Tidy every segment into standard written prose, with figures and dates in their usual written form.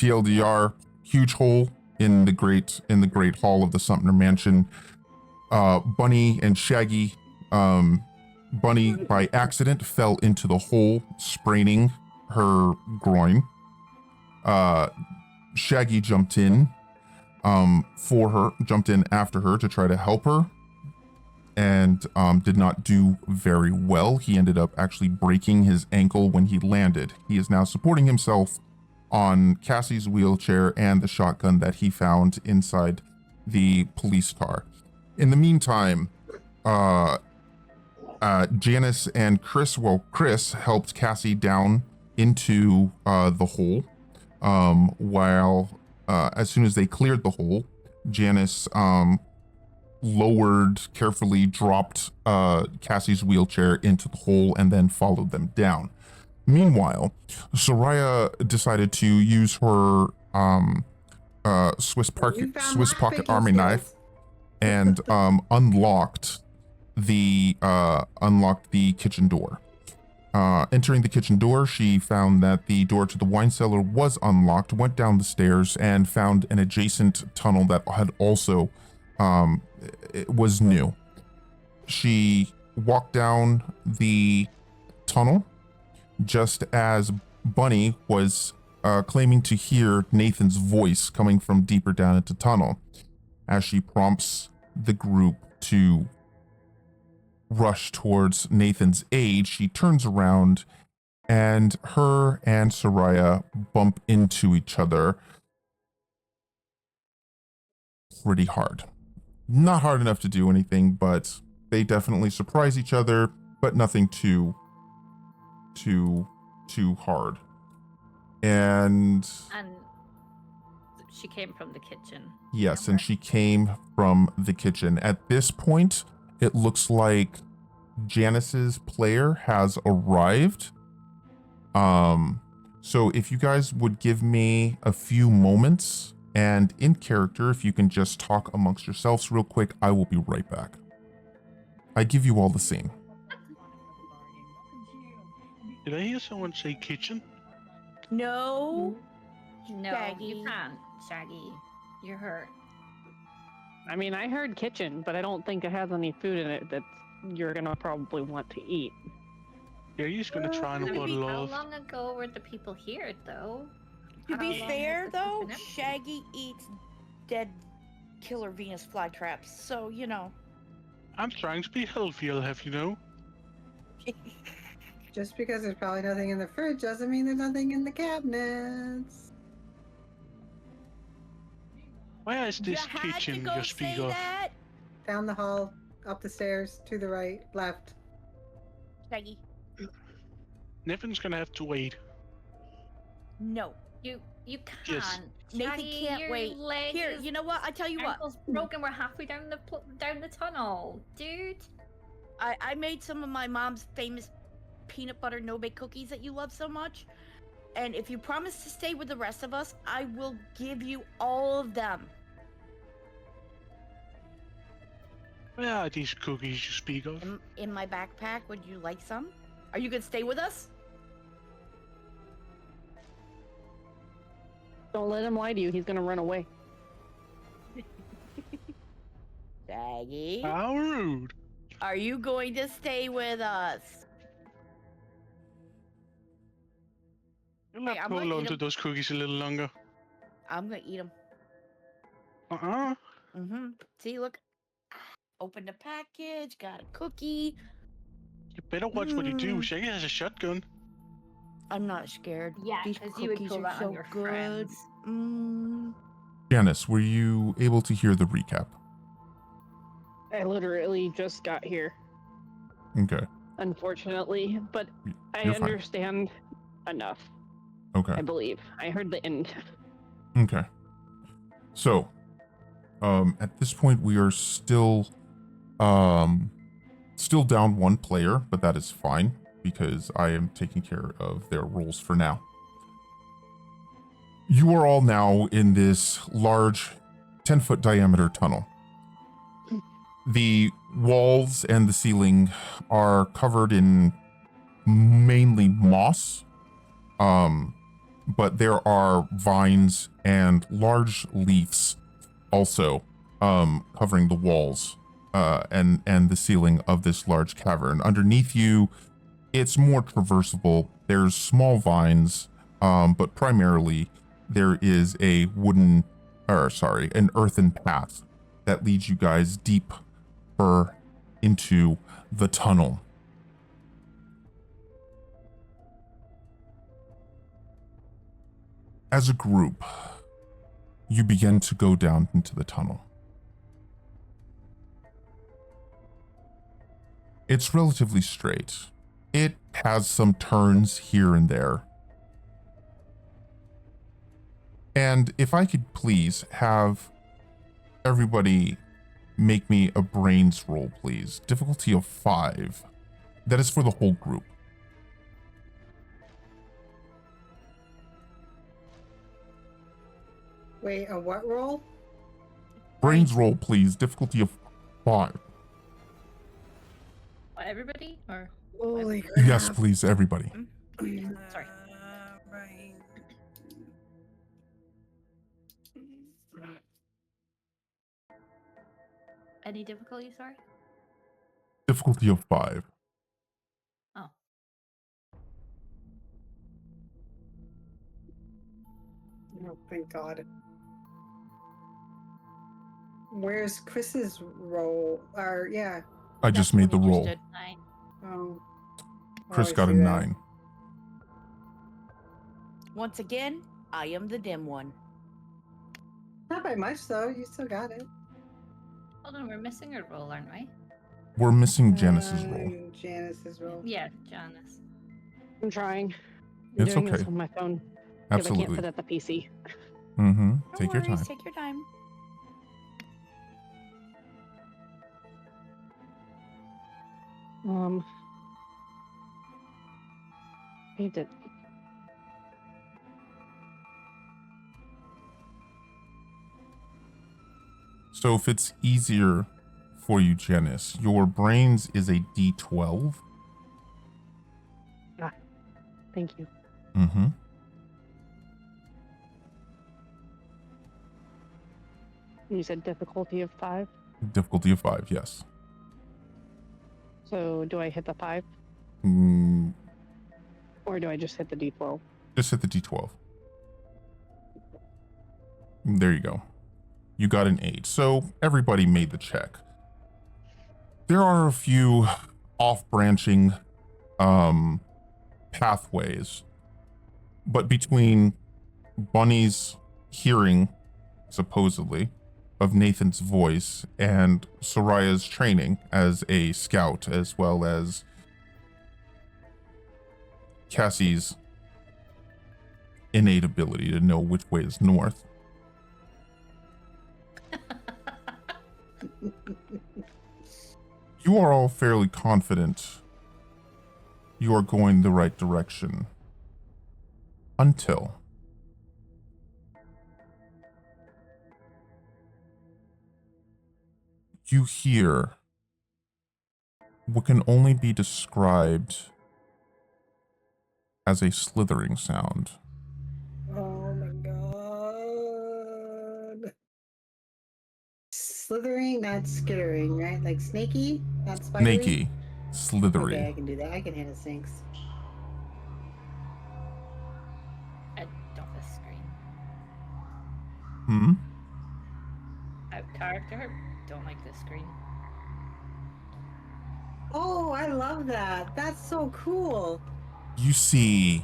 TLDR, huge hole in the great hall of the Sumter Mansion. Bunny and Shaggy, Bunny by accident fell into the hole, spraining her groin. Shaggy jumped in after her to try to help her, and did not do very well. He ended up actually breaking his ankle when he landed. He is now supporting himself on Cassie's wheelchair and the shotgun that he found inside the police car. In the meantime, Janice and Chris helped Cassie down into the hole, while as soon as they cleared the hole, Janice carefully dropped Cassie's wheelchair into the hole and then followed them down. Meanwhile, Soraya decided to use her Swiss pocket army knife and unlocked the kitchen door. Entering the kitchen door, she found that the door to the wine cellar was unlocked, went down the stairs, and found an adjacent tunnel that had also it was new. She walked down the tunnel just as Bunny was claiming to hear Nathan's voice coming from deeper down into the tunnel. As she prompts the group to rush towards Nathan's aid, she turns around and her and Soraya bump into each other pretty hard. Not hard enough to do anything, but they definitely surprise each other, but nothing too hard. And she came from the kitchen. Yes, and she came from the kitchen. At this point, it looks like Janice's player has arrived. So if you guys would give me a few moments, and in character, if you can just talk amongst yourselves real quick, I will be right back. I give you all the same. Did I hear someone say kitchen? No. No, Shaggy. you can't, Shaggy. You're hurt. I mean, I heard kitchen, but I don't think it has any food in it that you're gonna probably want to eat. Yeah, you're just gonna try and bottle How off. long ago were the people here, though? To be How long fair, has this though, been empty? Shaggy eats dead killer Venus flytraps, so you know. I'm trying to be healthy, I'll have you know. Just because there's probably nothing in the fridge doesn't mean there's nothing in the cabinets. Where is this you had kitchen to go you speak say of? that? Down the hall, up the stairs, to the right, left. Shaggy, Nevin's gonna have to wait. no. You can't. Yes. Nathan Shaggy, can't your wait. leg Here, is- you know what? I tell you what. ankle's broken. We're halfway down the tunnel, dude. I made some of my mom's famous peanut butter no-bake cookies that you love so much. And if you promise to stay with the rest of us, I will give you all of them. Where are these cookies you speak of? In my backpack. Would you like some? Are you gonna stay with us? Don't let him lie to you. He's gonna run away. Shaggy, How rude. are you going to stay with us? You'll have Hey, to I'm gonna hold on eat to 'em. those cookies a little longer. I'm gonna eat them. Uh-uh. See, look. Open the package. Got a cookie. You better watch what you do. Mm. Shaggy has a shotgun. I'm not scared. Yeah, These 'cause you would cookies pull are that on so your good. friends. Janice, were you able to hear the recap? I literally just got here, Okay. unfortunately, but I You're fine. understand enough. Okay. I believe. I heard the end. Okay. So, at this point, we are still down one player, but that is fine because I am taking care of their roles for now. You are all now in this large 10-foot diameter tunnel. The walls and the ceiling are covered in mainly moss. but there are vines and large leaves also covering the walls and the ceiling of this large cavern. Underneath you, it's more traversable. There's small vines, but primarily there is a an earthen path that leads you guys deeper into the tunnel. As a group, you begin to go down into the tunnel. It's relatively straight. It has some turns here and there. And if I could please have everybody make me a brains roll, please. Difficulty of 5. That is for the whole group. Wait, a what roll? Brains roll, please. Difficulty of 5. What, everybody? Or Holy Yes, please, everybody. sorry. Any difficulty, sorry? Difficulty of 5. Oh. Oh, thank God. Where's Chris's roll? Or, yeah. I just made the That's what we roll. just did. 9. Oh. Chris I got a see that. 9. Once again, I am the dim one. Not by much, though. You still got it. Hold on, we're missing a roll, aren't we? We're missing Janice's roll. Janice's roll. Yeah, Janice. I'm trying. I'm It's doing okay. this on my phone because I can't Absolutely. sit at the PC. Mm-hmm. No Take your worries, time. Take your time. Saved it. So if it's easier for you, Janice, your brains is a D12. Thank you. Mm-hmm. You said difficulty of 5. Difficulty of 5, yes. So do I hit the 5 Mm, or do I just hit the D12? just hit the D12. There you go. You got an 8. So everybody made the check. There are a few off-branching pathways, but between Bunny's hearing, supposedly, of Nathan's voice and Soraya's training as a scout, as well as Cassie's innate ability to know which way is north, you are all fairly confident you are going the right direction until you hear what can only be described as a slithering sound. Oh my God. Slithering, not skittering, right? Like snaky, not spidery? Snaky, slithery. Okay, I can do that. I can handle snakes. I don't have a screen. Hmm? Out character. Don't like this screen. Oh, I love that. That's so cool. You see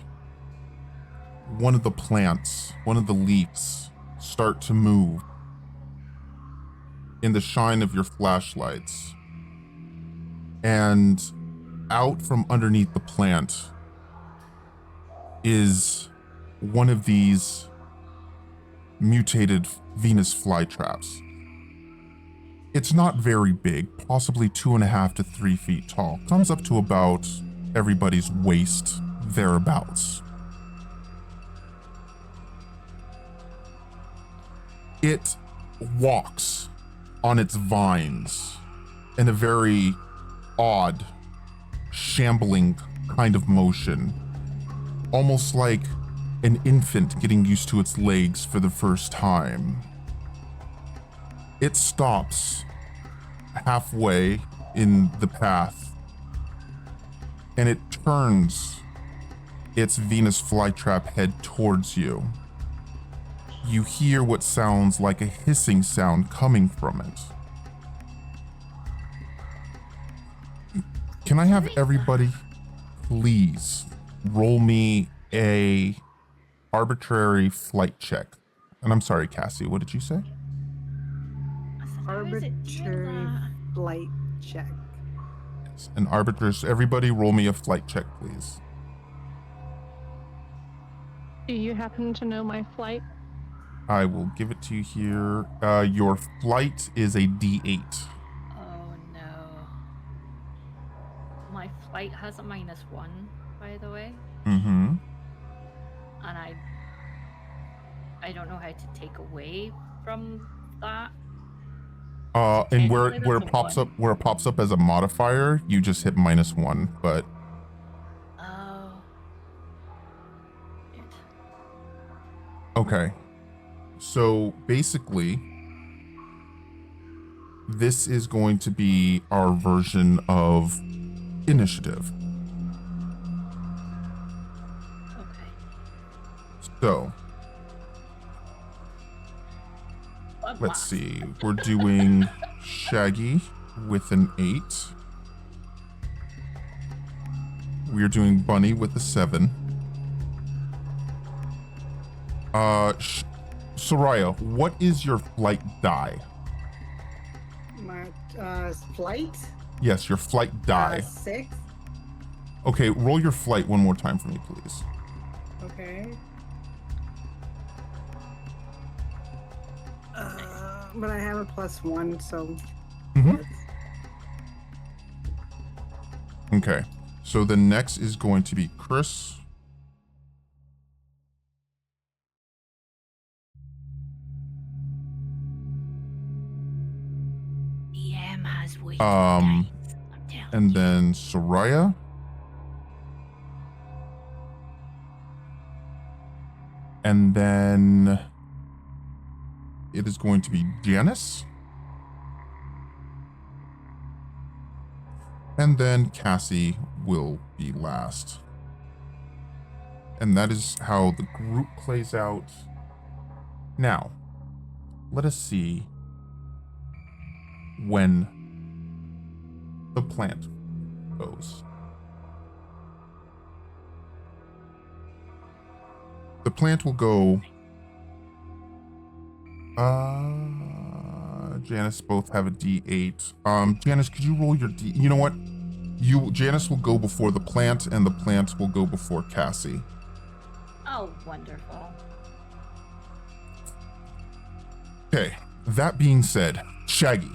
one of the plants, one of the leaves, start to move in the shine of your flashlights. And out from underneath the plant is one of these mutated Venus flytraps. It's not very big, possibly 2.5 to 3 feet tall. Comes up to about everybody's waist, thereabouts. It walks on its vines in a very odd, shambling kind of motion, almost like an infant getting used to its legs for the first time. It stops halfway in the path and it turns its Venus flytrap head towards you. You hear what sounds like a hissing sound coming from it. Can I have everybody please roll me a arbitrary flight check? And I'm sorry, Cassie, what did you say? How is it doing Arbitrary that? flight check. An arbitrary, everybody roll me a flight check, please. Do you happen to know my flight? I will give it to you here. Your flight is a D8. Oh no. My flight has a -1, by the way. Mm-hmm. And I don't know how to take away from that. And where Technically, it that's a pops one. up, where it pops up as a modifier, you just hit -1. But Oh. Shit. okay, so basically, this is going to be our version of initiative. Okay. So What let's last? see, we're doing Shaggy with an 8. We're doing Bunny with a 7. Soraya, what is your flight die? My flight? Yes, your flight die. 6. Okay, roll your flight one more time for me, please. Okay. But I have a +1, so. Mhm. Yes. Okay, so the next is going to be Chris. EM has weird Um, days, I'm telling And you. then Soraya. And then it is going to be Janice. And then Cassie will be last. And that is how the group plays out. Now, let us see when the plant goes. The plant will go. Janice both have a D8. Janice, could you roll your D? You know what? Janice will go before the plant, and the plant will go before Cassie. Oh, wonderful. Okay. That being said, Shaggy,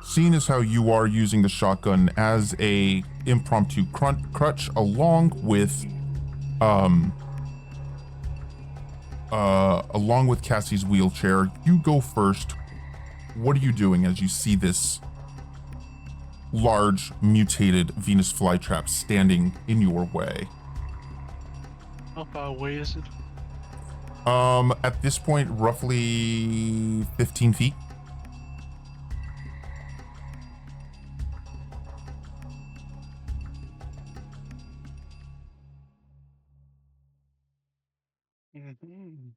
seeing as how you are using the shotgun as a impromptu crutch, along with Cassie's wheelchair, you go first. What are you doing as you see this large mutated Venus flytrap standing in your way? How far away is it? At this point, roughly 15 feet. Mm-hmm.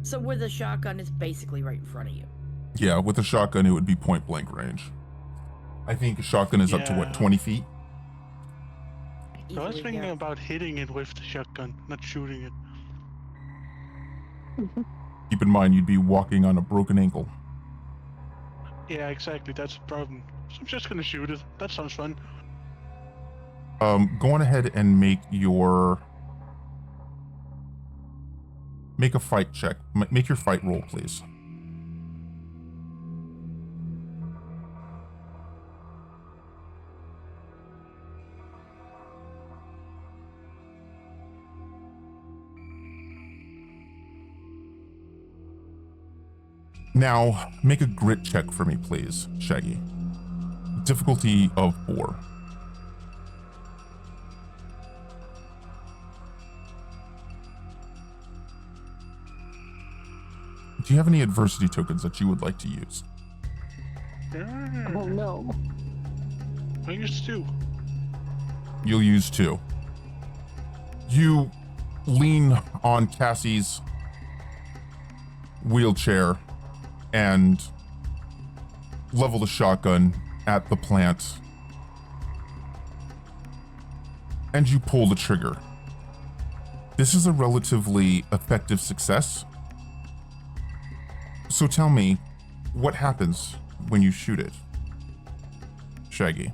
So with a shotgun, it's basically right in front of you. Yeah, with a shotgun, it would be point blank range. I think a shotgun is up to what, Yeah. 20 feet? I was Easily, thinking yeah. about hitting it with the shotgun, not shooting it. Keep in mind, you'd be walking on a broken ankle. Yeah, exactly. That's the problem. So I'm just gonna shoot it. That sounds fun. Go on ahead and make a fight check. Make your fight roll, please. Now, make a grit check for me, please, Shaggy. Difficulty of 4. Do you have any adversity tokens that you would like to use? Oh no. I used to. You'll use 2. You lean on Cassie's wheelchair and level the shotgun at the plant. And you pull the trigger. This is a relatively effective success. So tell me, what happens when you shoot it? Shaggy,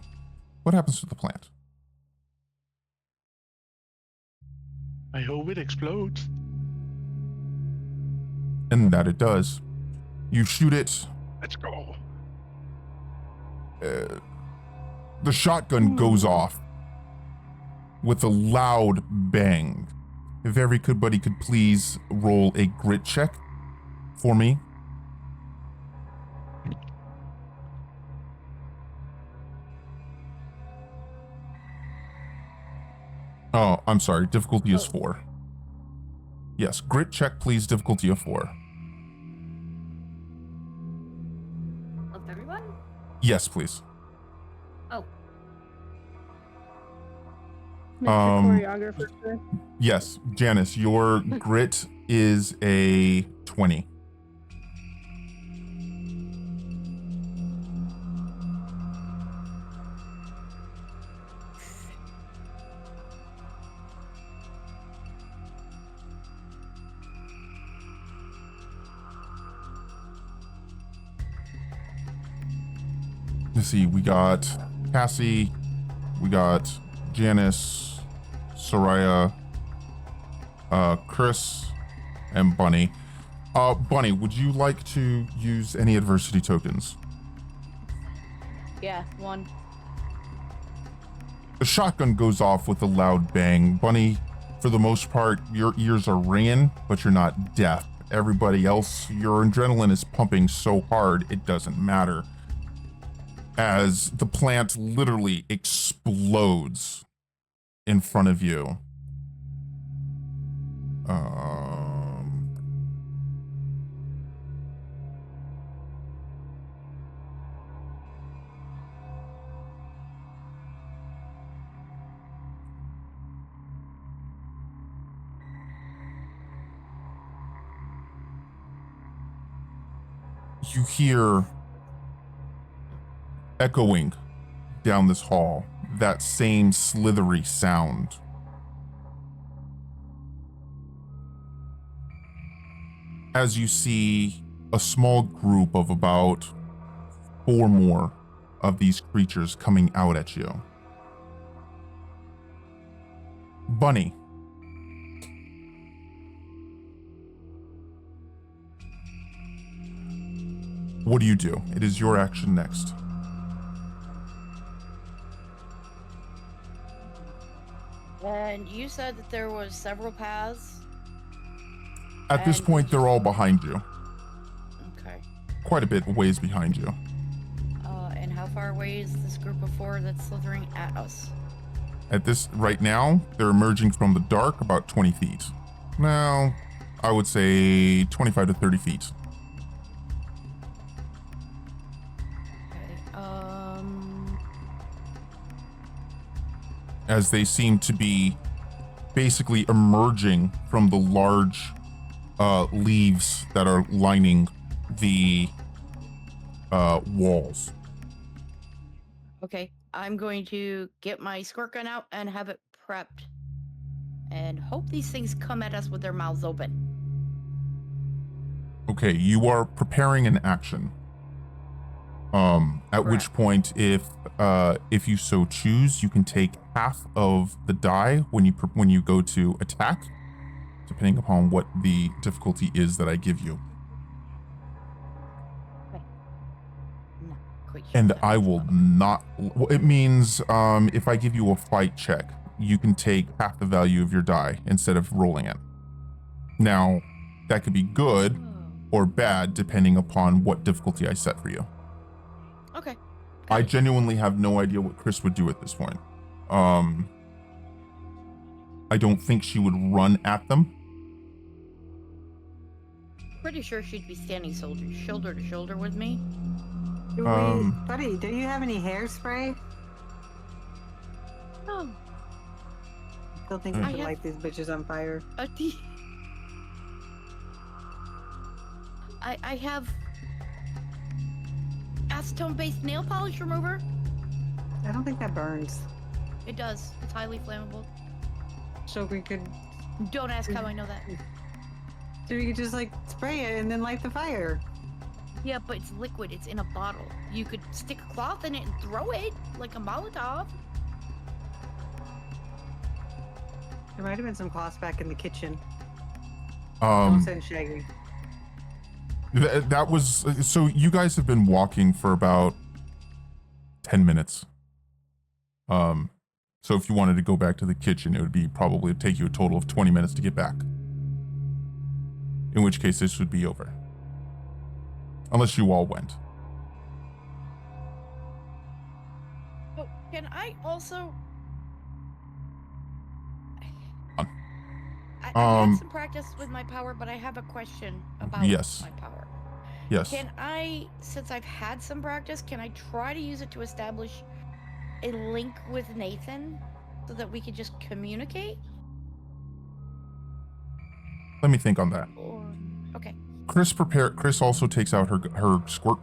what happens to the plant? I hope it explodes. And that it does. You shoot it. Let's go. The shotgun goes off with a loud bang. If everybody could please roll a grit check for me. Oh, I'm sorry. Difficulty is 4. Yes, grit check, please. Difficulty of 4. Of everyone? Yes, please. Oh, Mr. Choreographer. Sir. Yes, Janice, your grit is a 20. Let's see, we got Cassie, we got Janice, Soraya, Chris, and Bunny. Bunny, would you like to use any adversity tokens? Yeah, 1. The shotgun goes off with a loud bang. Bunny, for the most part, your ears are ringing, but you're not deaf. Everybody else, your adrenaline is pumping so hard, it doesn't matter. As the plant literally explodes in front of you. You hear echoing down this hall, that same slithery sound. As you see a small group of about 4 more of these creatures coming out at you. Bunny. What do you do? It is your action next. And you said that there was several paths. At this And- point, they're all behind you. Okay. Quite a bit ways behind you. And how far away is this group of 4 that's slithering at us? At this, right now, they're emerging from the dark about 20 feet. Now, I would say 25 to 30 feet. Okay. As they seem to be basically emerging from the large leaves that are lining the walls. Okay. I'm going to get my squirt gun out and have it prepped. And hope these things come at us with their mouths open. Okay, you are preparing an action. At which Correct. point, if you so choose, you can take half of the die when you go to attack, depending upon what the difficulty is that I give you. Not quite sure And what that I means, will but- not. Well, it means if I give you a fight check, you can take half the value of your die instead of rolling it. Now, that could be good or bad depending upon what difficulty I set for you. Okay. I genuinely have no idea what Chris would do at this point. I don't think she would run at them. pretty sure she'd be standing shoulder to shoulder with me. Buddy, do you have any hairspray? Oh, Still think we I should have- light these bitches on fire. I have acetone-based nail polish remover. I don't think that burns. It does. It's highly flammable. So we could Don't ask how I know that. just like spray it and then light the fire. Yeah, but it's liquid. It's in a bottle. You could stick a cloth in it and throw it like a Molotov. There might have been some cloths back in the kitchen. Don't send Shaggy. That was so. You guys have been walking for about 10 minutes. So if you wanted to go back to the kitchen, it would be probably take you a total of 20 minutes to get back. In which case, this would be over. Unless you all went. Oh, can I also? I had some practice with my power, but I have a question about Yes. my power. Yes. Can I, since I've had some practice, can I try to use it to establish a link with Nathan so that we could just communicate? Let me think on that. Or okay. Chris also takes out her squirt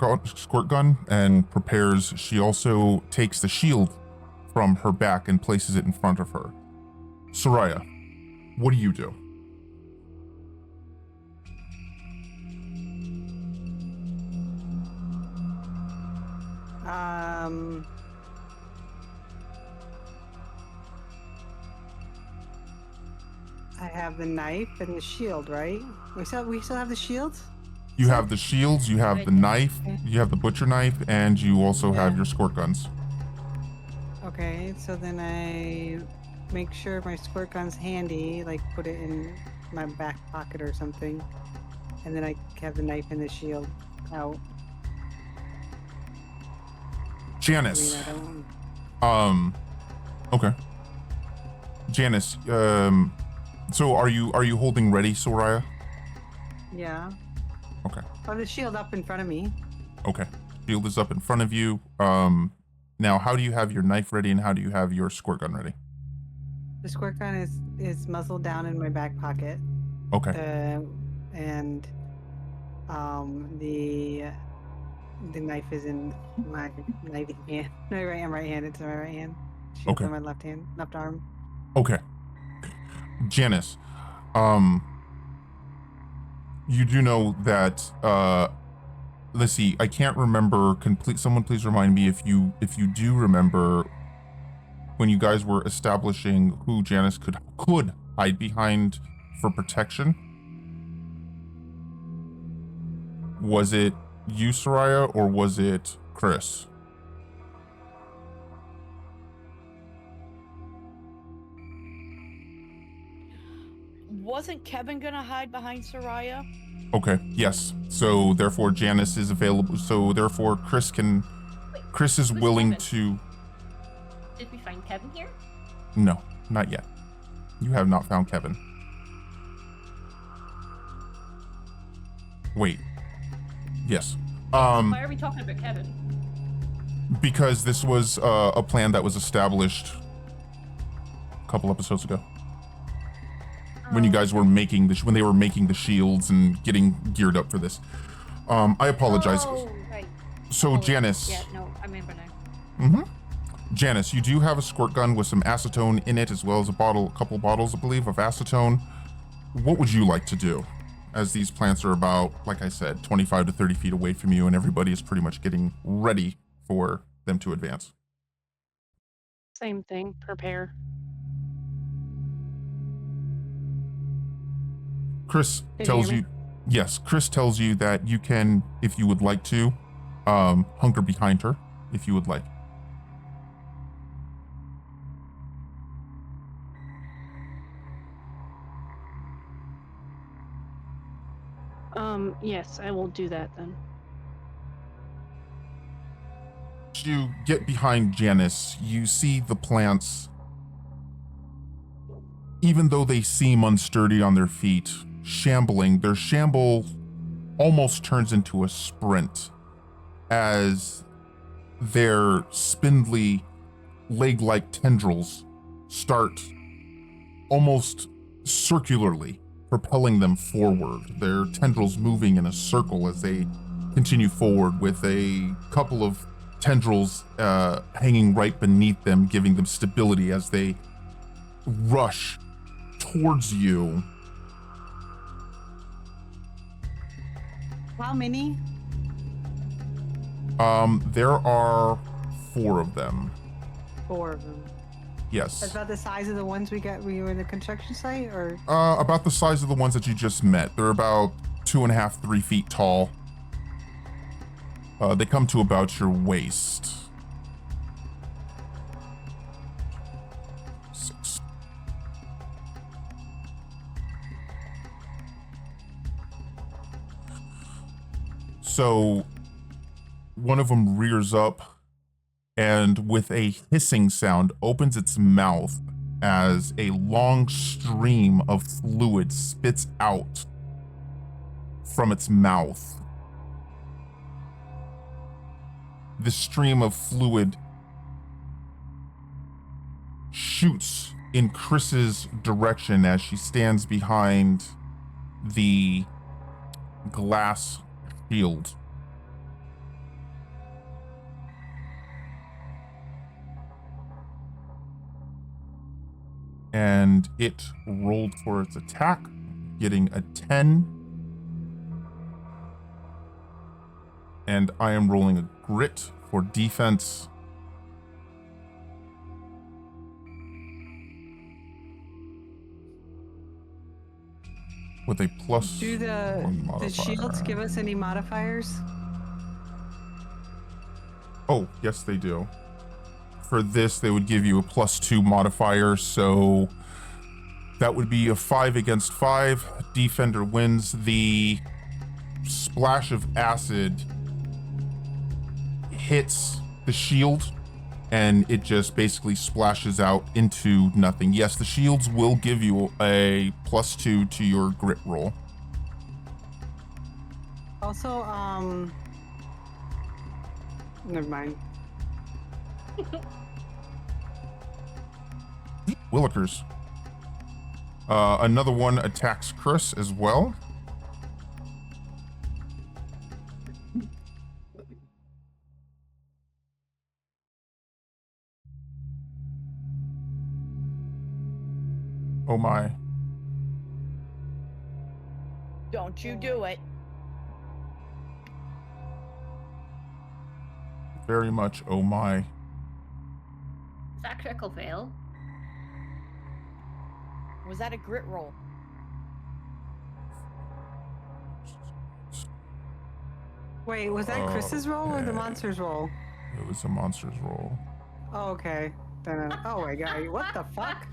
gun and prepares. She also takes the shield from her back and places it in front of her. Soraya, what do you do? I have the knife and the shield, right? We still have the shield? You have the shields, you have the knife, you have the butcher knife, and you also have your squirt guns. Okay, so then I make sure my squirt gun's handy, like put it in my back pocket or something. And then I have the knife and the shield out. Janice. I mean, I don't... Okay. Janice, so are you holding ready, Soraya? Yeah. Okay. Oh, the shield up in front of me. Okay. Shield is up in front of you. Now how do you have your knife ready and how do you have your squirt gun ready? The squirt gun is muzzled down in my back pocket. Okay. And the knife is in my knife hand. No, right-handed. It's my right hand. Shield's Okay. on my left arm. Okay. Janice, you do know that, let's see, I can't remember someone please remind me if you do remember when you guys were establishing who Janice could hide behind for protection. Was it you, Soraya, or was it Chris? Wasn't Kevin gonna hide behind Soraya? Okay, yes. So therefore Janice is available. So therefore Chris is who's willing Kevin? to. Did we find Kevin here? No, not yet. You have not found Kevin. Wait. Yes. Why are we talking about Kevin? Because this was a plan that was established a couple episodes ago. When you guys were making when they were making the shields and getting geared up for this. I apologize. Oh, right. So Oh, Janice. Yeah, no, I remember now. Janice, you do have a squirt gun with some acetone in it, as well as a couple bottles, I believe, of acetone. What would you like to do? As these plants are about, like I said, 25 to 30 feet away from you, and everybody is pretty much getting ready for them to advance. Same thing. Prepare. Chris Can you tells hear you, yes, Chris tells you that you can, if you would like to, hunker behind her, if you would like. Yes, I will do that then. As you get behind Janice, you see the plants, even though they seem unsturdy on their feet, shambling. Their shamble almost turns into a sprint as their spindly leg-like tendrils start almost circularly propelling them forward, their tendrils moving in a circle as they continue forward, with a couple of tendrils hanging right beneath them, giving them stability as they rush towards you. How many? There are 4 of them. 4 of them. Yes. That's about the size of the ones we were in the construction site, or? About the size of the ones that you just met. They're about 2.5, 3 feet tall. They come to about your waist. 6. So one of them rears up and with a hissing sound opens its mouth as a long stream of fluid spits out from its mouth. The stream of fluid shoots in Chris's direction as she stands behind the glass shield. And it rolled for its attack, getting a 10. And I am rolling a grit for defense. With a plus Do 1 the shields modifier. give us any modifiers? Oh, yes, they do. For this, they would give you a +2 modifier, so that would be a 5 against 5. Defender wins. The splash of acid hits the shield, and it just basically splashes out into nothing. Yes, the shields will give you a +2 to your grit roll. Also, never mind. Willikers. Another one attacks Chris as well. Oh my. Don't you do it. Very much oh my. Is that critical fail? Was that a grit roll? Wait, was that Chris's roll or the monster's roll? It was a monster's roll. Oh, okay. Then, oh my god, what the fuck?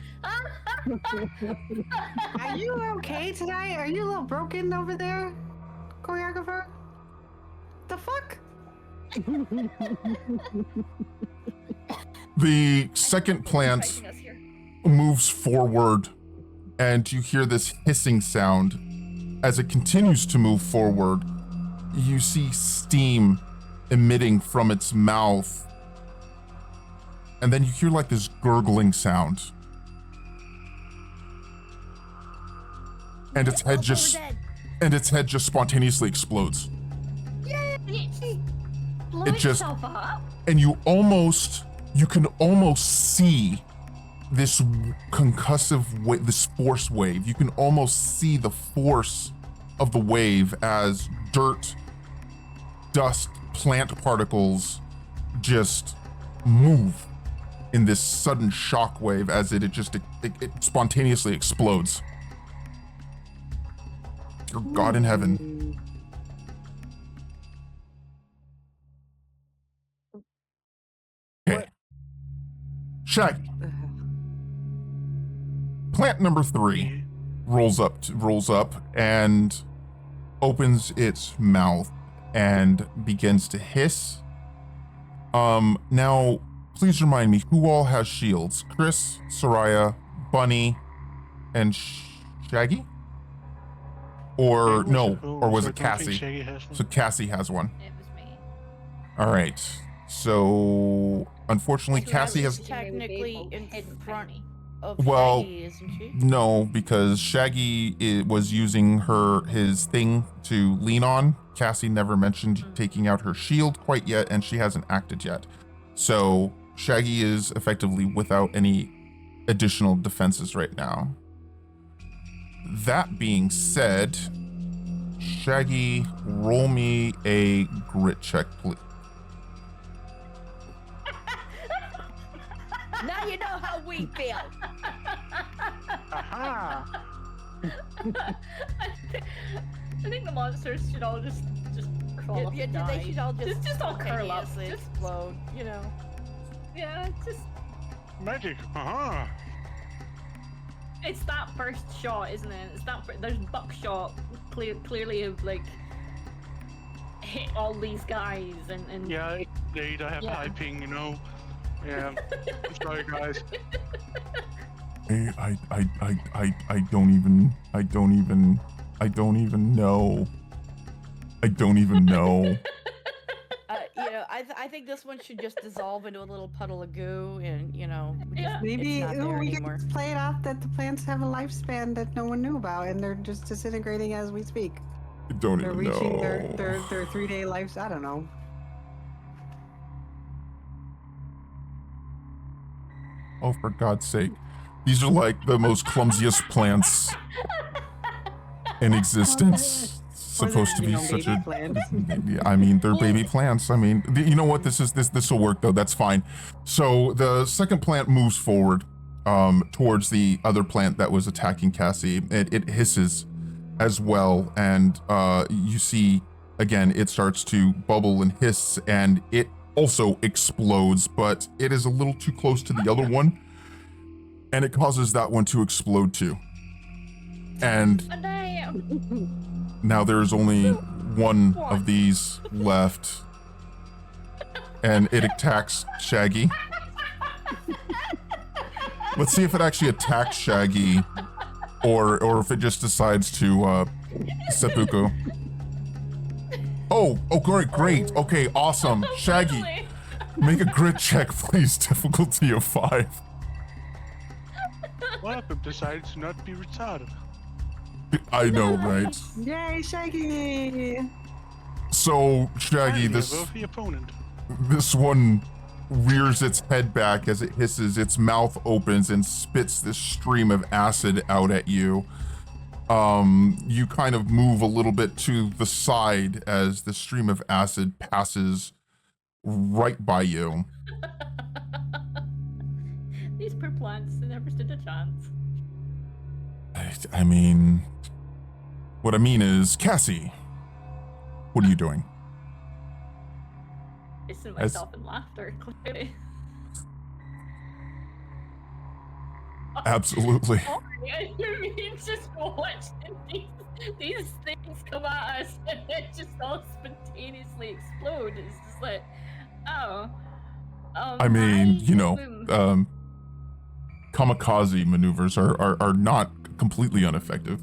Are you okay tonight? Are you a little broken over there, choreographer? The fuck? The second plant Fighting us here. moves forward, and you hear this hissing sound. As it continues to move forward, you see steam emitting from its mouth, and then you hear like this gurgling sound. And its head just spontaneously explodes. Blow It just- itself up. And you can almost see this concussive wave, this force wave. You can almost see the force of the wave as dirt, dust, plant particles just move in this sudden shock wave as it spontaneously explodes. Your God in heaven. Okay. Shaggy. Plant number 3 rolls up and opens its mouth and begins to hiss. Now, please remind me, who all has shields? Chris, Soraya, Bunny, and Shaggy? Or It no, wasn't or was so it I don't think Cassie? Shaggy has one. So Cassie has one. It was me. All right. So unfortunately, So Cassie that has was technically in hidden front behind me. of Well, Shaggy, isn't she? no, because Shaggy was using his thing to lean on. Cassie never mentioned taking out her shield quite yet, and she hasn't acted yet. So Shaggy is effectively without any additional defenses right now. That being said, Shaggy, roll me a grit check, please. Now you know how we feel. Aha! I think the monsters should all just crawl up Yeah, and they die. should all just all curl up. spontaneously Just, explode, you know. yeah, just Magic! Aha! it's that first shot, isn't it? It's that there's buckshot clearly have like hit all these guys and Yeah, indeed, I have Yeah. high ping, you know. Yeah, I'm sorry, guys. I don't even know. I don't even know. You know, I think this one should just dissolve into a little puddle of goo, and you know, Yeah. Maybe it's not there we anymore. can play it off that the plants have a lifespan that no one knew about, and they're just disintegrating as we speak. I don't They're even reaching know. their 3-day lives. I don't know. Oh, for God's sake. These are like the most clumsiest plants in existence. Supposed to be such a... I mean, they're baby plants. I mean, you know what? This will work though. That's fine. So the second plant moves forward towards the other plant that was attacking Cassie. It hisses as well, and you see again it starts to bubble and hiss, and it also explodes, but it is a little too close to the other one, and it causes that one to explode too. And oh, damn. now there's only one of these left, and it attacks Shaggy. Let's see if it actually attacks Shaggy, or if it just decides to seppuku. Oh, great. Okay, awesome. Shaggy, Finally. make a grit check, please. Difficulty of 5. Welcome decided to not be retarded. I know, right? Yay, Shaggy! So, Shaggy, Finally, this above the opponent. one rears its head back as it hisses, its mouth opens and spits this stream of acid out at you. You kind of move a little bit to the side as the stream of acid passes right by you. These poor plants, they never stood a chance. I mean, what I mean is, Cassie, what are you doing? Pissing As- myself in laughter, clearly. Absolutely. I mean, just watching these things come at us and then just all spontaneously explode. It's just like, oh. I mean, you know, kamikaze maneuvers are not completely ineffective.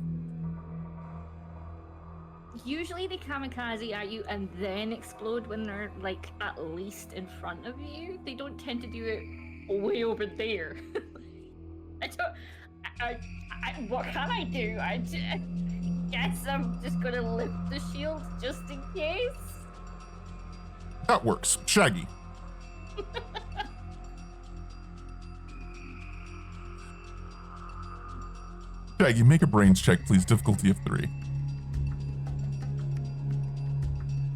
Usually they kamikaze at you and then explode when they're like at least in front of you. They don't tend to do it way over there. What can I do? I guess I'm just gonna lift the shield just in case. That works. Shaggy. Shaggy, make a brains check, please. Difficulty of 3.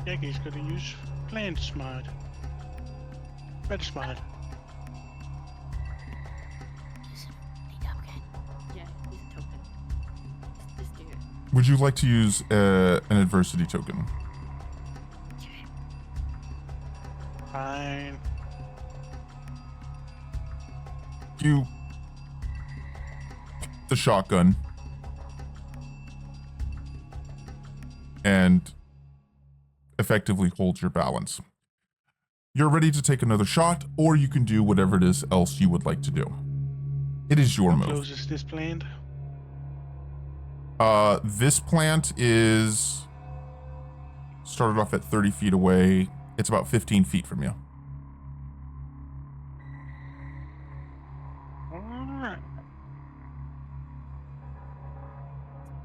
Shaggy's gonna use plant smart. Better smart. Yeah, he's a token. Just do it. Would you like to use an adversity token? Fine. You the shotgun and effectively hold your balance. You're ready to take another shot, or you can do whatever it is else you would like to do. It is your How move. close is this plant? This plant is started off at 30 feet away. It's about 15 feet from you. Alright.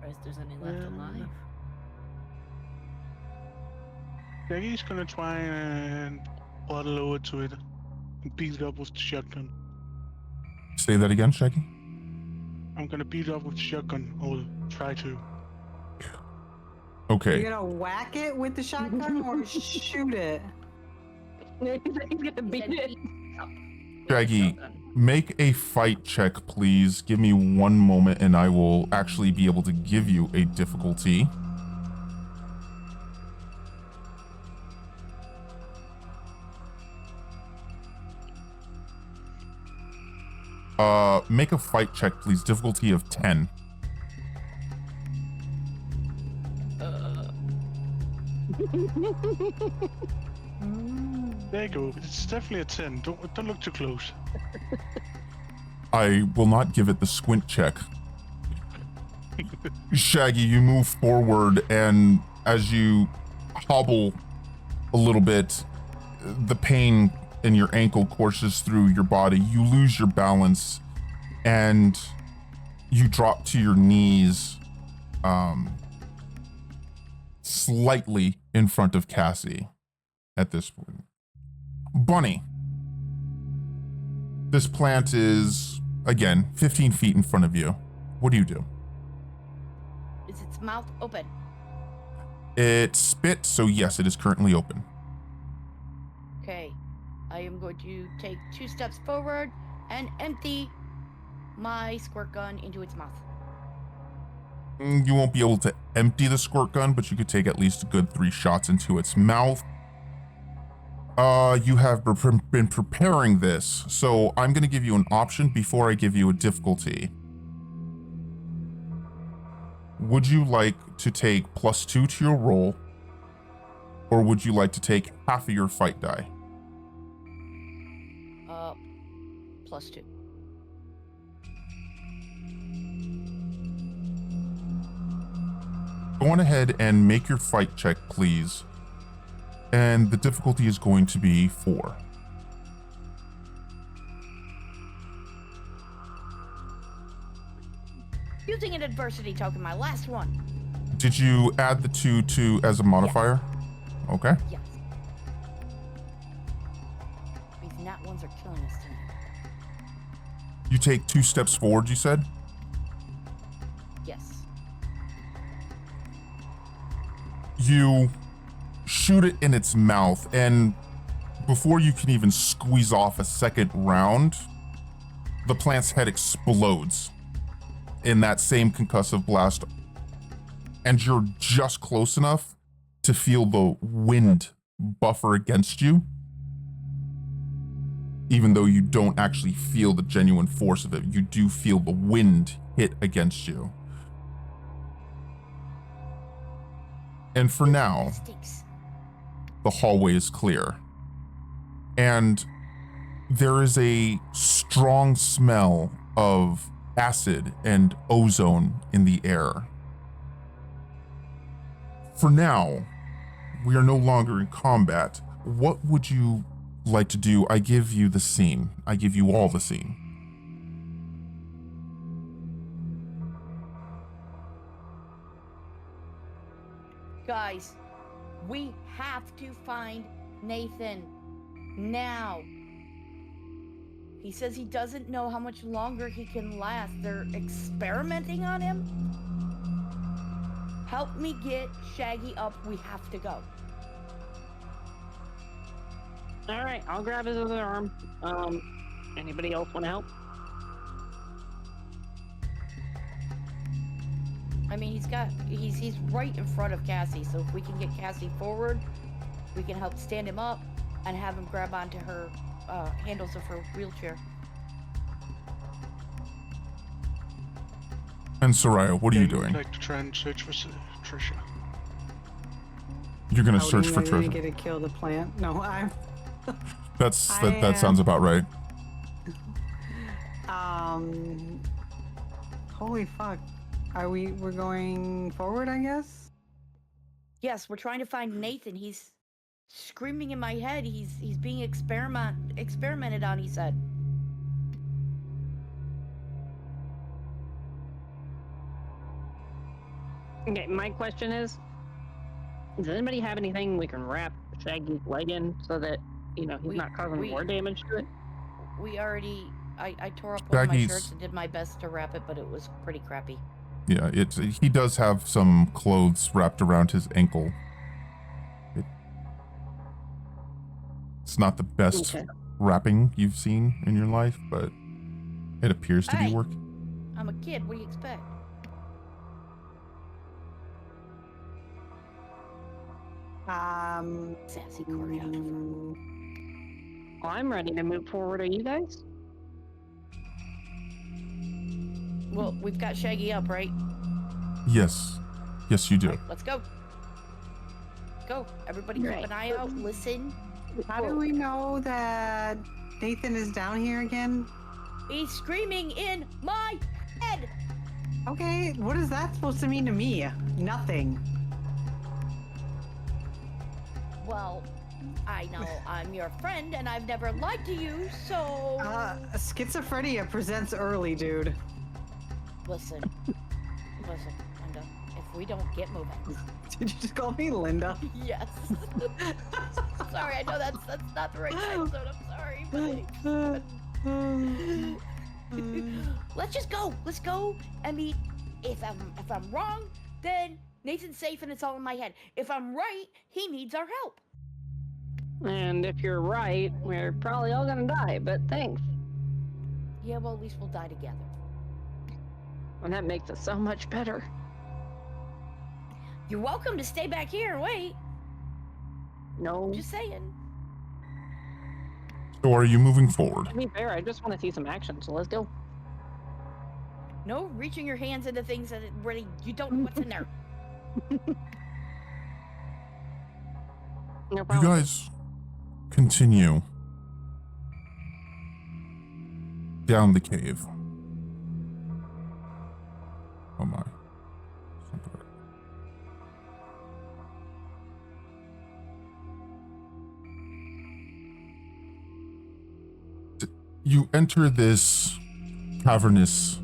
Surprised there's any left alive. Shaggy's gonna try and waddle over to it and beat it up with the shotgun. Say that again, Shaggy. I'm gonna beat it up with the shotgun, or try to. Okay. You're gonna whack it with the shotgun or shoot it? He's gonna beat it. Shaggy, make a fight check, please. Give me 1 moment and I will actually be able to give you a difficulty. Make a fight check, please. Difficulty of 10. There you go. It's definitely a 10. Don't look too close. I will not give it the squint check. Shaggy, you move forward, and as you hobble a little bit, the pain in your ankle courses through your body. You lose your balance, and you drop to your knees, slightly in front of Cassie at this point. Bunny, this plant is, again, 15 feet in front of you. What do you do? Is its mouth open? It spit, so yes, it is currently open. Okay. I am going to take 2 steps forward and empty my squirt gun into its mouth. You won't be able to empty the squirt gun, but you could take at least a good 3 shots into its mouth. You have been preparing this, so I'm going to give you an option before I give you a difficulty. Would you like to take +2 to your roll, or would you like to take half of your fight die? +2. Go on ahead and make your fight check, please. And the difficulty is going to be 4. Using an adversity token, my last one. Did you add the 2 to as a modifier? Okay. Yes. These nat ones are killing us tonight. You take 2 steps forward, you said? Yes. You shoot it in its mouth, and before you can even squeeze off a second round, the plant's head explodes in that same concussive blast, and you're just close enough to feel the wind buffer against you, even though you don't actually feel the genuine force of it. You do feel the wind hit against you. And for now, Stinks. the hallway is clear. And there is a strong smell of acid and ozone in the air. For now, we are no longer in combat. What would you like to do? I give you the scene. I give you all the scene. Guys, we have to find Nathan now. He says he doesn't know how much longer he can last. They're experimenting on him. Help me get Shaggy up. We have to go. All right, I'll grab his other arm. Anybody else want to help? I mean, he's right in front of Cassie, so if we can get Cassie forward, we can help stand him up and have him grab onto her handles of her wheelchair. And Soraya, what are you I'd doing? like to try and search for Trisha. You're gonna Oh, search you for mean I'm treasure. gonna kill the plant? No, I'm. That sounds about right. Holy fuck. we're going forward, I guess? Yes, we're trying to find Nathan. He's screaming in my head. He's being experimented on, he said. Okay, my question is, does anybody have anything we can wrap Shaggy's leg in so that, he's not causing more damage to it? We already, I tore up one of my Shaggy's- shirts and did my best to wrap it, but it was pretty crappy. Yeah, he does have some clothes wrapped around his ankle. It's not the best Okay. wrapping you've seen in your life, but it appears to be Hey. working. I'm a kid, what do you expect? Sassy choreographer. Well, I'm ready to move forward. Are you guys? Well, we've got Shaggy up, right? Yes. Yes, you do. Right, let's go. Go. Everybody keep an eye out, listen. How do we know that Nathan is down here again? He's screaming in my head! Okay, what is that supposed to mean to me? Nothing. Well, I know I'm your friend and I've never lied to you, so... Schizophrenia presents early, dude. Listen, Linda, if we don't get moving... Did you just call me Linda? Yes. Sorry, I know that's not the right episode, I'm sorry, but... Let's just go. Let's go. I mean, if I'm wrong, then Nathan's safe and it's all in my head. If I'm right, he needs our help. And if you're right, we're probably all gonna die, but thanks. Yeah, well, at least we'll die together. And that makes it so much better. You're welcome to stay back here and wait. No. Just saying. So are you moving forward? To be fair, I just want to see some action, so let's go. No reaching your hands into things that really you don't know what's in there. No You problem. guys continue down the cave. Oh my. You enter this cavernous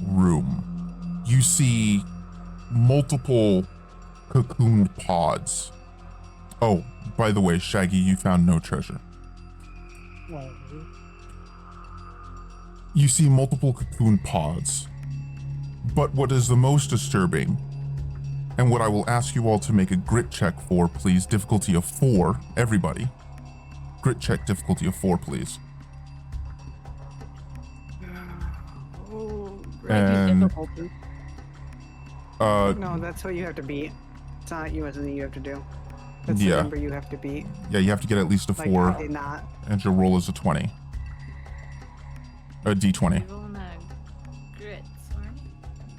room. You see multiple cocooned pods. Oh, by the way, Shaggy, you found no treasure. Well, You see multiple cocoon pods. But what is the most disturbing, and what I will ask you all to make a grit check for, please, difficulty of 4, everybody. Grit check, difficulty of 4, please. And Difficulty. No, that's what you have to beat. It's not USD you have to do. That's the Yeah. number you have to beat. yeah, you have to get at least a Like, 4, I did not. and your roll is a 20. A D20. Rolling a grit, sorry.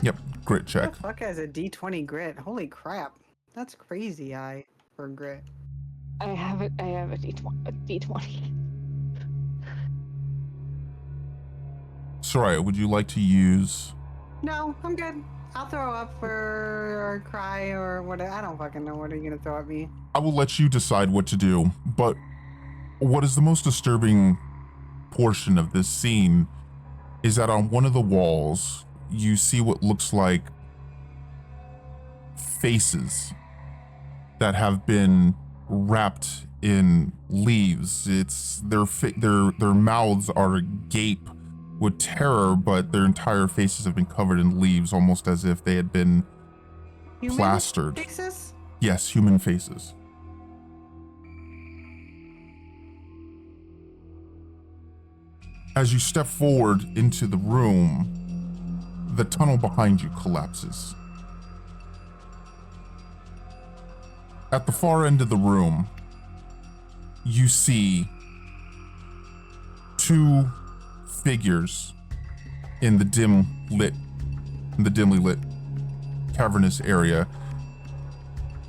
Yep, grit Who check. the fuck has a D20 grit? Holy crap. That's crazy high for grit. I have it. I have a D20. Soraya, would you like to use... No, I'm good. I'll throw up or cry or whatever. I don't fucking know. What are you gonna throw at me? I will let you decide what to do, but what is the most disturbing portion of this scene is that on one of the walls, you see what looks like faces that have been wrapped in leaves. It's their mouths are agape with terror, but their entire faces have been covered in leaves, almost as if they had been Human plastered. faces? Yes, human faces. As you step forward into the room, the tunnel behind you collapses. At the far end of the room, you see 2 figures in the dimly lit cavernous area,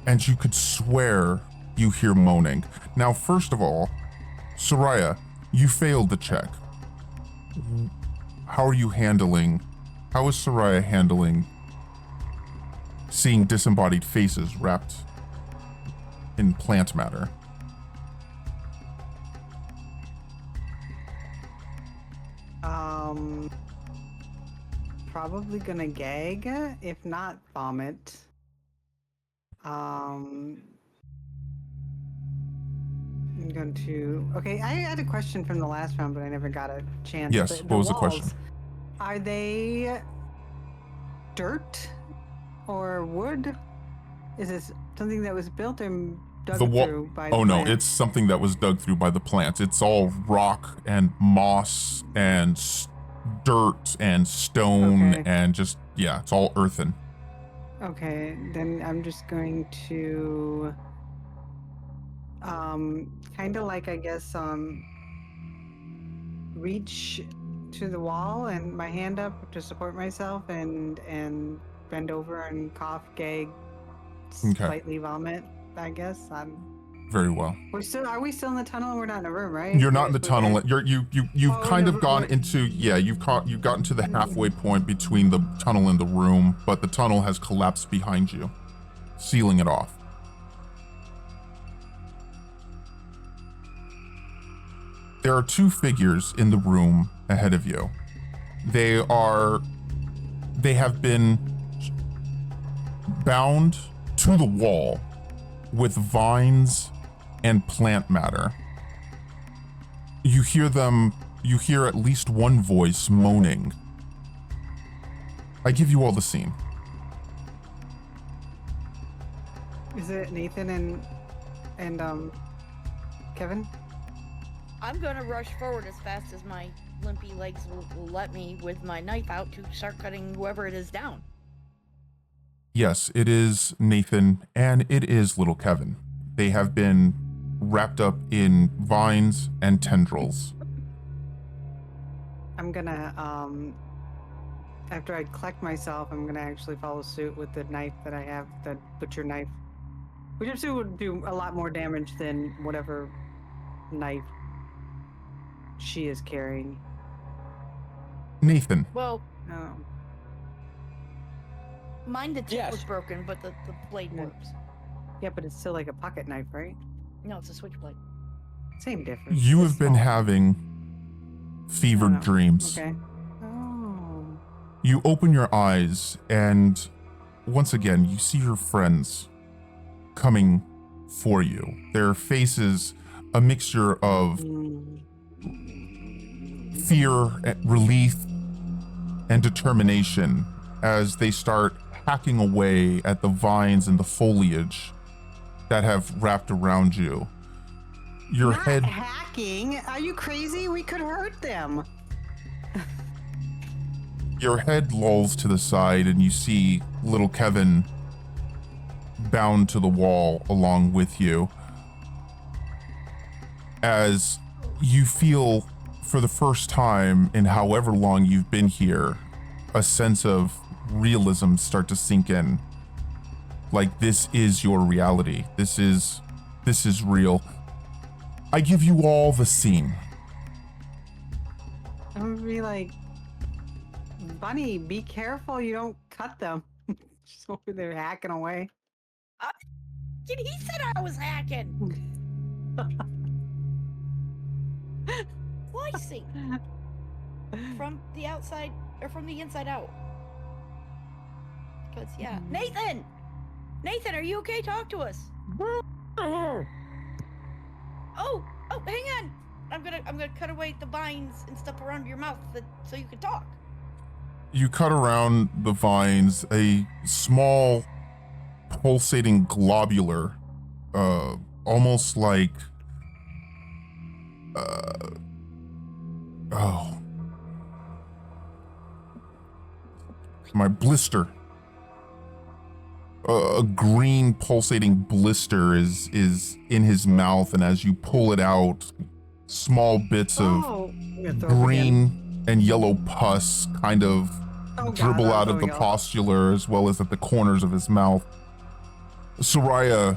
and you could swear you hear moaning. Now, first of all, Soraya, you failed the check. How is Soraya handling seeing disembodied faces wrapped in plant matter. Probably gonna gag, if not vomit. I'm going to. Okay, I had a question from the last round, but I never got a chance. Yes, what was the question? walls, are they dirt or wood? Is this something that was built and dug through by Oh no, plant? it's something that was dug through by the plants. It's all rock and moss and dirt and stone Okay. and just, yeah, it's all earthen. Okay, then I'm just going to kind of like, I guess, reach to the wall and my hand up to support myself and bend over and cough, gag, Okay. slightly vomit, I guess. Very well. Are we still in the tunnel? We're not in a room, right? You're not in the tunnel. You've Oh, kind no, of gone we're- into, yeah, you've gotten to the halfway point between the tunnel and the room, but the tunnel has collapsed behind you, sealing it off. There are two figures in the room ahead of you. They have been bound to the wall with vines and plant matter. You hear at least one voice moaning. I give you all the scene. Is it Nathan and Kevin? I'm gonna rush forward as fast as my limpy legs will let me with my knife out to start cutting whoever it is down. Yes, it is Nathan and it is little Kevin. They have been wrapped up in vines and tendrils. I'm gonna, after I collect myself, I'm gonna actually follow suit with the knife that I have, the butcher knife. Which I'm sure would do a lot more damage than whatever knife she is carrying. Nathan, Well, Oh. mine the tip Yes. was broken, but the blade Yeah. works. Yeah, but it's still like a pocket knife, right? No, it's a switchblade. Same difference. you It's have been small. having fevered no. dreams. Okay. Oh. You open your eyes and once again, you see your friends coming for you. Their faces, a mixture of fear, relief, and determination as they start hacking away at the vines and the foliage that have wrapped around you. Your Not head, hacking? Are you crazy? We could hurt them. your head lolls to the side and you see little Kevin bound to the wall along with you as you feel for the first time in however long you've been here a sense of realism start to sink in. Like, this is your reality. This is real. I give you all the scene. I'm gonna be like, Bunny, be careful you don't cut them. She's over there hacking away. He said I was hacking. Slicing from the outside or from the inside out. Because yeah, Nathan, are you okay? Talk to us. Oh, hang on. I'm gonna cut away the vines and stuff around your mouth so you can talk. You cut around the vines, a small pulsating globular, almost like, my blister. A green pulsating blister is in his mouth, and as you pull it out, small bits of I'm gonna throw up again. green and yellow pus kind of Oh, God, dribble I'm out of the throwing up. postular as well as at the corners of his mouth. Soraya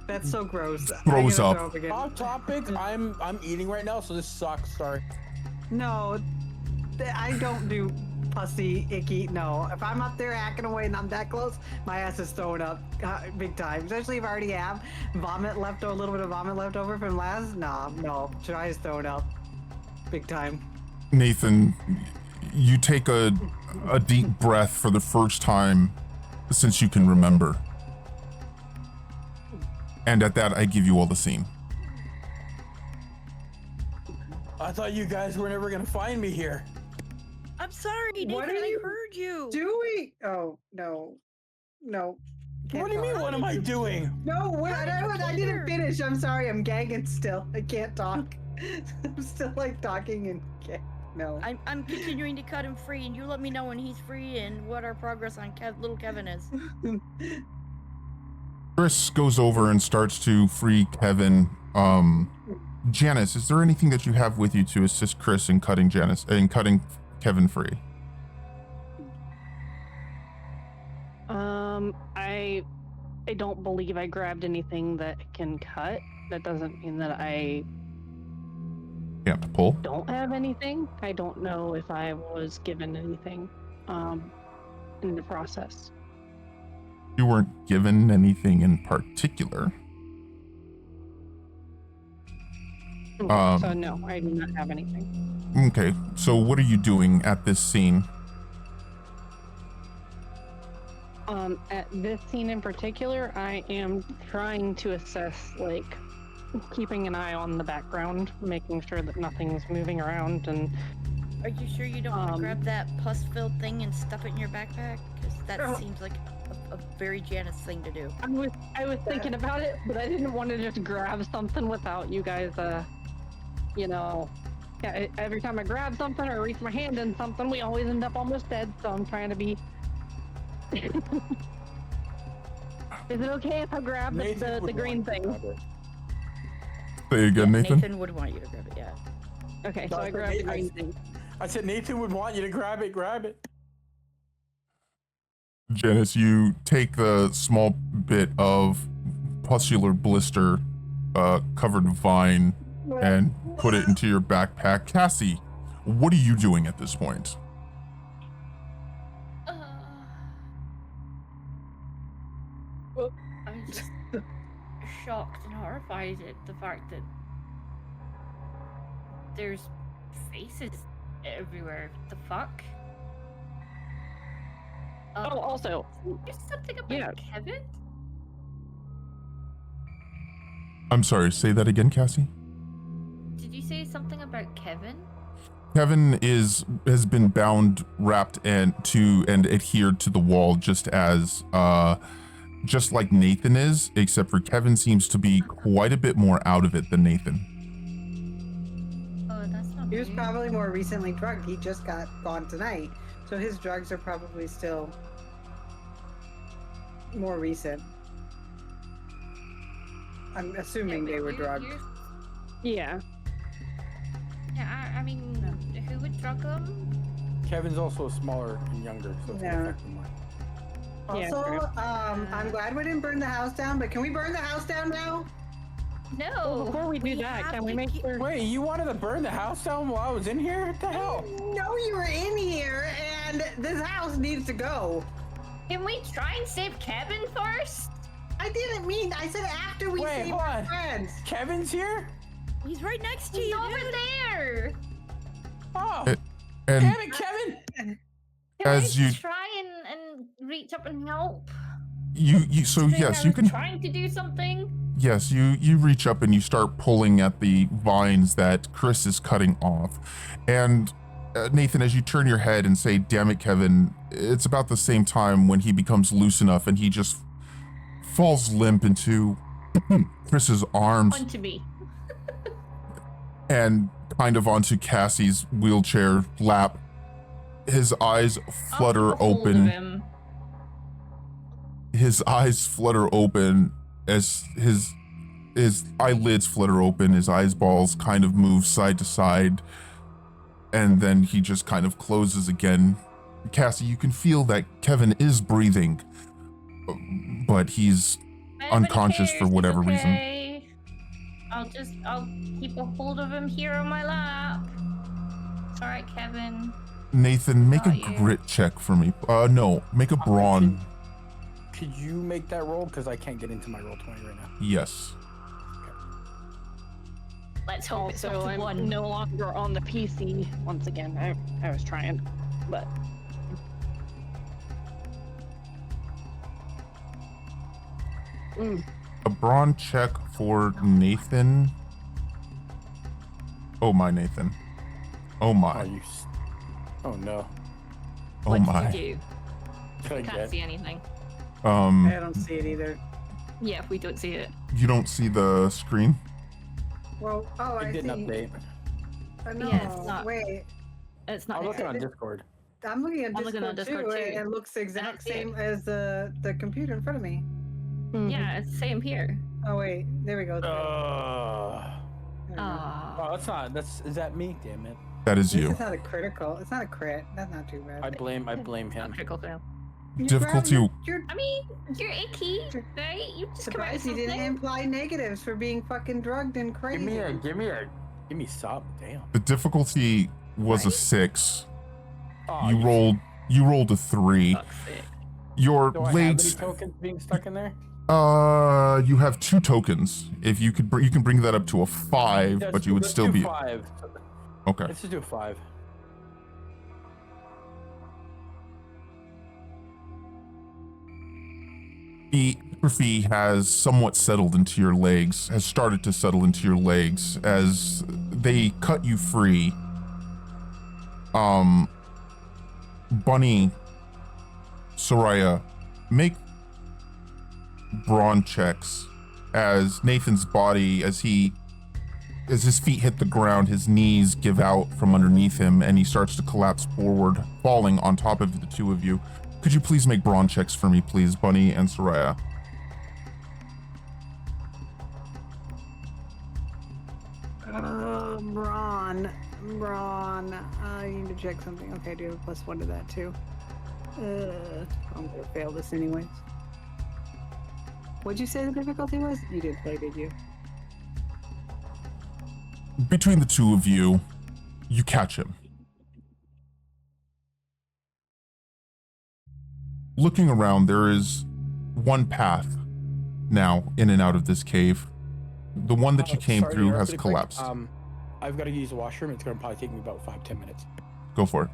That's so gross. Throws I'm gonna up. throw again. Off topic. I'm eating right now, so this sucks. Sorry. No, I don't do pussy, icky. No, if I'm up there hacking away and I'm that close, my ass is throwing up big time. Especially if I already have vomit left or a little bit of vomit left over from last. Nah, no, try is throwing up big time. Nathan, you take a deep breath for the first time since you can remember. And at that, I give you all the scene. I thought you guys were never gonna find me here. I'm sorry, Nathan, What are I you heard you. Doing? Oh, no. No. Can't What do you mean? talk. What am I doing? No, what? How did you I get didn't here? finish. I'm sorry. I'm gagging still. I can't talk. I'm still like talking and no. I'm continuing to cut him free, and you let me know when he's free and what our progress on little Kevin is. Chris goes over and starts to free Kevin. Janice, is there anything that you have with you to assist Chris in cutting cutting Kevin free? I don't believe I grabbed anything that can cut. That doesn't mean that I You have to pull. don't have anything. I don't know if I was given anything in the process. You weren't given anything in particular. So no, I do not have anything. Okay, so what are you doing at this scene? At this scene in particular, I am trying to assess, like, keeping an eye on the background, making sure that nothing's moving around, and Are you sure you don't want to grab that pus-filled thing and stuff it in your backpack? Because that seems like a very Janice thing to do. I was thinking about it, but I didn't want to just grab something without you guys, yeah, every time I grab something or reach my hand in something, we always end up almost dead, so I'm trying to be... Is it okay if I grab the green thing? Say again, Nathan. Nathan would want you to grab it, yeah. Okay, so I grabbed the green thing. I said Nathan would want you to grab it. Grab it. Janice, you take the small bit of pustular blister covered vine and put it into your backpack. Cassie, what are you doing at this point? I'm just shocked and horrified at the fact that there's faces everywhere. The fuck? Oh, also, There's something about yeah. Kevin? I'm sorry, say that again, Cassie? Did you say something about Kevin? Kevin has been bound, wrapped, and adhered to the wall just like Nathan is, except for Kevin seems to be quite a bit more out of it than Nathan. Oh, that's not He was good. probably more recently drugged. He just got gone tonight, so his drugs are probably still more recent. I'm assuming they were drugged. Yeah. Yeah, I mean, who would drug them? Kevin's also smaller and younger, so it's Yeah. gonna affect him more. Yeah, Also, true. I'm glad we didn't burn the house down, but can we burn the house down now? No. Before we do that, have can we to make keep- sure? Wait, you wanted to burn the house down while I was in here? What the hell? No, you were in here, and this house needs to go. Can we try and save Kevin first? I didn't mean. I said after we Wait, save hold our on. friends. Kevin's here? He's right next to He's you, over dude. there. Oh, And damn it, Kevin! Can As I you- try and reach up and help? So Saying yes, I you was can. trying to do something. Yes, you reach up and you start pulling at the vines that Chris is cutting off. And Nathan, as you turn your head and say, "Damn it, Kevin," it's about the same time when he becomes loose enough and he just falls limp into Chris's arms Onto me. and kind of onto Cassie's wheelchair lap. His eyes I'll flutter keep a hold of open. him. His eyes flutter open as his eyelids flutter open, his eyeballs kind of move side to side, and then he just kind of closes again. Cassie, you can feel that Kevin is breathing, but he's Nobody unconscious cares, for he's whatever reason. okay. I'll keep a hold of him here on my lap. It's alright, Kevin. Nathan, make a Got you. grit check for me. No, make a brawn. Could you make that roll? Because I can't get into my roll 20 right now. Yes. Let's hope it's Also, not I'm one. no longer on the PC. Once again, I was trying, but A brawn check for Nathan. Oh my, Nathan. Oh Oh, my. Oh no. Oh What my. did you do? Can I We can't get? see anything. I don't see it either. Yeah, we don't see it. You don't see the screen? Well, oh, It I didn't see. update. No, Yeah, it's not- wait. It's not. I'm looking here. on Discord. I'm looking at I'm looking on Discord Discord too, too. and it looks the exact see it. same as the computer in front of me. Yeah, it's the same here. Oh wait, there we go. There we go. Oh. that's not. Is that me? Damn it. That is This you. is not a critical. It's not a crit. That's not too bad. I blame him. Critical fail. Difficulty- You're I mean, you're icky, right? You just correct surprised you didn't something. imply negatives for being fucking drugged and crazy. Give me something. Damn. The difficulty was a Right? 6. Oh, You rolled a 3. Fuck's sake. Your Do I have any legs. tokens being stuck in there? You have 2 tokens. If you could, you can bring that up to a 5, Yeah, but you would let's still do be 5. okay. Let's just do 5. The atrophy has somewhat settled into your legs, has started to settle into your legs as they cut you free. Bunny, Soraya, make brawn checks as Nathan's body, as his feet hit the ground, his knees give out from underneath him and he starts to collapse forward, falling on top of the two of you. Could you please make brawn checks for me, please, Bunny and Soraya? Brawn. I need to check something. Okay, I do have a +1 to that too. I'm gonna fail this anyways. What'd you say the difficulty was? You did play, did you? Between the two of you, you catch him. Looking around, there is one path now in and out of this cave. The one that you came Sorry to through interrupt has really quick. collapsed. I've got to use the washroom. It's going to probably take me about 5-10 minutes. Go for it.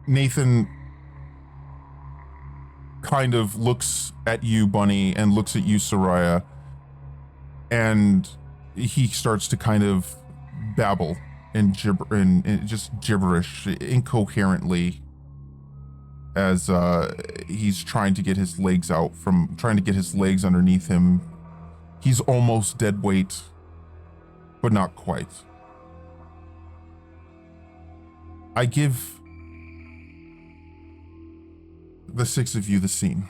Nathan kind of looks at you, Bunny, and looks at you, Soraya, and he starts to kind of babble and just gibberish incoherently as he's trying to get his legs underneath him. He's almost dead weight, but not quite. I give the 6 of you the scene.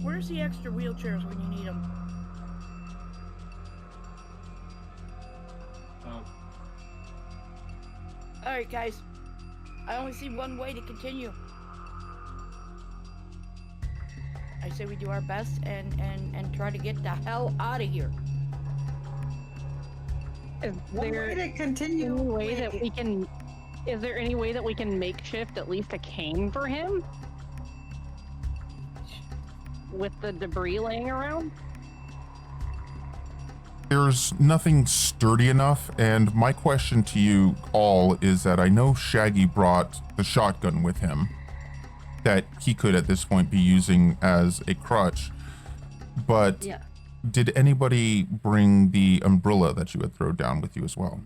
Where's the extra wheelchairs when you need them? Alright, guys. I only see one way to continue. I say we do our best and try to get the hell out of here. is One there way to continue. any way that we can? Is there any way that we can makeshift at least a cane for him? With the debris laying around? There's nothing sturdy enough, and my question to you all is that I know Shaggy brought the shotgun with him that he could at this point be using as a crutch, but Yeah. did anybody bring the umbrella that you had thrown down with you as well?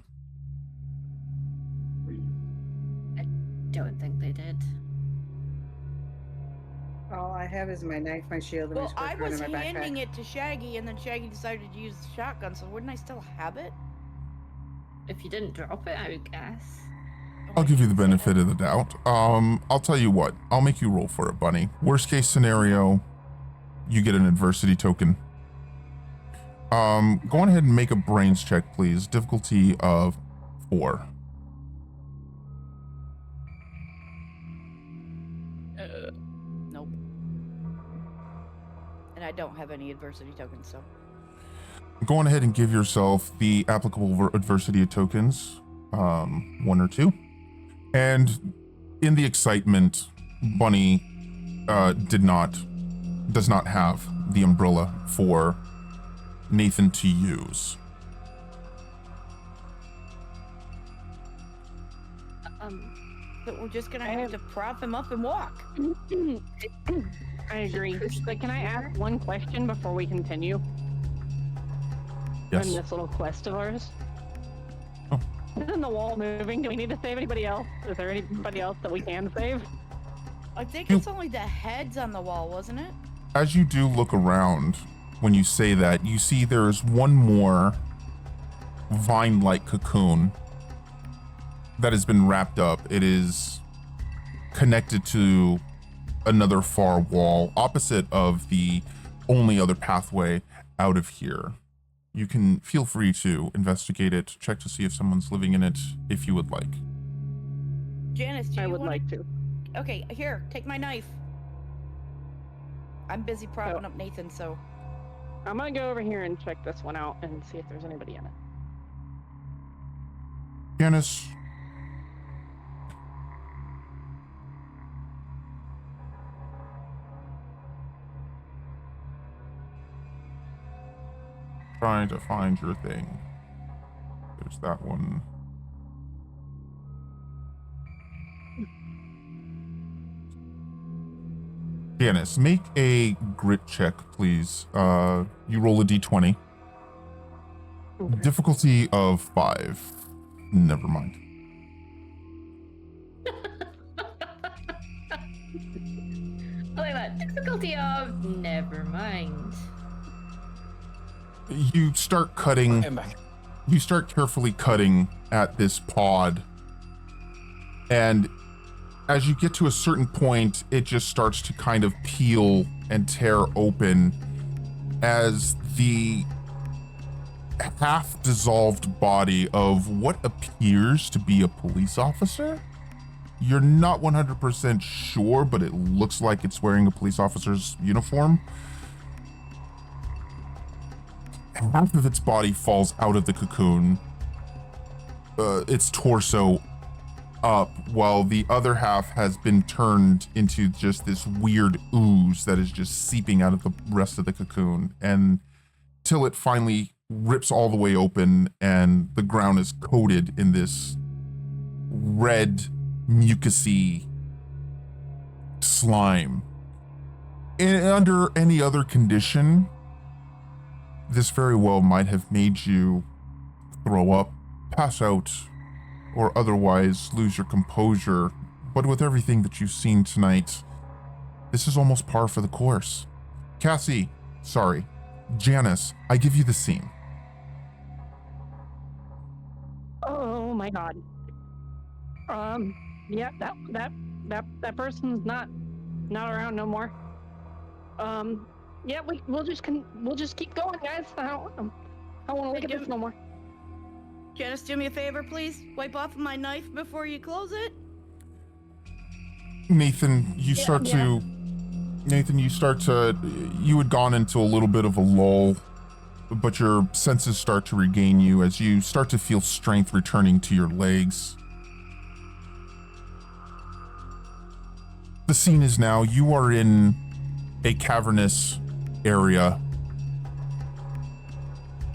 Don't think they did. All I have is my knife, my shield, and my Well, I squirt gun was in my handing backpack. it to Shaggy, and then Shaggy decided to use the shotgun, so wouldn't I still have it? If you didn't drop it, I would guess. I'll give you the benefit of the doubt. I'll tell you what, I'll make you roll for it, Bunny. Worst case scenario, you get an adversity token. Go on ahead and make a brains check, please. Difficulty of 4. Nope. And I don't have any adversity tokens, so. Go on ahead and give yourself the applicable adversity tokens, 1 or 2. And in the excitement, Bunny does not have the umbrella for Nathan to use. But we're just gonna have to prop him up and walk. I agree. But can I ask one question before we continue? Yes. On this little quest of ours? Oh. Isn't the wall moving? Do we need to save anybody else? Is there anybody else that we can save? I think it's only the heads on the wall, wasn't it? As you do look around, when you say that, you see there is one more vine-like cocoon that has been wrapped up. It is connected to another far wall, opposite of the only other pathway out of here. You can feel free to investigate it, check to see if someone's living in it, if you would like. Janice, do I you would wanna... like to. Okay, here, take my knife. I'm busy propping up Nathan, so... I'm gonna go over here and check this one out and see if there's anybody in it. Janice, trying to find your thing. There's that one. Janice, make a grit check, please. You roll a d20. Okay. Difficulty of 5. Never mind. I like that. Difficulty of never mind. You start cutting. You start carefully cutting at this pod, and as you get to a certain point, it just starts to kind of peel and tear open as the half-dissolved body of what appears to be a police officer. You're not 100% sure, but it looks like it's wearing a police officer's uniform. Half of its body falls out of the cocoon, its torso up, while the other half has been turned into just this weird ooze that is just seeping out of the rest of the cocoon, and till it finally rips all the way open and the ground is coated in this red, mucusy slime. Under any other condition, this very well might have made you throw up, pass out, or otherwise lose your composure. But with everything that you've seen tonight, this is almost par for the course. Janice, I give you the scene. Oh my god. Yeah, that person's not around no more. Yeah, we'll just keep going, guys. I don't want to look at this no more. Janice, do me a favor, please. Wipe off my knife before you close it. Nathan, you had gone into a little bit of a lull, but your senses start to regain you as you start to feel strength returning to your legs. The scene is now, you are in a cavernous area.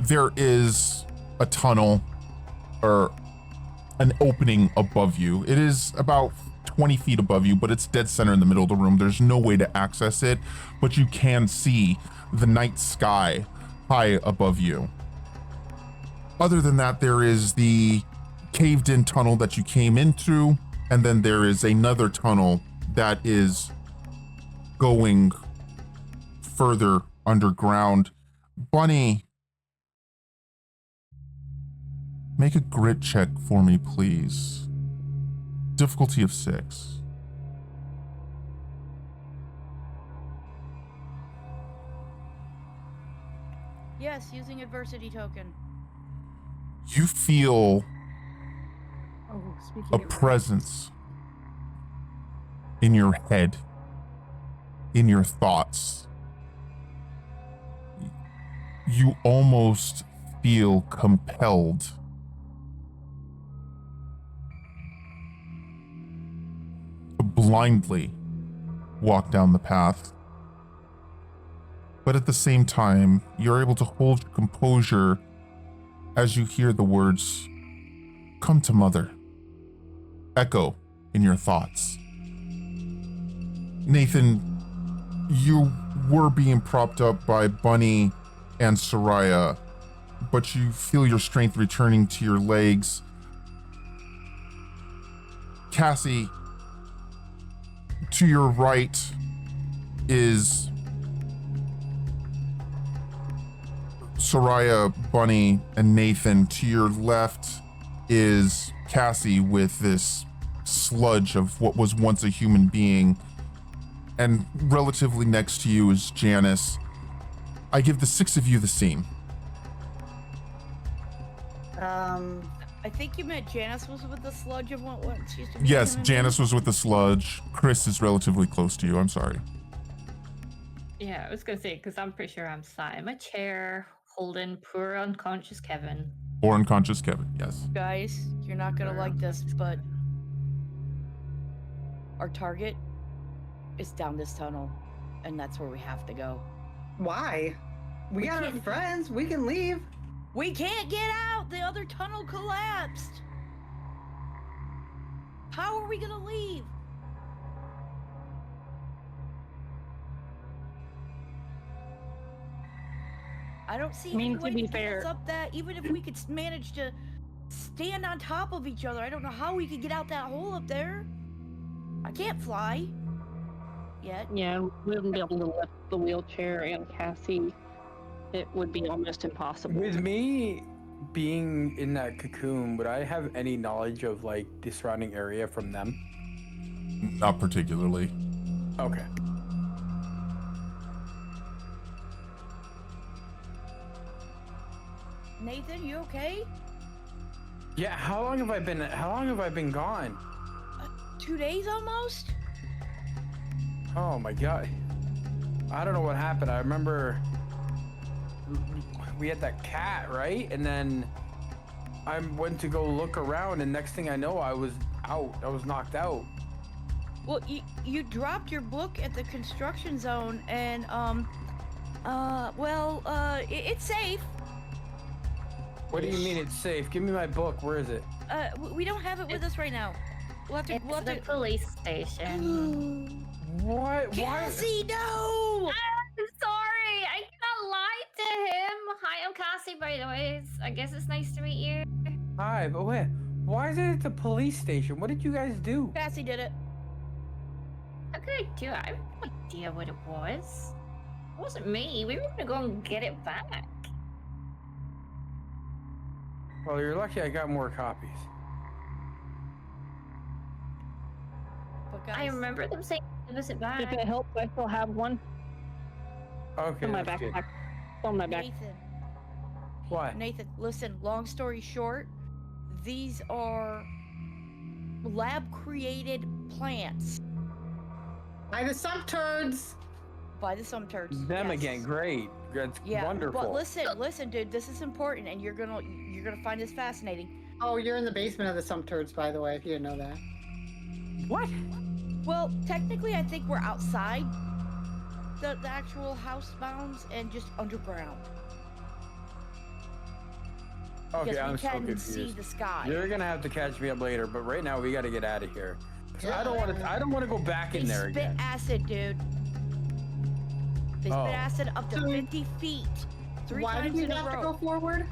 There is a tunnel or an opening above you. It is about 20 feet above you, but it's dead center in the middle of the room. There's no way to access it, but you can see the night sky high above you. Other than that, there is the caved in tunnel that you came in through, and then there is another tunnel that is going further underground. Bunny, make a grit check for me, please. Difficulty of 6. Yes, using adversity token. You feel speaking a of presence in your head, in your thoughts. you almost feel compelled to blindly walk down the path. But at the same time, you're able to hold your composure as you hear the words, "Come to Mother," echo in your thoughts. Nathan, you were being propped up by Bunny and Soraya, but you feel your strength returning to your legs. Cassie, to your right is Soraya, Bunny, and Nathan. To your left is Cassie with this sludge of what was once a human being. And relatively next to you is Janice. I give the 6 of you the scene. I think you meant Janice was with the sludge of what she used to be. Yes, Janice was with the sludge. Chris is relatively close to you. I'm sorry. Yeah, I was gonna say, because I'm pretty sure I'm sat in my chair holding poor unconscious Kevin. Or unconscious Kevin, yes. Guys, you're not gonna Poor like this, unconscious but Kevin. our target is down this tunnel, and that's where we have to go. Why? We got our can't- friends. We can leave. We can't get out! The other tunnel collapsed! How are we gonna leave? I don't see I mean, any to way be to get us fair- up that, even if we could manage to stand on top of each other. I don't know how we could get out that hole up there. I can't fly. Yet. Yeah, we wouldn't be able to lift the wheelchair and Cassie. It would be almost impossible. With me being in that cocoon, would I have any knowledge of like the surrounding area from them? Not particularly. Okay. Nathan, you okay? Yeah. How long have I been gone? 2 days almost? Oh my god. I don't know what happened. I remember we had that cat, right? And then I went to go look around, and next thing I know, I was out. I was knocked out. Well, you dropped your book at the construction zone, and it's safe. What do you mean it's safe? Give me my book. Where is it? We don't have it with us right now. We'll have to. It's We'll have the to. police station. What? Why? Cassie, no! I'm sorry, I can't lie to him. Hi, I'm Cassie, by the way. I guess it's nice to meet you. Hi, but wait. Why is it at the police station? What did you guys do? Cassie did it. How could I do it? I have no idea what it was. It wasn't me. We were gonna go and get it back. Well, you're lucky I got more copies. But guys, I remember them saying give us it back. If it helps, I still have one Okay, in my that's good. backpack. It's on my back. Nathan, What? Nathan, listen. Long story short, these are lab-created plants By the sump turds. by the some turds. Them yes. again. Great. That's Yeah, wonderful. but listen, dude. This is important, and you're gonna find this fascinating. Oh, you're in the basement of the sump turds, by the way, if you didn't know that. What? Well, technically, I think we're outside the actual house bounds and just underground. Okay, because I'm we so can confused. see the sky. You're gonna have to catch me up later, but right now we gotta get out of here. 'Cause I don't want to. I don't want to go back They in there spit again. acid, dude. They Oh. spit acid up to So 50 feet, 3 Why do times we in a have to row. go forward?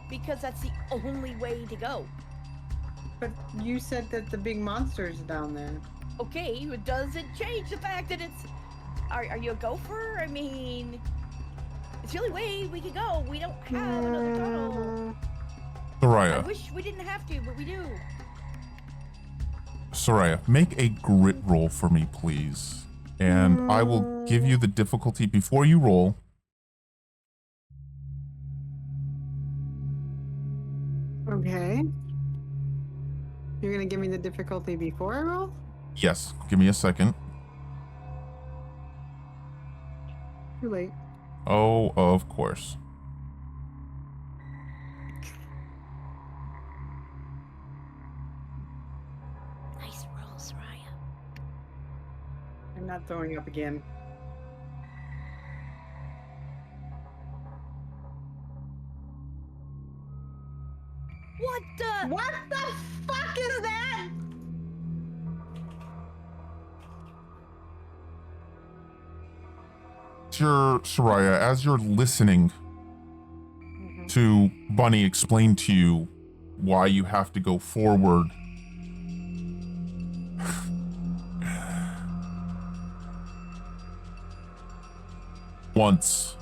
Because that's the only way to go. But you said that the big monster's down there. Okay, it doesn't change the fact that it's. Are you a gopher? I mean, it's the only way we could go. We don't have another tunnel. I Soraya, wish we didn't have to, but we do. Soraya, make a grit roll for me, please. And I will give you the difficulty before you roll. Okay. You're gonna give me the difficulty before I roll? Yes, give me a second. Too late. Oh, of course. Nice roll, Soraya. I'm not throwing up again. What the? What the fuck is that? Soraya, as you're listening to Bunny explain to you why you have to go forward, once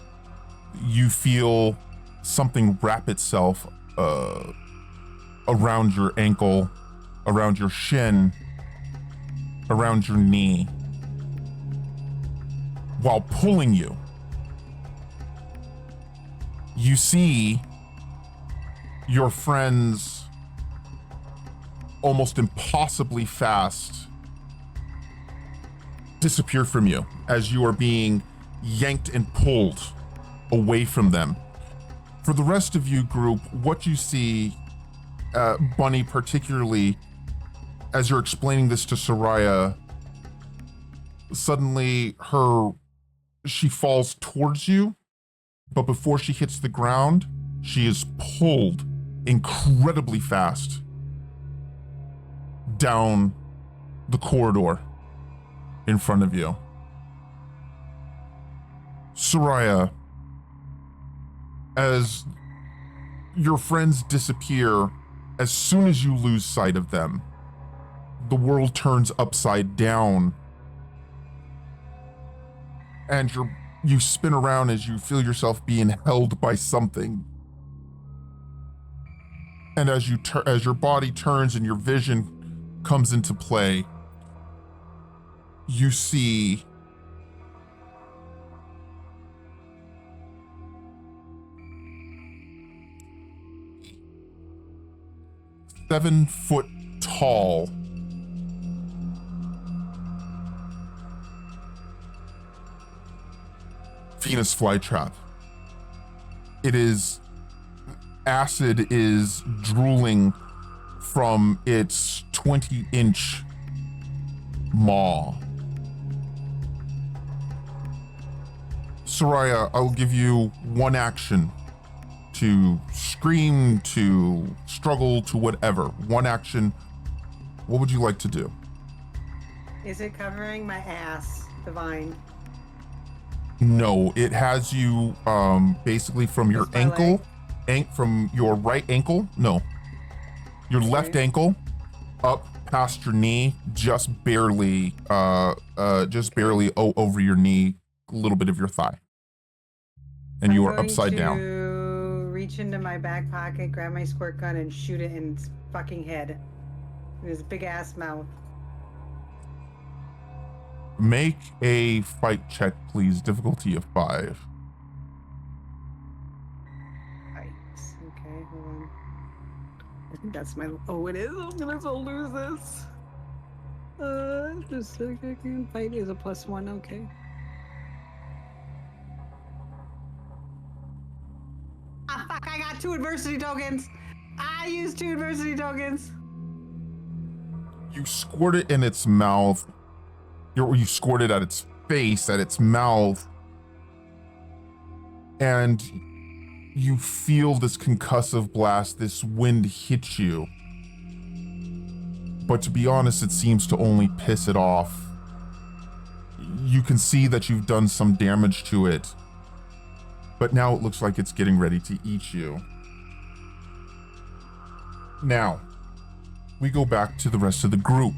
you feel something wrap itself around your ankle, around your shin, around your knee, while pulling you. You see your friends almost impossibly fast disappear from you as you are being yanked and pulled away from them. For the rest of you group, what you see, Bunny particularly, as you're explaining this to Soraya, suddenly she falls towards you, but before she hits the ground, she is pulled incredibly fast down the corridor in front of you. Soraya, as your friends disappear, as soon as you lose sight of them, the world turns upside down, and you spin around as you feel yourself being held by something. And as your body turns and your vision comes into play, you see a 7-foot tall Venus flytrap. Acid is drooling from its 20-inch maw. Soraya, I'll give you one action to scream, to struggle, to whatever. One action. What would you like to do? Is it covering my ass, the vine? No, it has you basically from your Just my ankle, from your right ankle, your left ankle up past your knee, just barely over your knee, a little bit of your thigh. And you are upside down. I'm going to reach into my back pocket, grab my squirt gun, and shoot it in its fucking head. In his big ass mouth. Make a fight check, please. Difficulty of 5. Right. Okay, hold on. I think that's my. Oh, it is. I'm gonna lose this. Just a second. Fight is a +1. Okay. Ah, fuck! I got 2 adversity tokens. I used 2 adversity tokens. You squirt it in its mouth. You squirt it at its face, at its mouth, and you feel this concussive blast, this wind hit you. But to be honest, it seems to only piss it off. You can see that you've done some damage to it, but now it looks like it's getting ready to eat you. Now, we go back to the rest of the group.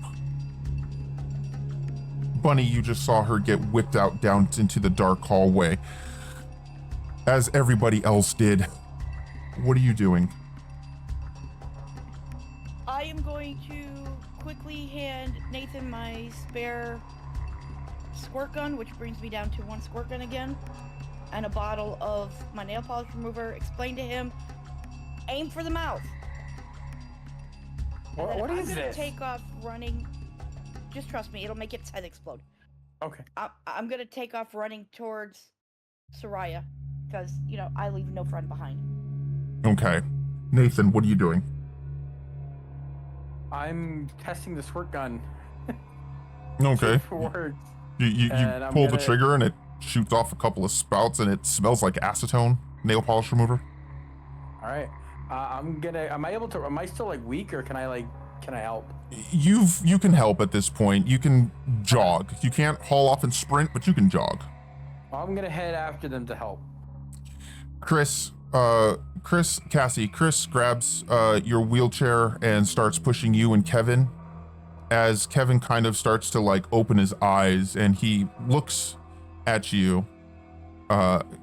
Bunny, you just saw her get whipped out down into the dark hallway, as everybody else did. What are you doing? I am going to quickly hand Nathan my spare squirt gun, which brings me down to 1 squirt gun again, and a bottle of my nail polish remover. Explain to him, aim for the mouth. What is I'm gonna this? take off running. Just trust me, it'll make its head explode. Okay. I'm gonna take off running towards Soraya, because I leave no friend behind. Okay. Nathan, what are you doing? I'm testing the squirt gun. Okay. For words. You And I'm pull the gonna- trigger and it shoots off a couple of spouts and it smells like acetone nail polish remover. All right. Am I still like weak, or can I help? You can help at this point. You can jog. You can't haul off and sprint, but you can jog. Well, I'm gonna head after them to help. Cassie, Chris grabs your wheelchair and starts pushing you and Kevin as Kevin kind of starts to like open his eyes and he looks at you,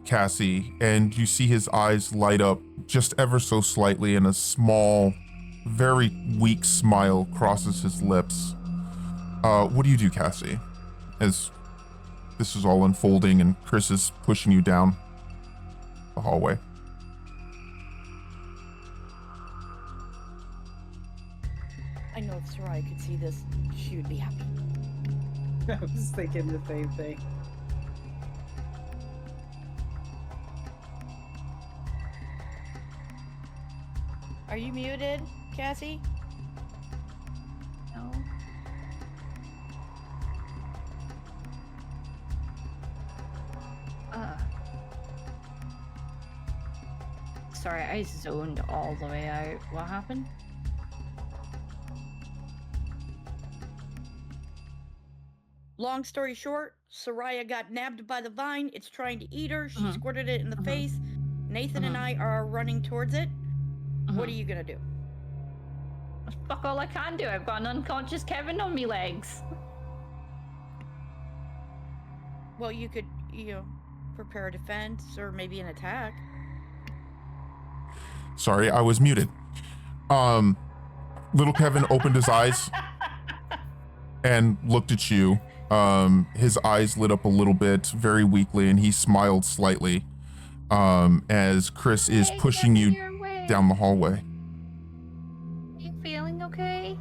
Cassie, and you see his eyes light up just ever so slightly and a small, very weak smile crosses his lips. What do you do, Cassie, as this is all unfolding and Chris is pushing you down the hallway? I know if Soraya could see this, she would be happy. I was thinking the same thing. Are you muted, Cassie? No. Sorry, I zoned all the way out. What happened? Long story short, Soraya got nabbed by the vine. It's trying to eat her. She Mhm. squirted it in the face. Nathan and Mhm. I are running towards it. What are you gonna do? Fuck all I can do. I've got an unconscious Kevin on me legs. Well, you could, prepare a defense or maybe an attack. Sorry, I was muted. Little Kevin opened his eyes and looked at you. His eyes lit up a little bit, very weakly, and he smiled slightly as Chris is Hey, pushing Kevin, you your way. down the hallway. You feeling okay?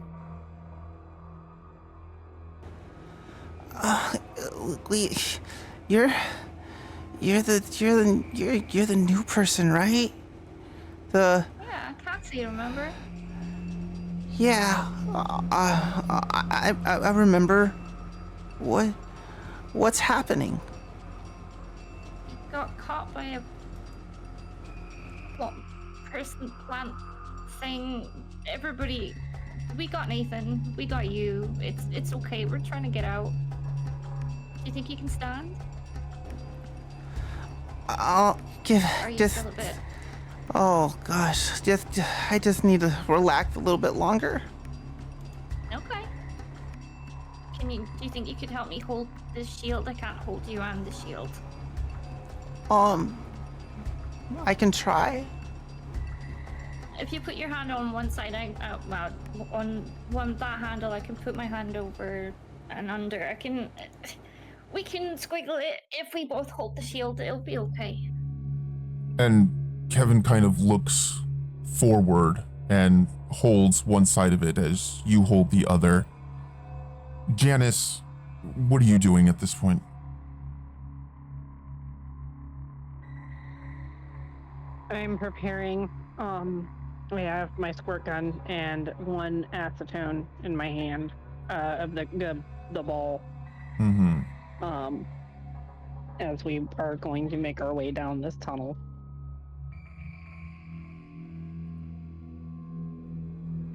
Wait, you're the new person, right? Yeah, Cassie, remember? Yeah. I remember. What's happening? You got caught by a person plant thing. Everybody, we got Nathan. We got you. It's okay. We're trying to get out. Do you think you can stand? I'll give Or are you just. still a bit? Oh gosh, I just need to relax a little bit longer. Okay. Do you think you could help me hold this shield? I can't hold you and the shield. I can try. If you put your hand on one side, on that handle, I can put my hand over and under. We can squiggle it. If we both hold the shield, it'll be okay. And Kevin kind of looks forward and holds one side of it as you hold the other. Janice, what are you doing at this point? I'm preparing. I have my squirt gun and one acetone in my hand of the ball. Mm-hmm. As we are going to make our way down this tunnel.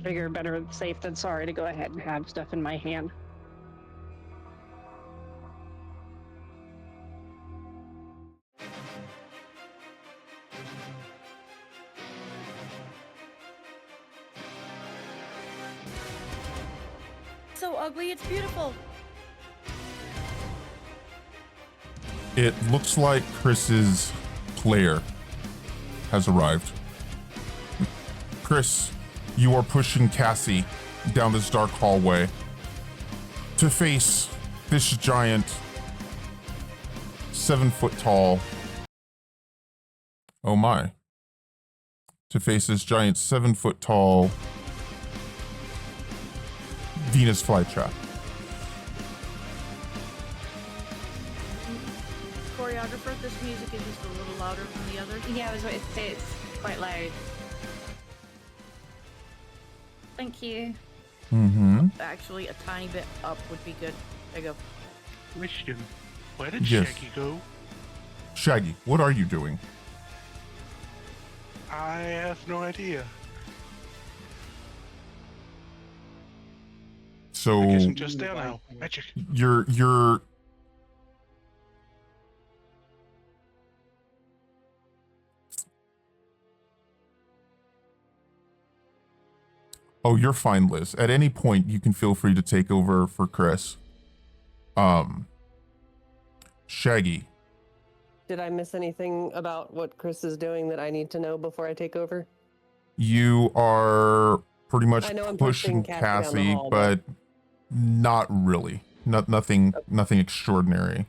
Figure better safe than sorry to go ahead and have stuff in my hand. So ugly, it's beautiful. It looks like Chris's player has arrived. Chris, you are pushing Cassie down this dark hallway to face this giant 7 foot tall. Oh my. To face this giant 7 foot tall Venus flytrap. choreographer, this music is just a little louder than the others. Yeah, I was going to say it's quite loud. Thank you. Mm-hmm. Actually, a tiny bit up would be good. There you go. Question. Where did Yes. Shaggy go? Shaggy, what are you doing? I have no idea. So I guess I'm just there now. Magic. you're Oh, you're fine, Liz. At any point, you can feel free to take over for Chris. Shaggy, Did I miss anything about what Chris is doing that I need to know before I take over? you are pretty much I know I'm pushing pushing Cassie down the Cassie, hall, but not really. Nothing extraordinary.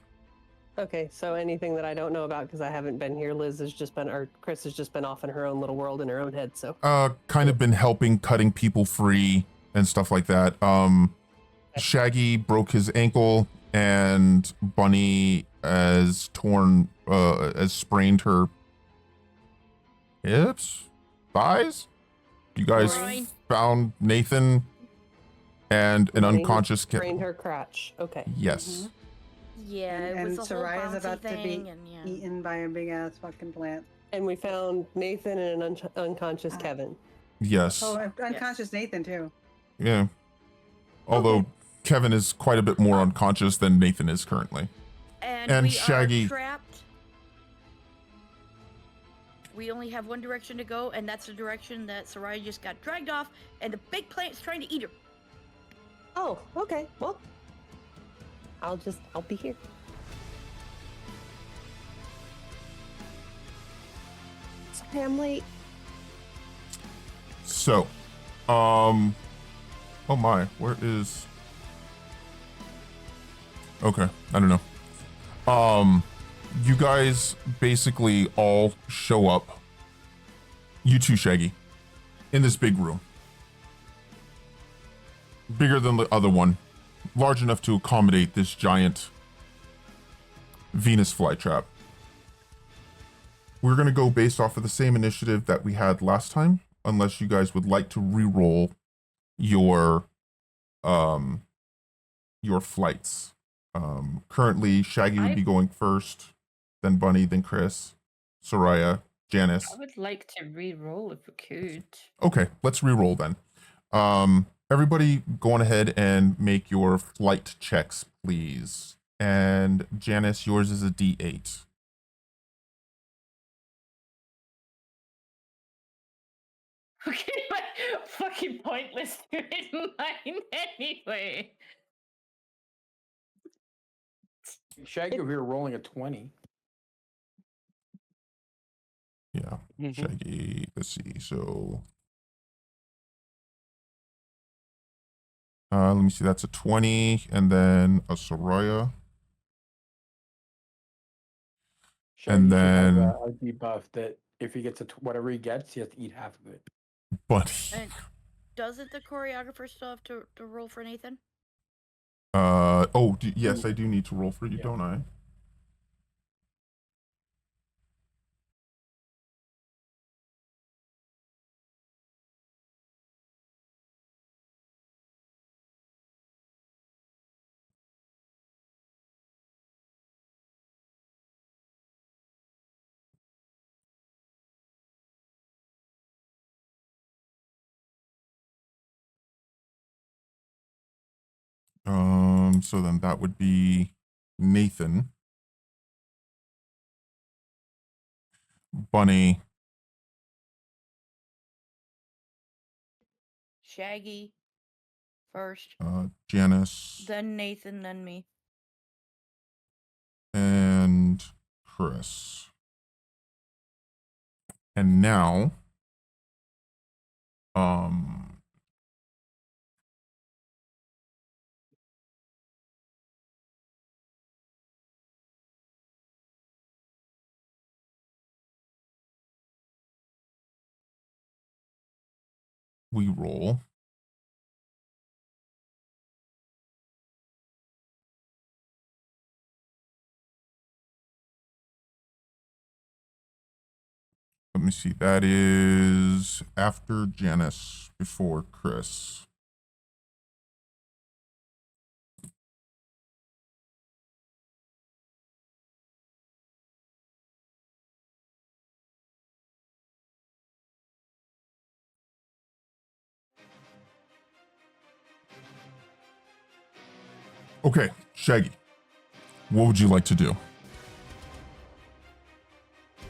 Okay, so anything that I don't know about because I haven't been here, Liz has just been, or Chris has just been off in her own little world in her own head. So Kind of been helping cutting people free and stuff like that. Shaggy broke his ankle and Bunny has sprained her hips, thighs. You guys Fine. found Nathan and an Bunny unconscious sprained her crotch. Okay. Yes. Yeah, it And was a Soraya's whole bouncy about to be thing, and yeah. eaten by a big ass fucking plant. And we found Nathan and an unconscious Kevin. Yes. Oh, unconscious Nathan too. Yeah. Although Kevin is quite a bit more unconscious than Nathan is currently. And we Shaggy. are trapped. We only have one direction to go, and that's the direction that Soraya just got dragged off, and the big plant's trying to eat her. Oh, okay. Well, I'll be here. Sorry, I'm late. So, oh my, where is? Okay, I don't know. You guys basically all show up. You two, Shaggy, in this big room, bigger than the other one, large enough to accommodate this giant Venus flytrap. We're gonna go based off of the same initiative that we had last time, unless you guys would like to re-roll your flights. Currently Shaggy would be going first, then Bunny, then Chris, Soraya, Janice. I would like to re-roll if we could. Okay, let's re-roll then. Everybody go on ahead and make your flight checks, please. And Janice, yours is a D8. Okay, but fucking pointless doing mine anyway. Shaggy over here rolling a 20. Yeah, Shaggy, let's see, so... let me see, that's a 20, and then a Soraya. Shaggy And should have then... a debuff that if he gets whatever he gets, he has to eat half of it. Bunny. And doesn't the choreographer still have to roll for Nathan? Yes, I do need to roll for you, don't I? So then that would be Nathan, Bunny, Shaggy first, Janice, then Nathan, then me. and Chris. And now, we roll. me see. That is after Janice, before Chris. Okay, Shaggy, what would you like to do?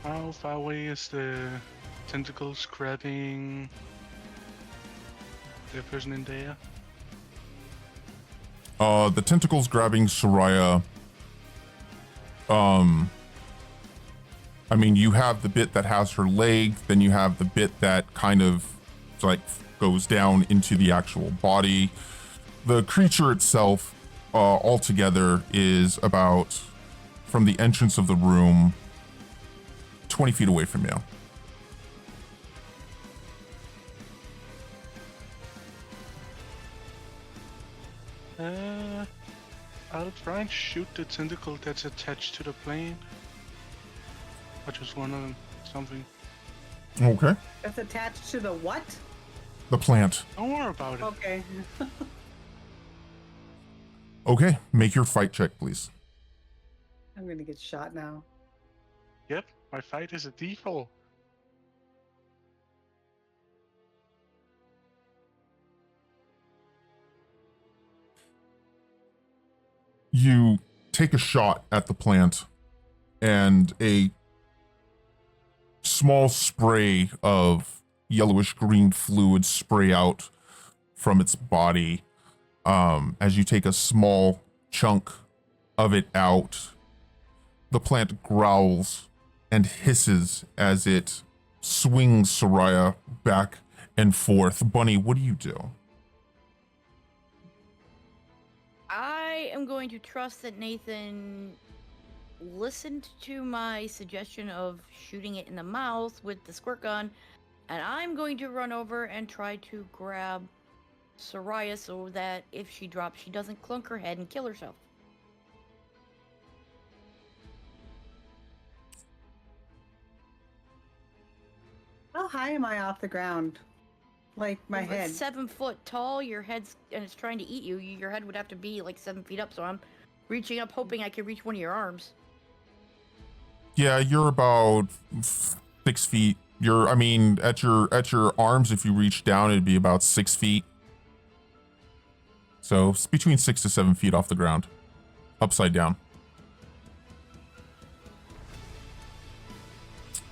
How far away is the tentacles grabbing the person in there? The tentacles grabbing Soraya. I mean, you have the bit that has her leg, then you have the bit that kind of like goes down into the actual body. The creature itself, altogether, is about, from the entrance of the room, 20 feet away from you. I'll try and shoot the tentacle that's attached to the plane. I just want to something. Okay. That's attached to the what? The plant. Don't worry about it. Okay. Okay, make your fight check, please. I'm gonna get shot now. Yep, my fight is a default. You take a shot at the plant, and a small spray of yellowish green fluid spray out from its body. As you take a small chunk of it out, the plant growls and hisses as it swings Soraya back and forth. Bunny, what do you do? I am going to trust that Nathan listened to my suggestion of shooting it in the mouth with the squirt gun, and I'm going to run over and try to grab Soraya so that if she drops, she doesn't clunk her head and kill herself. How high am I off the ground? Like my If head. it's 7 foot tall, your head's and it's trying to eat you. Your head would have to be like 7 feet up. So I'm reaching up, hoping I can reach one of your arms. Yeah, you're about 6 feet. I mean, at your arms, if you reach down, it'd be about 6 feet. So it's between 6 to 7 feet off the ground, upside down.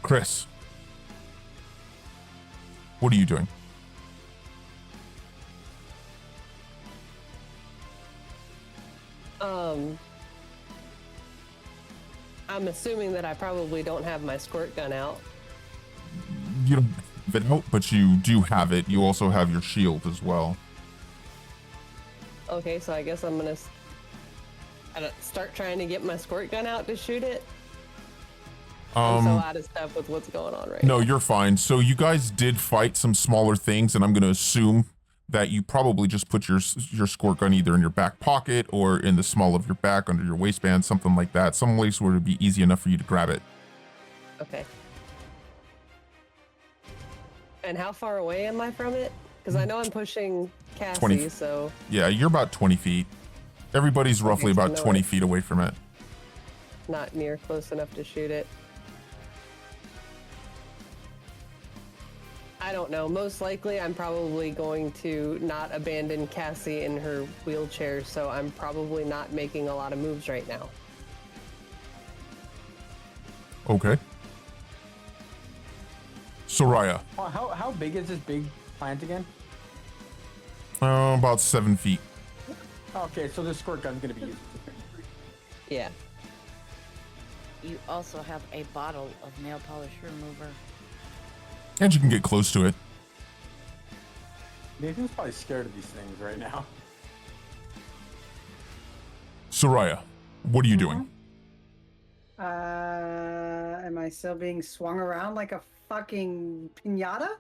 Chris, what are you doing? I'm assuming that I probably don't have my squirt gun out. You don't have it out, but you do have it. You also have your shield as well. Okay, so I guess I'm gonna start trying to get my squirt gun out to shoot it. I'm so out of step with what's going on right now. No, you're fine. So you guys did fight some smaller things, and I'm going to assume that you probably just put your squirt gun either in your back pocket or in the small of your back under your waistband, something like that. Some place where it'd be easy enough for you to grab it. Okay. And how far away am I from it? Because I know I'm pushing Cassie, 20. so... Yeah, you're about 20 feet. Everybody's roughly Okay, so about 20 feet away from it. Not near close enough to shoot it. I don't know. Most likely, I'm probably going to not abandon Cassie in her wheelchair, so I'm probably not making a lot of moves right now. Okay. Soraya. How big is this big plant again? About 7 feet. Okay, so this squirt gun's gonna be used. Yeah. You also have a bottle of nail polish remover. And you can get close to it. Nathan's probably scared of these things right now. Soraya, what are you doing? Am I still being swung around like a fucking pinata?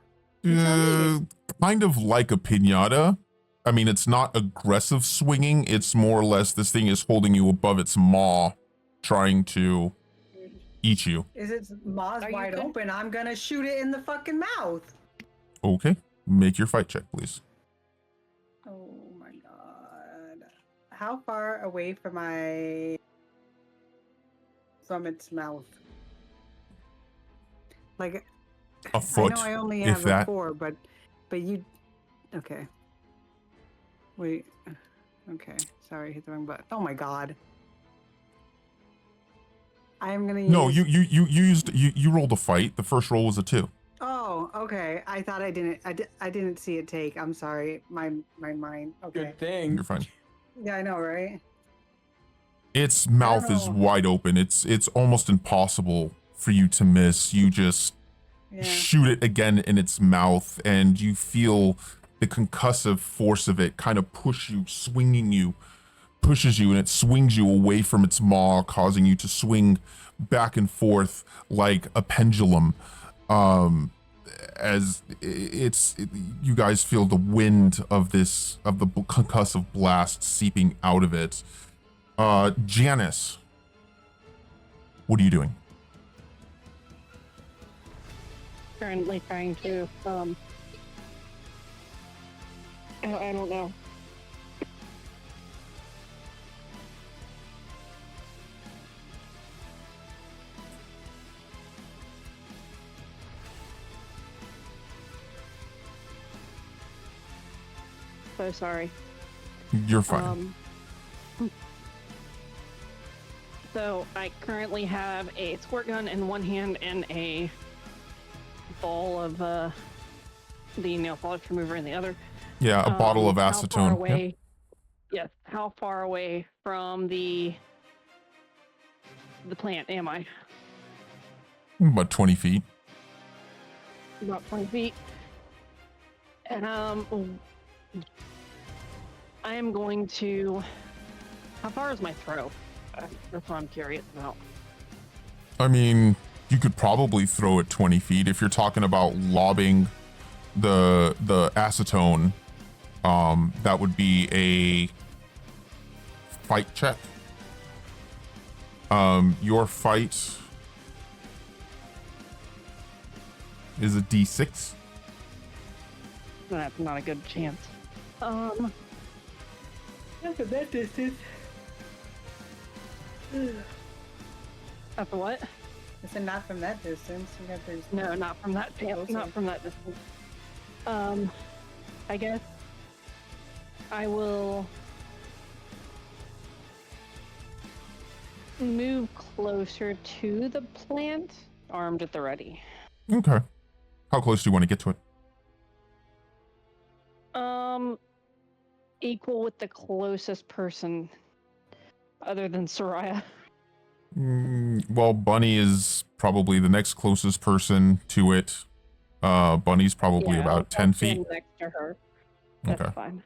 Kind of like a pinata. I mean, it's not aggressive swinging. It's more or less this thing is holding you above its maw, trying to eat you. Is its maws Are you wide good? open? I'm gonna shoot it in the fucking mouth. Okay, make your fight check, please. Oh my god. How far away from its mouth? Like, A foot, I know I only if have that. a 4, but you. Okay. Wait. Okay. Sorry, hit the wrong button. Oh my god. I am gonna use. No, you rolled a fight. The first roll was a 2. Oh, okay. I thought I didn't. I didn't see it take. I'm sorry. My mind. Okay. Good thing. You're fine. Yeah, I know, right? Its mouth is know. wide open. It's almost impossible for you to miss. You just Yeah. shoot it again in its mouth, and you feel the concussive force of it kind of pushes you, and it swings you away from its maw, causing you to swing back and forth like a pendulum. As you guys feel the wind of the concussive blast seeping out of it. Janice, what are you doing? Currently trying to, I don't know. So sorry. You're fine. So I currently have a squirt gun in one hand and a ball of the nail polish remover in the other. Yeah, a bottle of How acetone. far Yep. away? Yes. How far away from the plant am I? About 20 feet. About 20 feet. And I am going to. How far is my throw? That's what I'm curious about. I mean, you could probably throw it 20 feet if you're talking about lobbing the acetone. That would be a fight check. Your fight is a D6. That's not a good chance. Not from that distance. That's a what? I said not from that distance. You got this. No, not from that chance. Not from that distance. I guess I will move closer to the plant, armed at the ready. Okay. How close do you want to get to it? Equal with the closest person other than Soraya. Well, Bunny is probably the next closest person to it. Bunny's probably about 10 feet. Next to her. That's Okay. fine.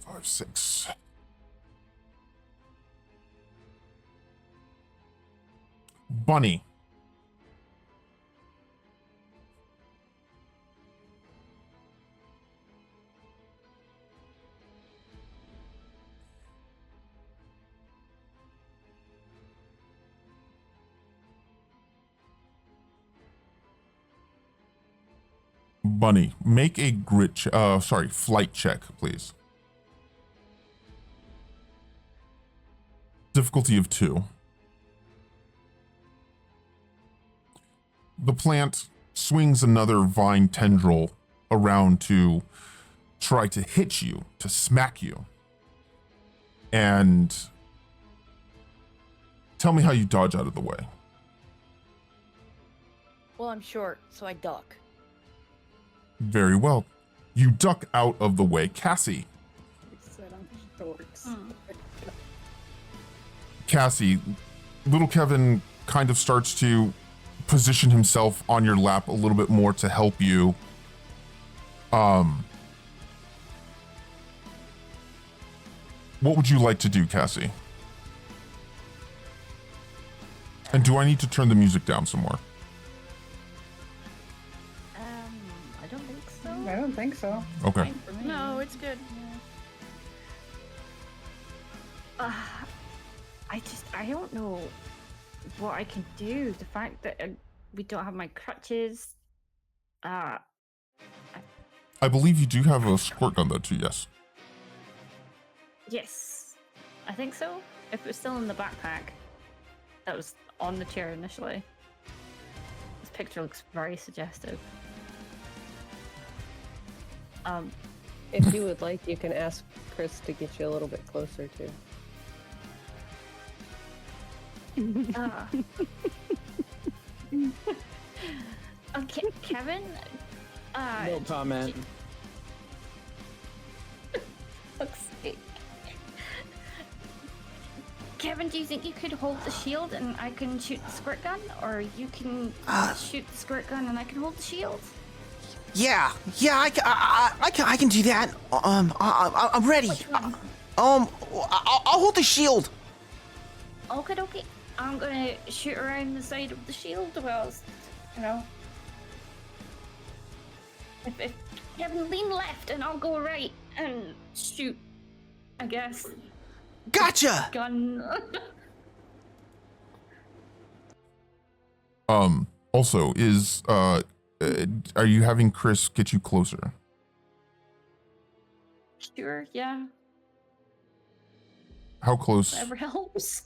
Five, 6. Bunny. Bunny, make a flight check, please. Difficulty of 2. The plant swings another vine tendril around to try to hit you, to smack you. And tell me how you dodge out of the way. Well, I'm short, so I duck. Very well. You duck out of the way. Cassie. Cassie, little Kevin kind of starts to position himself on your lap a little bit more to help you. What would you like to do, Cassie? And do I need to turn the music down some more? I don't think so. I don't think so. Okay. Fine for me. No, it's good. I don't know what I can do. The fact that we don't have my crutches. I believe you do have a squirt gun though too, yes. Yes, I think so. If it was still in the backpack that was on the chair initially. This picture looks very suggestive. If you would like, you can ask Chris to get you a little bit closer too. Okay, Kevin. No comment. Fuck's sake. Kevin, do you think you could hold the shield and I can shoot the squirt gun, or you can shoot the squirt gun and I can hold the shield? Yeah, I can do that. I'm ready. Which one? I'll hold the shield. Okay. I'm gonna shoot around the side of the shield whilst, if Kevin lean left and I'll go right and shoot, I guess. Gotcha. Gun. Also, are you having Chris get you closer? Sure, yeah. How close? Whatever helps.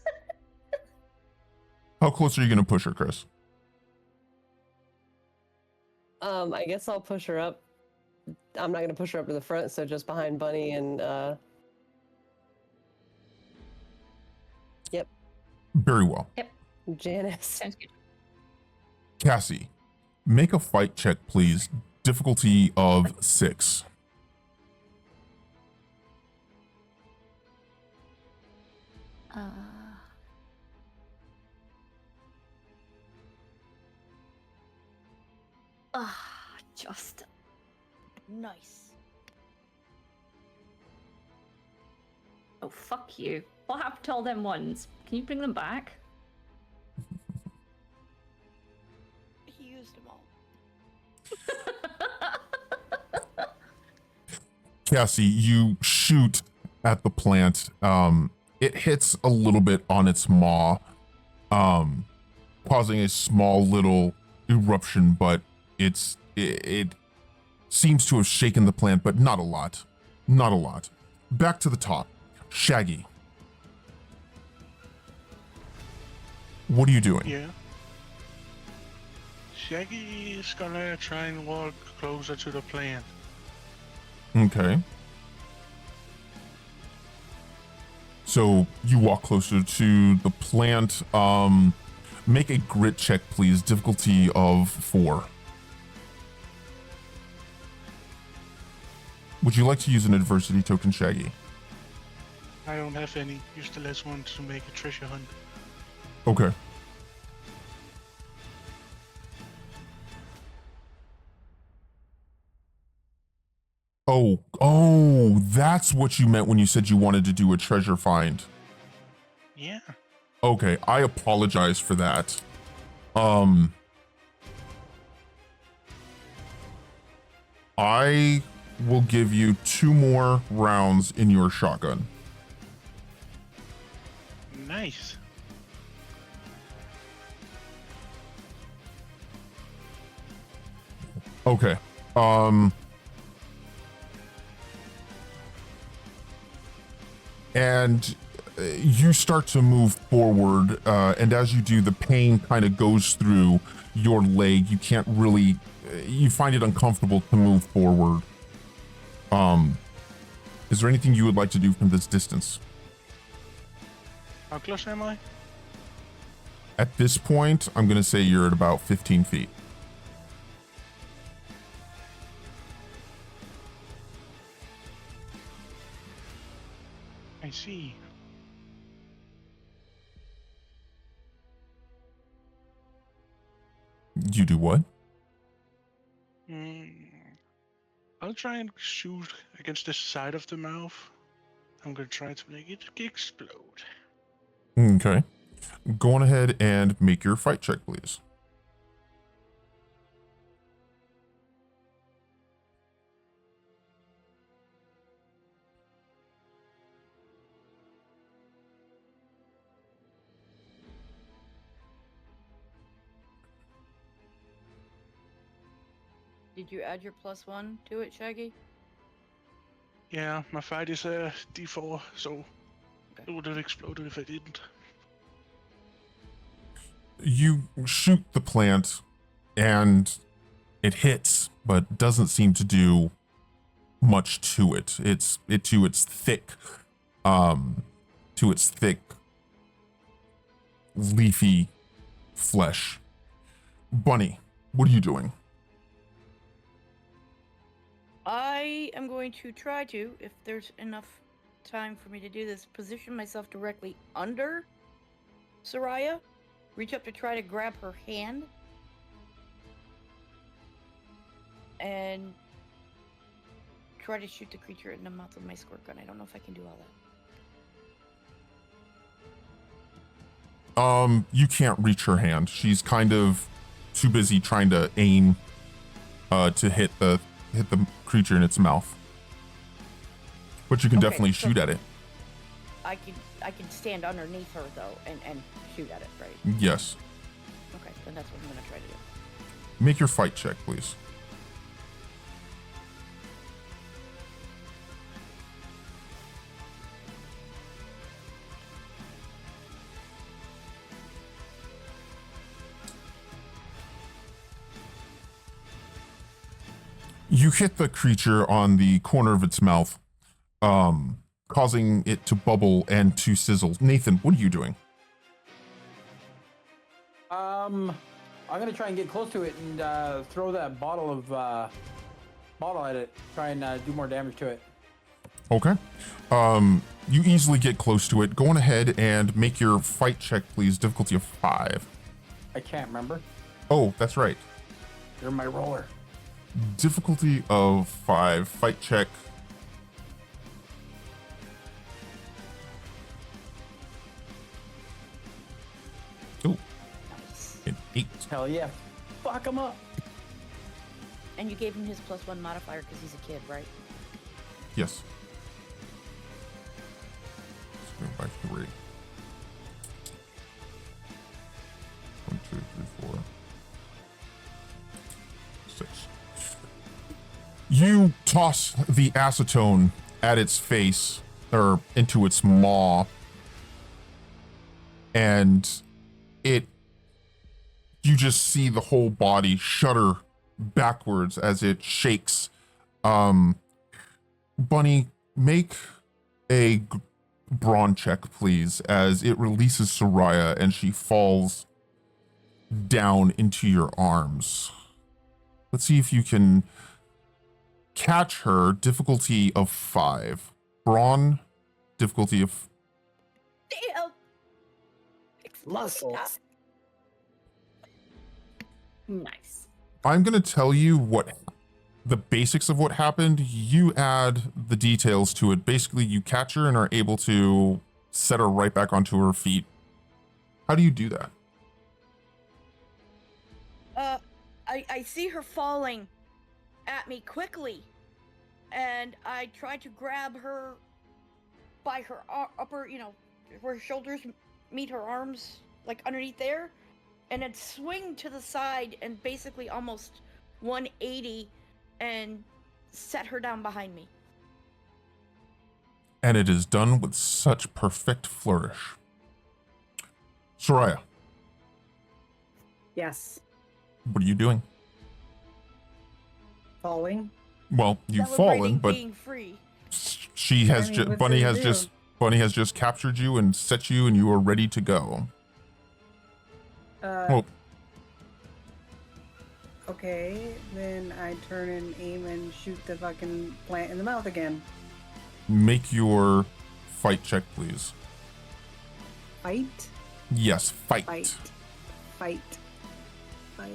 How close are you gonna push her, Chris? I guess I'll push her up. I'm not gonna push her up to the front, so just behind Bunny and Yep. Very well. Yep. Janice. Sounds good. Cassie, make a fight check, please. Difficulty of 6. Just Nice. oh fuck you. What happened to all them ones? Can you bring them back? He used them all. Cassie, you shoot at the plant. It hits a little bit on its maw, causing a small little eruption, but it seems to have shaken the plant, but not a lot. Not a lot. Back to the top. Shaggy. What are you doing? Yeah. Shaggy is gonna try and walk closer to the plant. Okay. So you walk closer to the plant. Make a grit check, please. Difficulty of 4. Would you like to use an adversity token, Shaggy? I don't have any. Use the last one to make a treasure hunt. Okay. Oh, that's what you meant when you said you wanted to do a treasure find. Yeah. Okay, I apologize for that. I will give you 2 more rounds in your shotgun. Nice. Okay. And you start to move forward, and as you do, the pain kind of goes through your leg. You can't really, you find it uncomfortable to move forward. Is there anything you would like to do from this distance? How close am I? At this point, I'm going to say you're at about 15 feet. I see. You do what? I'll try and shoot against the side of the mouth. I'm gonna try to make it explode. Okay. Go on ahead and make your fight check, please. Did you add your +1 to it, Shaggy? Yeah, my fight is a D4, so it would have exploded if I didn't. You shoot the plant and it hits, but doesn't seem to do much to it. It's to its thick leafy flesh. Bunny, what are you doing? I am going to try to, if there's enough time for me to do this, position myself directly under Soraya, reach up to try to grab her hand, and try to shoot the creature in the mouth with my squirt gun. I don't know if I can do all that. You can't reach her hand. She's kind of too busy trying to aim to hit the creature in its mouth. But you can definitely shoot at it. I can stand underneath her though and shoot at it, right? Yes. Okay, then that's what I'm gonna try to do. Make your fight check, please. You hit the creature on the corner of its mouth, causing it to bubble and to sizzle. Nathan, what are you doing? I'm gonna try and get close to it and throw that bottle at it. Try and do more damage to it. Okay. You easily get close to it. Go on ahead and make your fight check, please. Difficulty of 5. I can't remember. Oh, that's right. You're my roller. Difficulty of 5. Fight check. Oh, an 8. Hell yeah. Fuck him up. And you gave him his +1 modifier because he's a kid, right? Yes. Let's go by 3. 1, 2, 3, 4, 6. You toss the acetone at its face, or into its maw, and you just see the whole body shudder backwards as it shakes. Bunny, make a brawn check, please, as it releases Soraya and she falls down into your arms. Let's see if you can catch her. Difficulty of 5. Brawn, difficulty of... Damn! Muscles. Nice. I'm going to tell you the basics of what happened. You add the details to it. Basically, you catch her and are able to set her right back onto her feet. How do you do that? I see her falling at me quickly, and I try to grab her by her upper, where her shoulders meet her arms, like underneath there, and then swing to the side and basically almost 180 and set her down behind me. And it is done with such perfect flourish. Soraya, Yes. what are you doing? Falling. Well, you've Celebrating fallen, but being free. she has what's Bunny there has to just do? Bunny has just captured you and set you, and you are ready to go. Oh, Okay, then I turn and aim and shoot the fucking plant in the mouth again. make your fight check, please. Fight. Yes, fight. Fight. Fight. Fight.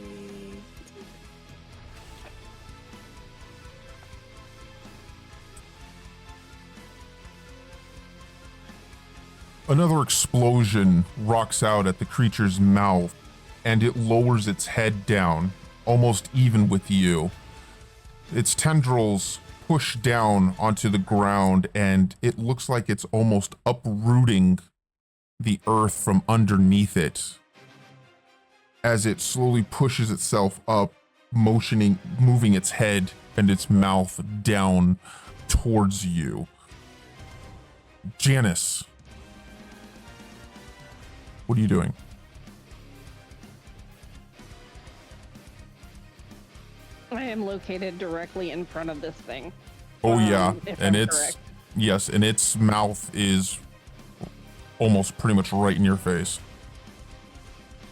Another explosion rocks out at the creature's mouth, and it lowers its head down, almost even with you. Its tendrils push down onto the ground, and it looks like it's almost uprooting the earth from underneath it. As it slowly pushes itself up, moving its head and its mouth down towards you. Janice, what are you doing? I am located directly in front of this thing. Oh yeah, if and I'm it's correct. yes, and its mouth is almost pretty much right in your face.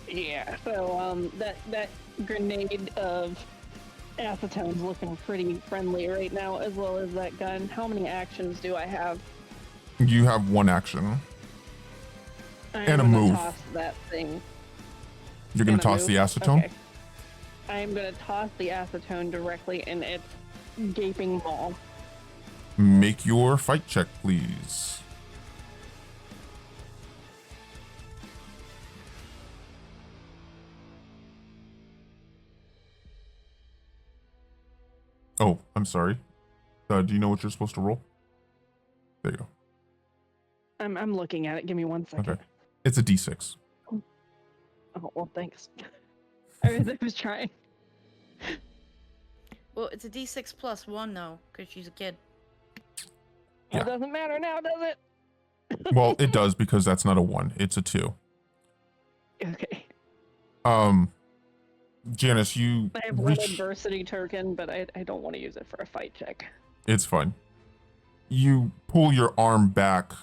Yeah. So that grenade of acetone's looking pretty friendly right now, as well as that gun. How many actions do I have? You have one action. I'm And a gonna move. Toss that thing. You're gonna And a toss the move? acetone? Okay. I'm gonna toss the acetone directly in its gaping maw. Make your fight check, please. Oh, I'm sorry. Do you know what you're supposed to roll? There you go. I'm looking at it. Give me 1 second. Okay. It's a D6. Oh well, thanks. I was trying. Well, it's a D6 plus 1 though, because she's a kid. Yeah. It doesn't matter now, does it? Well, it does because that's not a 1. It's a 2. Okay. Janice, you I have one reach... adversity token, but I don't want to use it for a fight check. It's fine. You pull your arm back.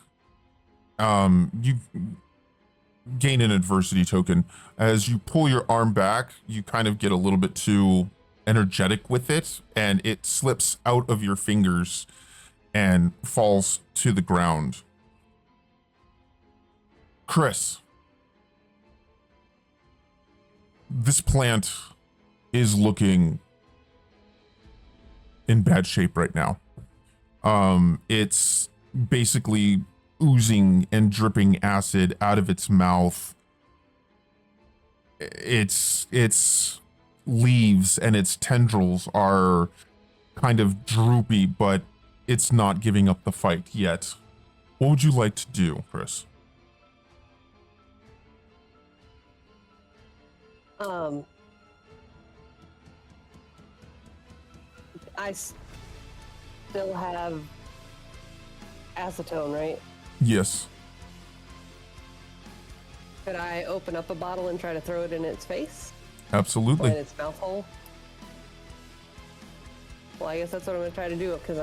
You gain an adversity token. As you pull your arm back, you kind of get a little bit too energetic with it, and it slips out of your fingers and falls to the ground. Chris, this plant is looking in bad shape right now. It's basically oozing and dripping acid out of its mouth. Its leaves and its tendrils are kind of droopy, but it's not giving up the fight yet. What would you like to do, Chris? I still have acetone, right? Yes. Could I open up a bottle and try to throw it in its face? Or Absolutely. in its mouth hole? Well, I guess that's what I'm going to try to do, because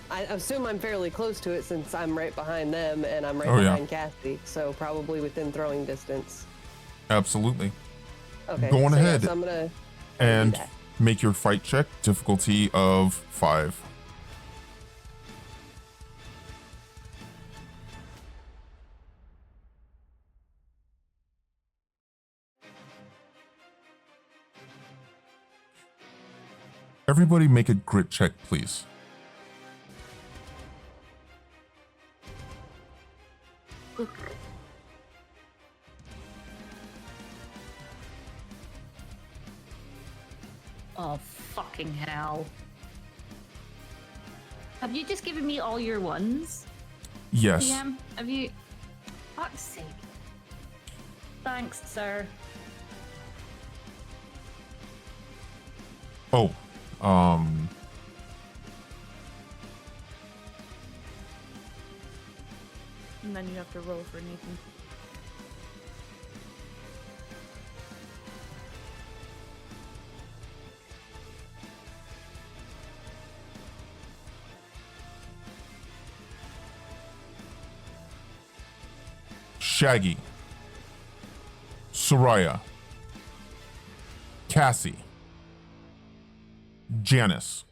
I assume I'm fairly close to it since I'm right behind them and I'm right Oh, yeah. behind Cassie, so probably within throwing distance. Absolutely. Okay. Go on so ahead Yes, I'm gonna and do that. make your fight check, difficulty of 5. Everybody make a grit check, please. Oh, fucking hell. Have you just given me all your ones? Yes. DM, have you... Fuck's sake. Thanks, sir. Oh, And then you have to roll for Nathan. Shaggy, Soraya, Cassie, Janice.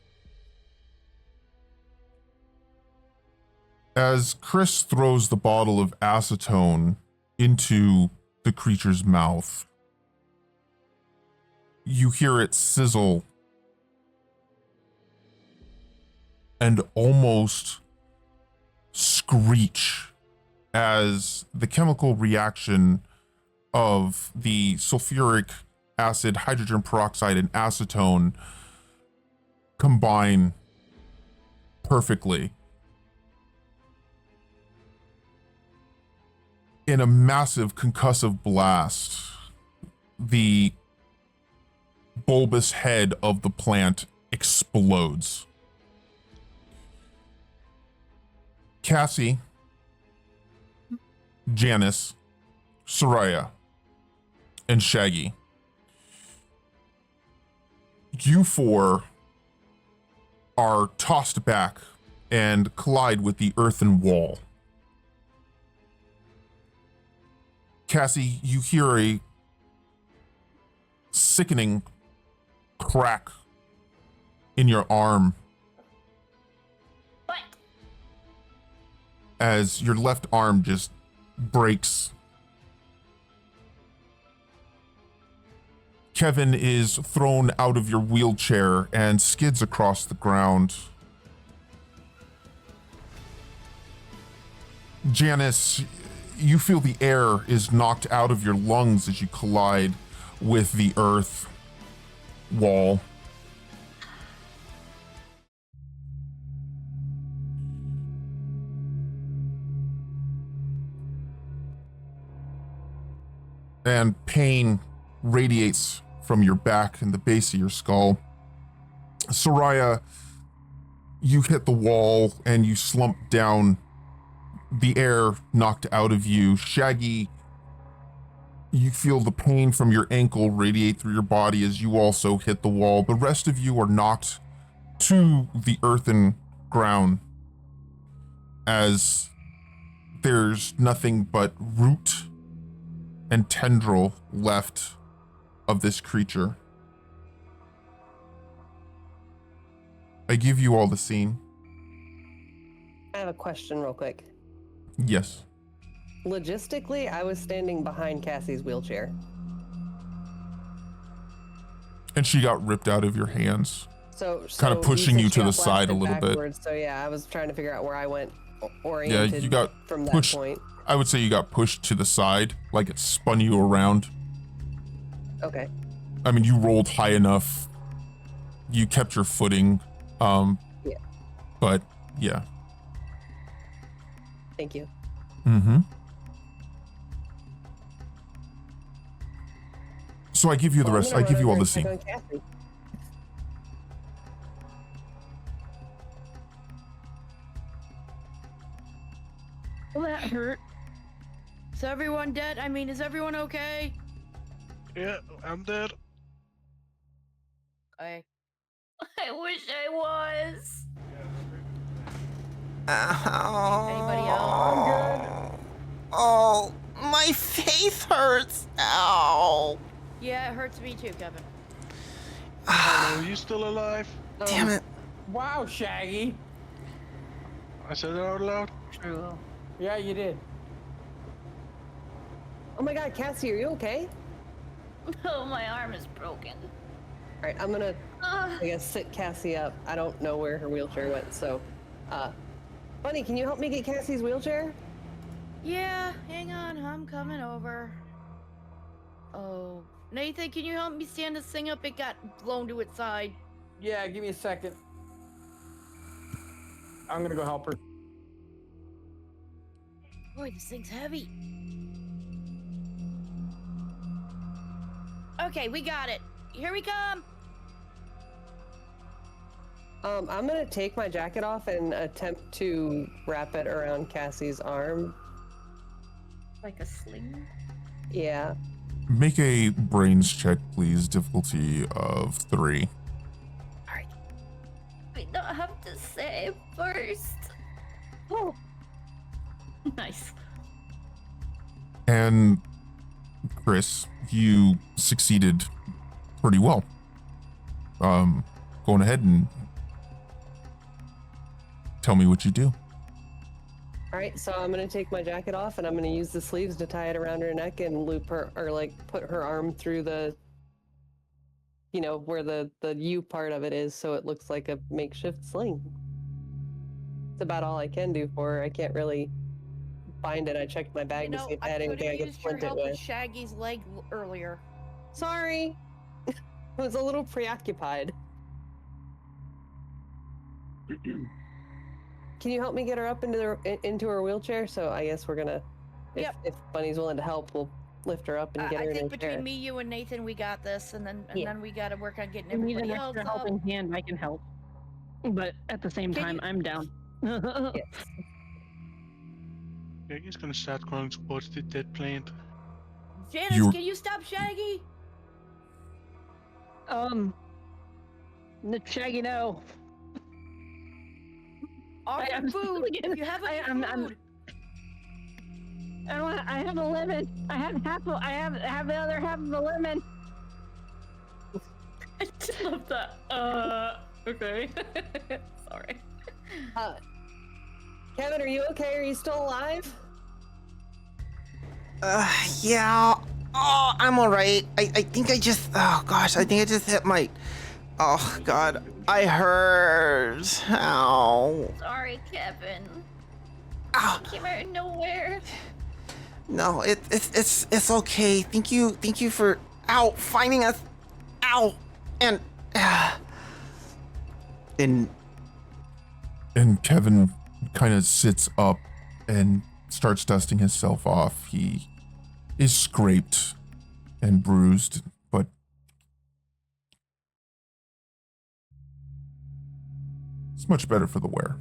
As Chris throws the bottle of acetone into the creature's mouth, you hear it sizzle and almost screech as the chemical reaction of the sulfuric acid, hydrogen peroxide, and acetone combine perfectly in a massive concussive blast. The bulbous head of the plant explodes. Cassie, Janice, Soraya, and Shaggy. You four are tossed back and collide with the earthen wall. Cassie, you hear a sickening crack in your arm What? as your left arm just breaks. Kevin is thrown out of your wheelchair and skids across the ground. Janice, you feel the air is knocked out of your lungs as you collide with the earth wall. And pain radiates from your back and the base of your skull. Soraya, you hit the wall and you slump down, the air knocked out of you. Shaggy, you feel the pain from your ankle radiate through your body as you also hit the wall. The rest of you are knocked to the earthen ground as there's nothing but root and tendril left of this creature. I give you all the scene. I have a question real quick. Yes. Logistically, I was standing behind Cassie's wheelchair. And she got ripped out of your hands. So kind of pushing said you she to the got side a blasted little bit. backwards, so yeah, I was trying to figure out where I went oriented Yeah, you got from that pushed. point. I would say you got pushed to the side, like it spun you around. Okay. I mean, you rolled high enough. You kept your footing. Yeah. But yeah. Thank you. Mm-hmm. So I give you the Well, I'm rest. gonna I give run you all over the and check scene. on Cassie. Well, that hurt. Is everyone dead? I mean, is everyone okay? Yeah, I'm dead. Okay. I wish I was. Anybody else? Oh, my face hurts. Ow. Yeah, it hurts me too, Kevin. Oh no, you still alive? Damn it. Wow, Shaggy. I said it out loud. True. Yeah, you did. Oh my god, Cassie, are you okay? Oh, my arm is broken. Alright, I'm gonna, Ugh. I guess, sit Cassie up. I don't know where her wheelchair went, so, Bunny, can you help me get Cassie's wheelchair? Yeah, hang on, I'm coming over. Oh, Nathan, can you help me stand this thing up? It got blown to its side. Yeah, give me a second. I'm gonna go help her. Boy, this thing's heavy. Okay, we got it. Here we come. I'm gonna take my jacket off and attempt to wrap it around Cassie's arm. Like a sling? Yeah. Make a brains check, please. Difficulty of 3. Alright. We don't have to say it first. Oh. Nice. And Chris, you succeeded pretty well. Going ahead and tell me what you do. Alright, so I'm gonna take my jacket off and I'm gonna use the sleeves to tie it around her neck and loop her, or like put her arm through the, you know, where the U part of it is, so it looks like a makeshift sling. It's about all I can do for her. I can't really find it. I checked my bag You to know, see if I I had could anything I have could used your splint it help with. with Shaggy's leg earlier. Sorry. I was a little preoccupied. Can you help me get her up into her wheelchair? So I guess we're gonna, if Bunny's willing to help, we'll lift her up and get I her in think her between chair. me, you, and Nathan, we got this, and then Yeah. we got to work on getting If you need everybody an else extra up. helping hand, I can help. But at the same Can time, you- I'm down. Yes. Shaggy's gonna start going towards the dead plant. Janice, You- can you stop Shaggy? Shaggy, no. Offer I'm food. again, If you have any I'm- food. I have a lemon. I have the other half of a lemon. I just love that. Okay. Sorry. Kevin, are you okay? Are you still alive? Yeah. Oh, I'm all right. I think I just. Oh gosh, I think I just hit my. Oh God, I hurt. Ow. Sorry, Kevin. Ow. Came out of nowhere. No, it's okay. Thank you for finding us. Ow, and Kevin kind of sits up and starts dusting himself off. He is scraped and bruised, but it's much better for the wear.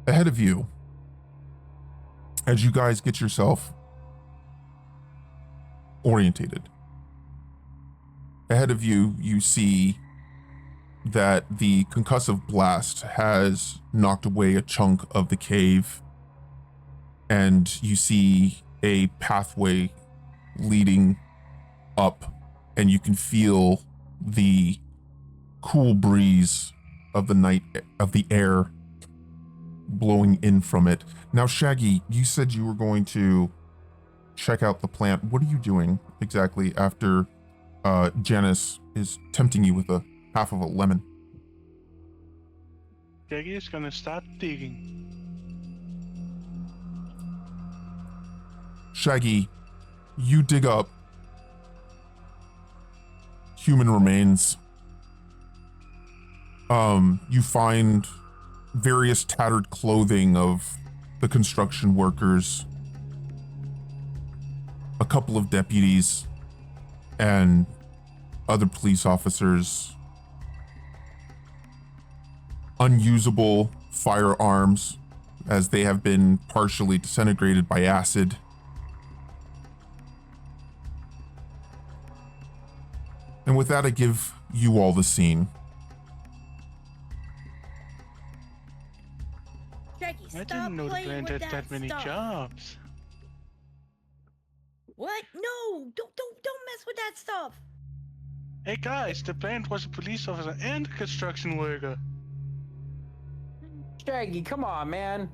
Ahead of you, as you guys get yourself orientated, ahead of you, you see that the concussive blast has knocked away a chunk of the cave, and you see a pathway leading up, and you can feel the cool breeze of the night, of the air blowing in from it. Now, Shaggy, you said you were going to check out the plant. What are you doing exactly after Janice is tempting you with a half of a lemon? Shaggy is gonna start digging. Shaggy, you dig up human remains. You find various tattered clothing of the construction workers, a couple of deputies, and other police officers, unusable firearms as they have been partially disintegrated by acid. And with that, I give you all the scene. Shaggy, I stop didn't know the playing plant with had that many stuff. jobs. What? No! Don't mess with that stuff. Hey guys, the plant was a police officer and a construction worker. Shaggy, come on, man.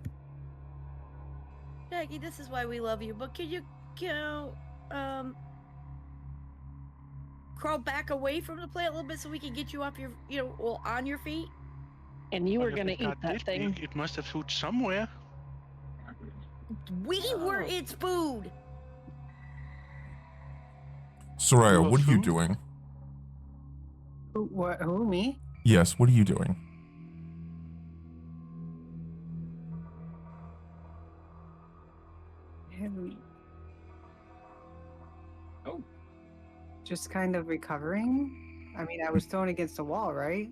Shaggy, this is why we love you. But can you crawl back away from the plant a little bit so we can get you up your, well, on your feet? And you were Well, if gonna it eat got that this thing. big, it must have food somewhere. We were its food. Soraya, Well, what are you food? doing? Who, me? Yes, what are you doing? Oh. Just kind of recovering. I mean, I was thrown against the wall, right?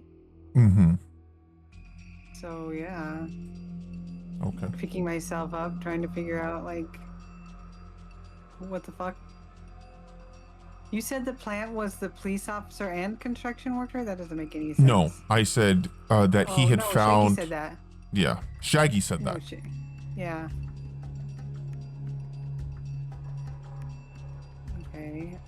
Mm-hmm. So yeah, Okay. picking myself up, trying to figure out like, what the fuck? You said the plant was the police officer and construction worker? That doesn't make any sense. No, I said that he had no, found. Shaggy said that. Yeah, Shaggy said No, that. yeah. Okay.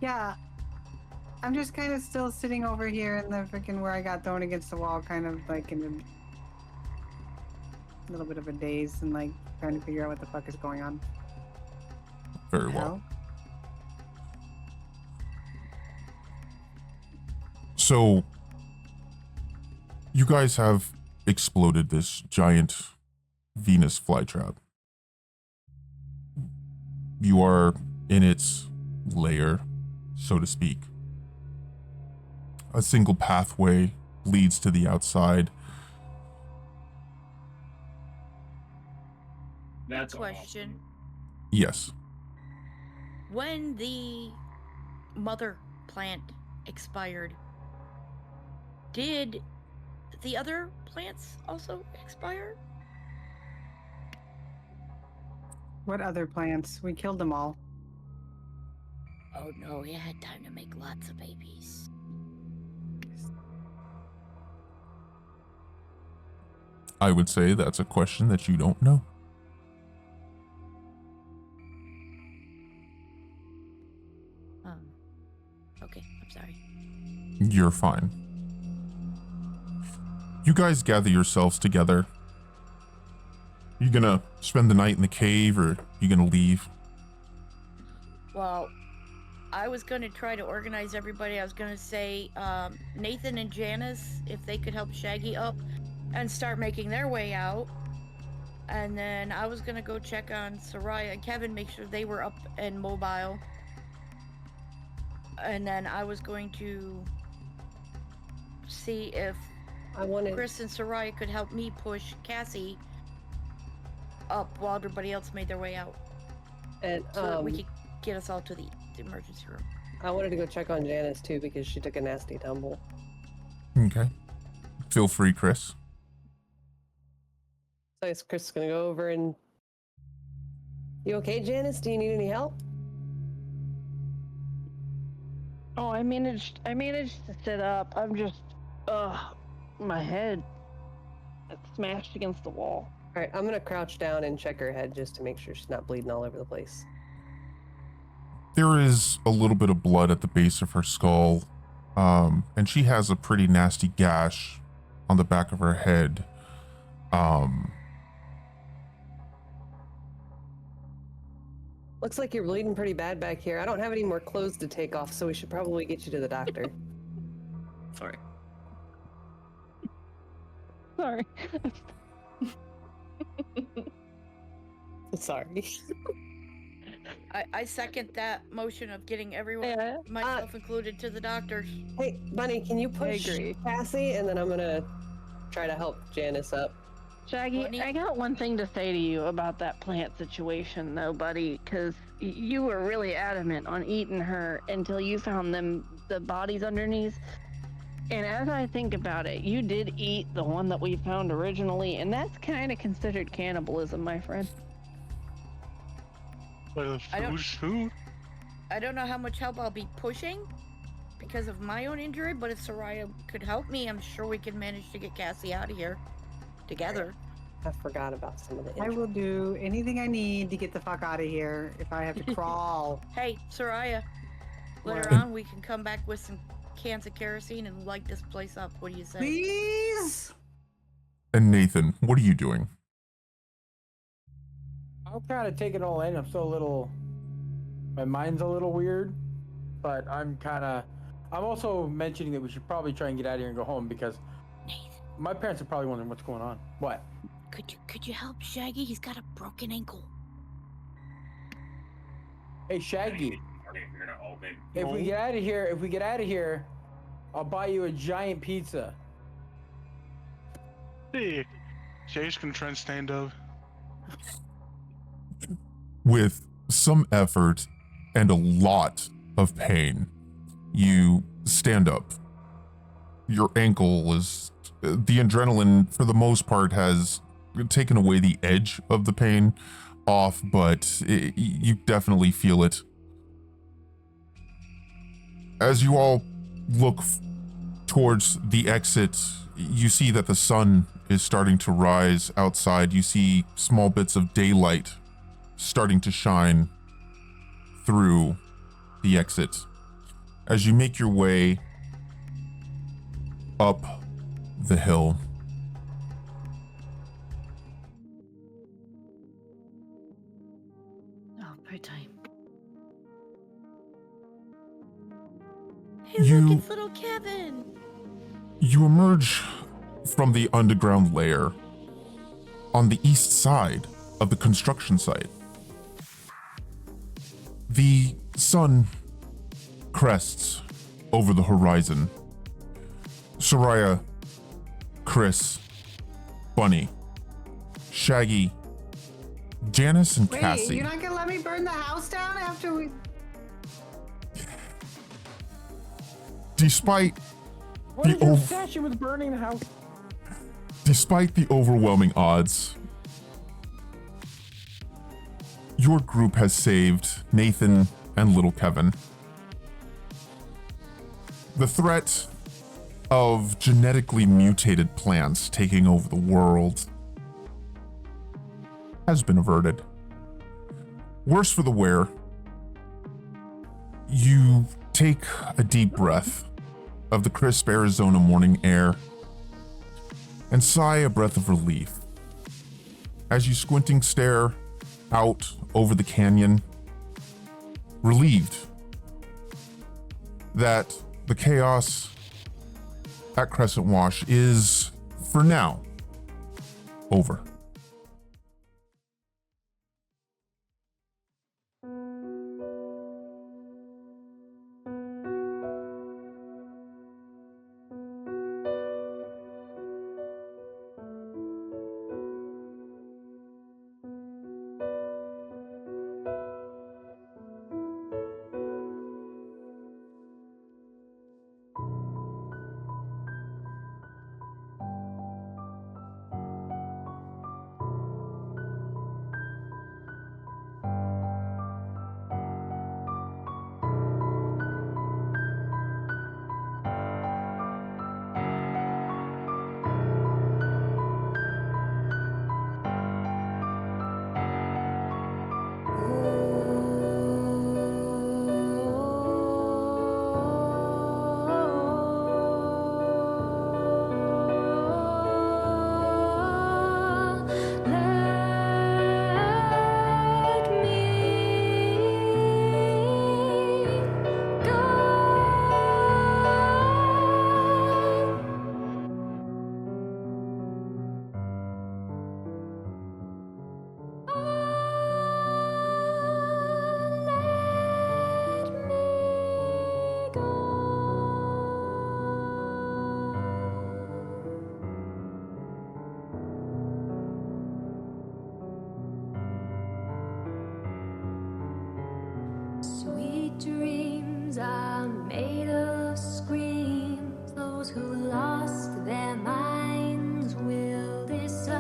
Yeah. I'm just kind of still sitting over here in the freaking where I got thrown against the wall, kind of like in a little bit of a daze and like trying to figure out what the fuck is going on. Very well. Hell? So, you guys have exploded this giant Venus flytrap. You are in its lair, so to speak. A single pathway leads to the outside. That's Question. Yes. When the mother plant expired, did the other plants also expire? What other plants? We killed them all. Oh no, it had time to make lots of babies. I would say that's a question that you don't know. Okay, I'm sorry. You're fine. You guys gather yourselves together. You gonna spend the night in the cave, or you gonna leave? Well, I was going to try to organize everybody. I was going to say Nathan and Janice, if they could help Shaggy up and start making their way out. And then I was going to go check on Soraya and Kevin, make sure they were up and mobile. And then I was going to see if Chris and Soraya could help me push Cassie up while everybody else made their way out. And so that we could get us all to the emergency room. I wanted to go check on Janice too because she took a nasty tumble. Okay. Feel free, Chris. So I guess Chris is gonna go over and... You okay, Janice? Do you need any help? Oh, I managed to sit up. I'm just, my head, it's smashed against the wall. All right, I'm gonna crouch down and check her head just to make sure she's not bleeding all over the place. There is a little bit of blood at the base of her skull, and she has a pretty nasty gash on the back of her head. Looks like you're bleeding pretty bad back here. I don't have any more clothes to take off, so we should probably get you to the doctor. Sorry. Sorry. Sorry. I second that motion of getting everyone, myself included, to the doctor. Hey, Bunny, can you push agree. Cassie, and then I'm gonna try to help Janice up. Shaggy, Bunny? I got one thing to say to you about that plant situation, though, buddy, because you were really adamant on eating her until you found the bodies underneath. And as I think about it, you did eat the one that we found originally, and that's kind of considered cannibalism, my friend. But food's food. I don't know how much help I'll be pushing because of my own injury, but if Soraya could help me, I'm sure we can manage to get Cassie out of here together. I forgot about some of the I will do anything I need to get the fuck out of here if I have to crawl. Hey, Soraya, later What? on we can come back with some cans of kerosene and light this place up. What do you say? Please? And Nathan, what are you doing? I'm trying to take it all in. I'm still a little... My mind's a little weird. But I'm also mentioning that we should probably try and get out of here and go home because... My parents are probably wondering what's going on. What? Could you help Shaggy? He's got a broken ankle. Hey, Shaggy. If we get out of here, I'll buy you a giant pizza. Hey, Shaggy's gonna try and stand up. With some effort and a lot of pain, you stand up. Your ankle is... The adrenaline, for the most part, has taken away the edge of the pain off, but you definitely feel it. As you all look towards the exit, you see that the sun is starting to rise outside. You see small bits of daylight starting to shine through the exit. As you make your way up the hill, Oh, poor time. Hey, look, it's little Kevin. You emerge from the underground lair on the east side of the construction site. The sun crests over the horizon. Soraya, Chris, Bunny, Shaggy, Janice and Wait, Cassie. you're not gonna let me burn the house down after we? Despite What the is your ov- obsession with burning the house? Despite the overwhelming odds, your group has saved Nathan and little Kevin. The threat of genetically mutated plants taking over the world has been averted. Worse for the wear, you take a deep breath of the crisp Arizona morning air and sigh a breath of relief as you squinting stare out over the canyon, relieved that the chaos at Crescent Wash is, for now, over. Sweet dreams are made of screams. Those who lost their minds will disagree.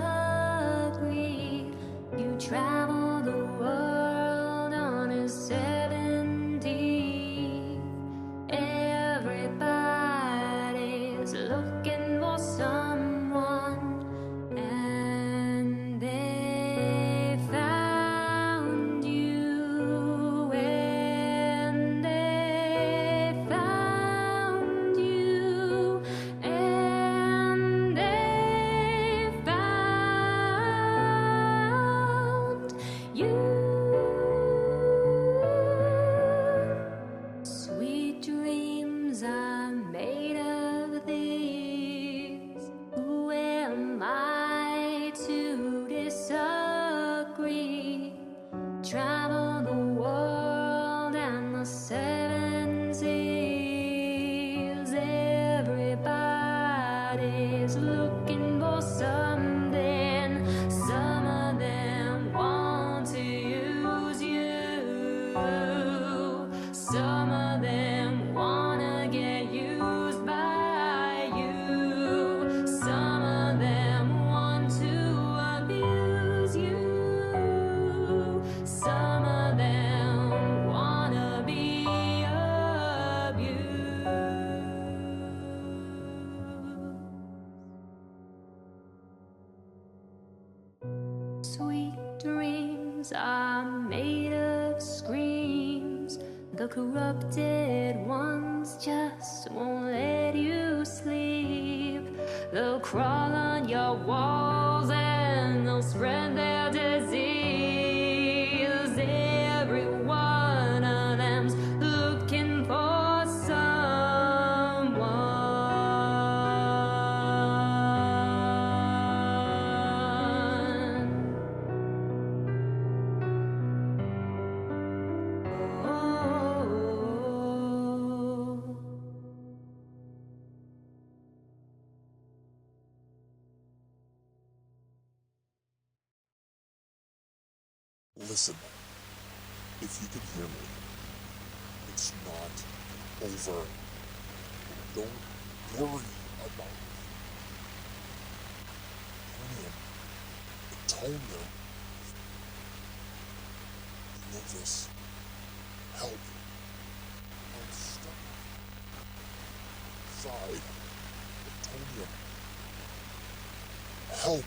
You travel the world on a 70. Everybody's looking for someone, and they found you, and they found you, and they found you. Sweet dreams are made of these. Who am I to disagree? Travel the world and the 7 seas. Everybody's looking for something. Some of them want to use you. Some of them wanna get used by you. Some of them want to abuse you. Some of them wanna be abused. Sweet dreams are made of screams. The corrupted ones just won't let you sleep. They'll crawl on your walls and they'll spread their disease. Every one of them's looking for someone. Listen, if you can hear me, it's not over. Don't worry about Antonia. You know this. Help. I'm stuck inside. Antonia. Help.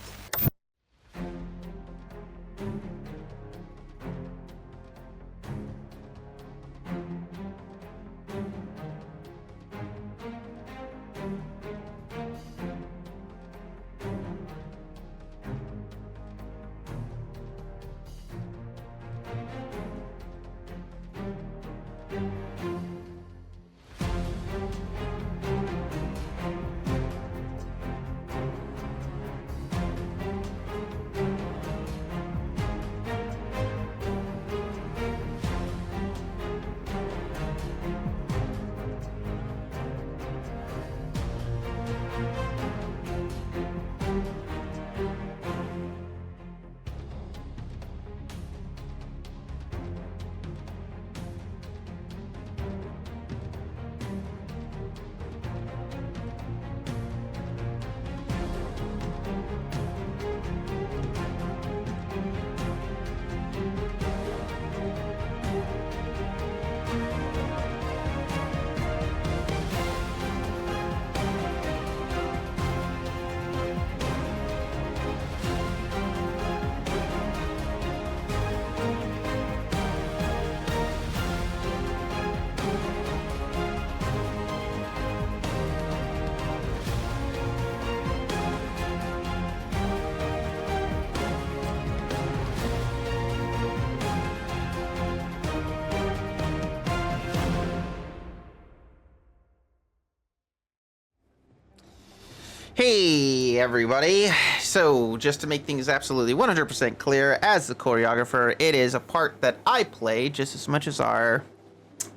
Hey everybody, so just to make things absolutely 100% clear, as the choreographer, it is a part that I play just as much as our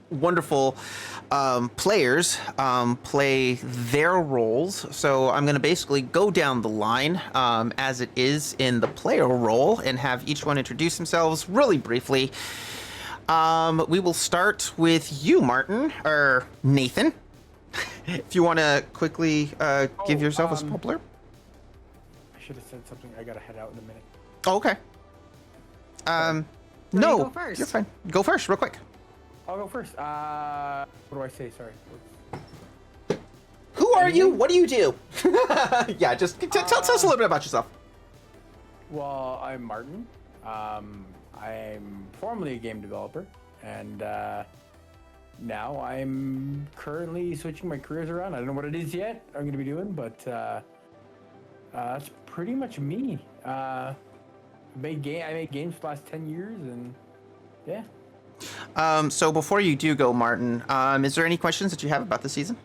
wonderful players play their roles. So I'm going to basically go down the line as it is in the player role and have each one introduce themselves really briefly. We will start with you, Martin, or Nathan. If you want to quickly give yourself a small blurb. I should have said something. I gotta head out in a minute. Oh, okay. So no, you go first. you're fine. Go first, real quick. I'll go first. What do I say? Sorry. Who are you? What do you do? Yeah, just tell us a little bit about yourself. Well, I'm Martin. I'm formerly a game developer, and now I'm currently switching my careers around. I don't know what it is yet I'm going to be doing, but that's pretty much me. I made games for the last 10 years, and yeah. So before you do go, Martin, is there any questions that you have about the season?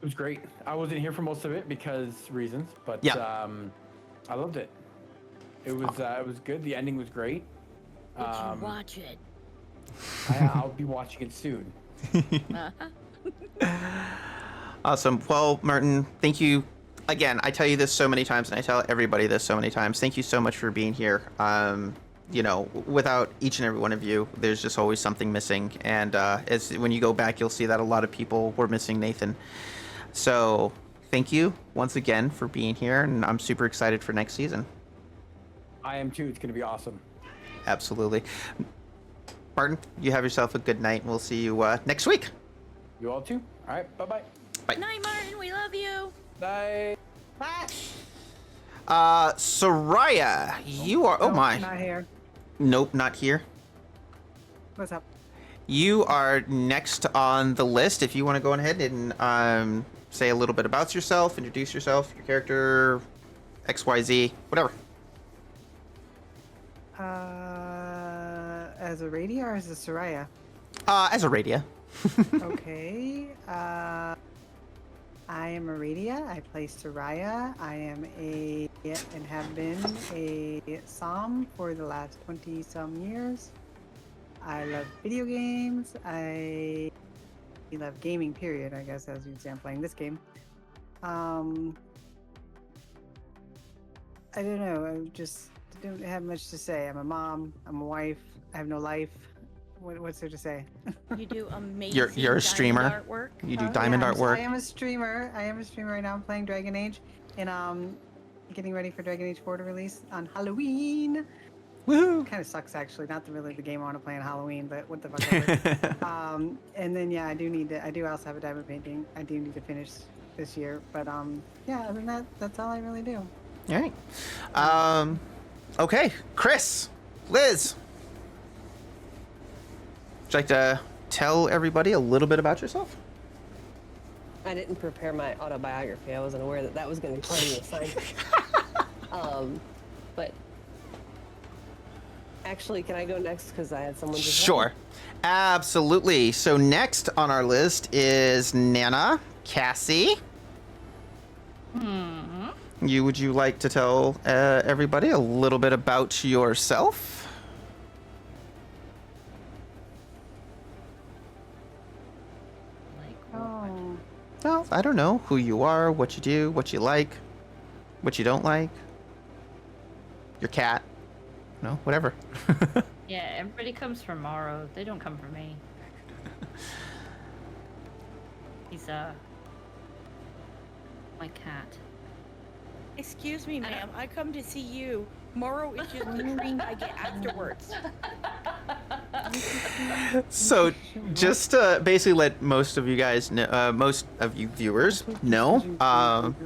It was great. I wasn't here for most of it because reasons, but Yeah. I loved it. It was good. The ending was great. Did you watch it? I'll be watching it soon. Awesome. Well, Martin, thank you. Again, I tell you this so many times, and I tell everybody this so many times. Thank you so much for being here. You know, without each and every one of you, there's just always something missing. And when you go back, you'll see that a lot of people were missing Nathan. So thank you once again for being here, and I'm super excited for next season. I am too. It's going to be awesome. Absolutely. Martin, you have yourself a good night, and we'll see you next week. You all too? All right. Bye-bye. Bye. Night, Martin. We love you. Bye. Bye. Soraya, you are... Oh, my. Not here. Nope, not here. What's up? You are next on the list. If you want to go ahead and say a little bit about yourself, introduce yourself, your character, XYZ, whatever. As a Radia or as a Soraya? As a Radia. Okay. I am a Radia. I play Soraya. I am and have been a Psalm for the last 20-some years. I love video games. I love gaming, period, I guess, as you'd say I'm playing this game. I don't know. I'm just don't have much to say. I'm a mom. I'm a wife. I have no life. What's there to say? You do amazing. You're a diamond streamer. artwork. You do diamond I artwork. am a streamer. I am a streamer right now. I'm playing Dragon Age, and getting ready for Dragon Age 4 to release on Halloween. Woohoo! Kind of sucks actually. Not really the game I want to play on Halloween, but what the fuck ever. And then yeah, I do also have a diamond painting. I do need to finish this year, but yeah. Other than that, that's all I really do. All right. Okay, Chris, Liz. Would you like to tell everybody a little bit about yourself? I didn't prepare my autobiography. I wasn't aware that that was going to be part of the assignment. But actually, can I go next? Because I had someone. Sure, absolutely. So next on our list is Nana, Cassie. Would you like to tell everybody a little bit about yourself? Oh. Well, I don't know who you are, what you do, what you like, what you don't like. Your cat. No, whatever. Yeah, everybody comes from Morrow. They don't come from me. He's my cat. Excuse me, ma'am. I come to see you. Morrow is just the treat I get afterwards. So, just to basically let most of you guys know, most of you viewers know,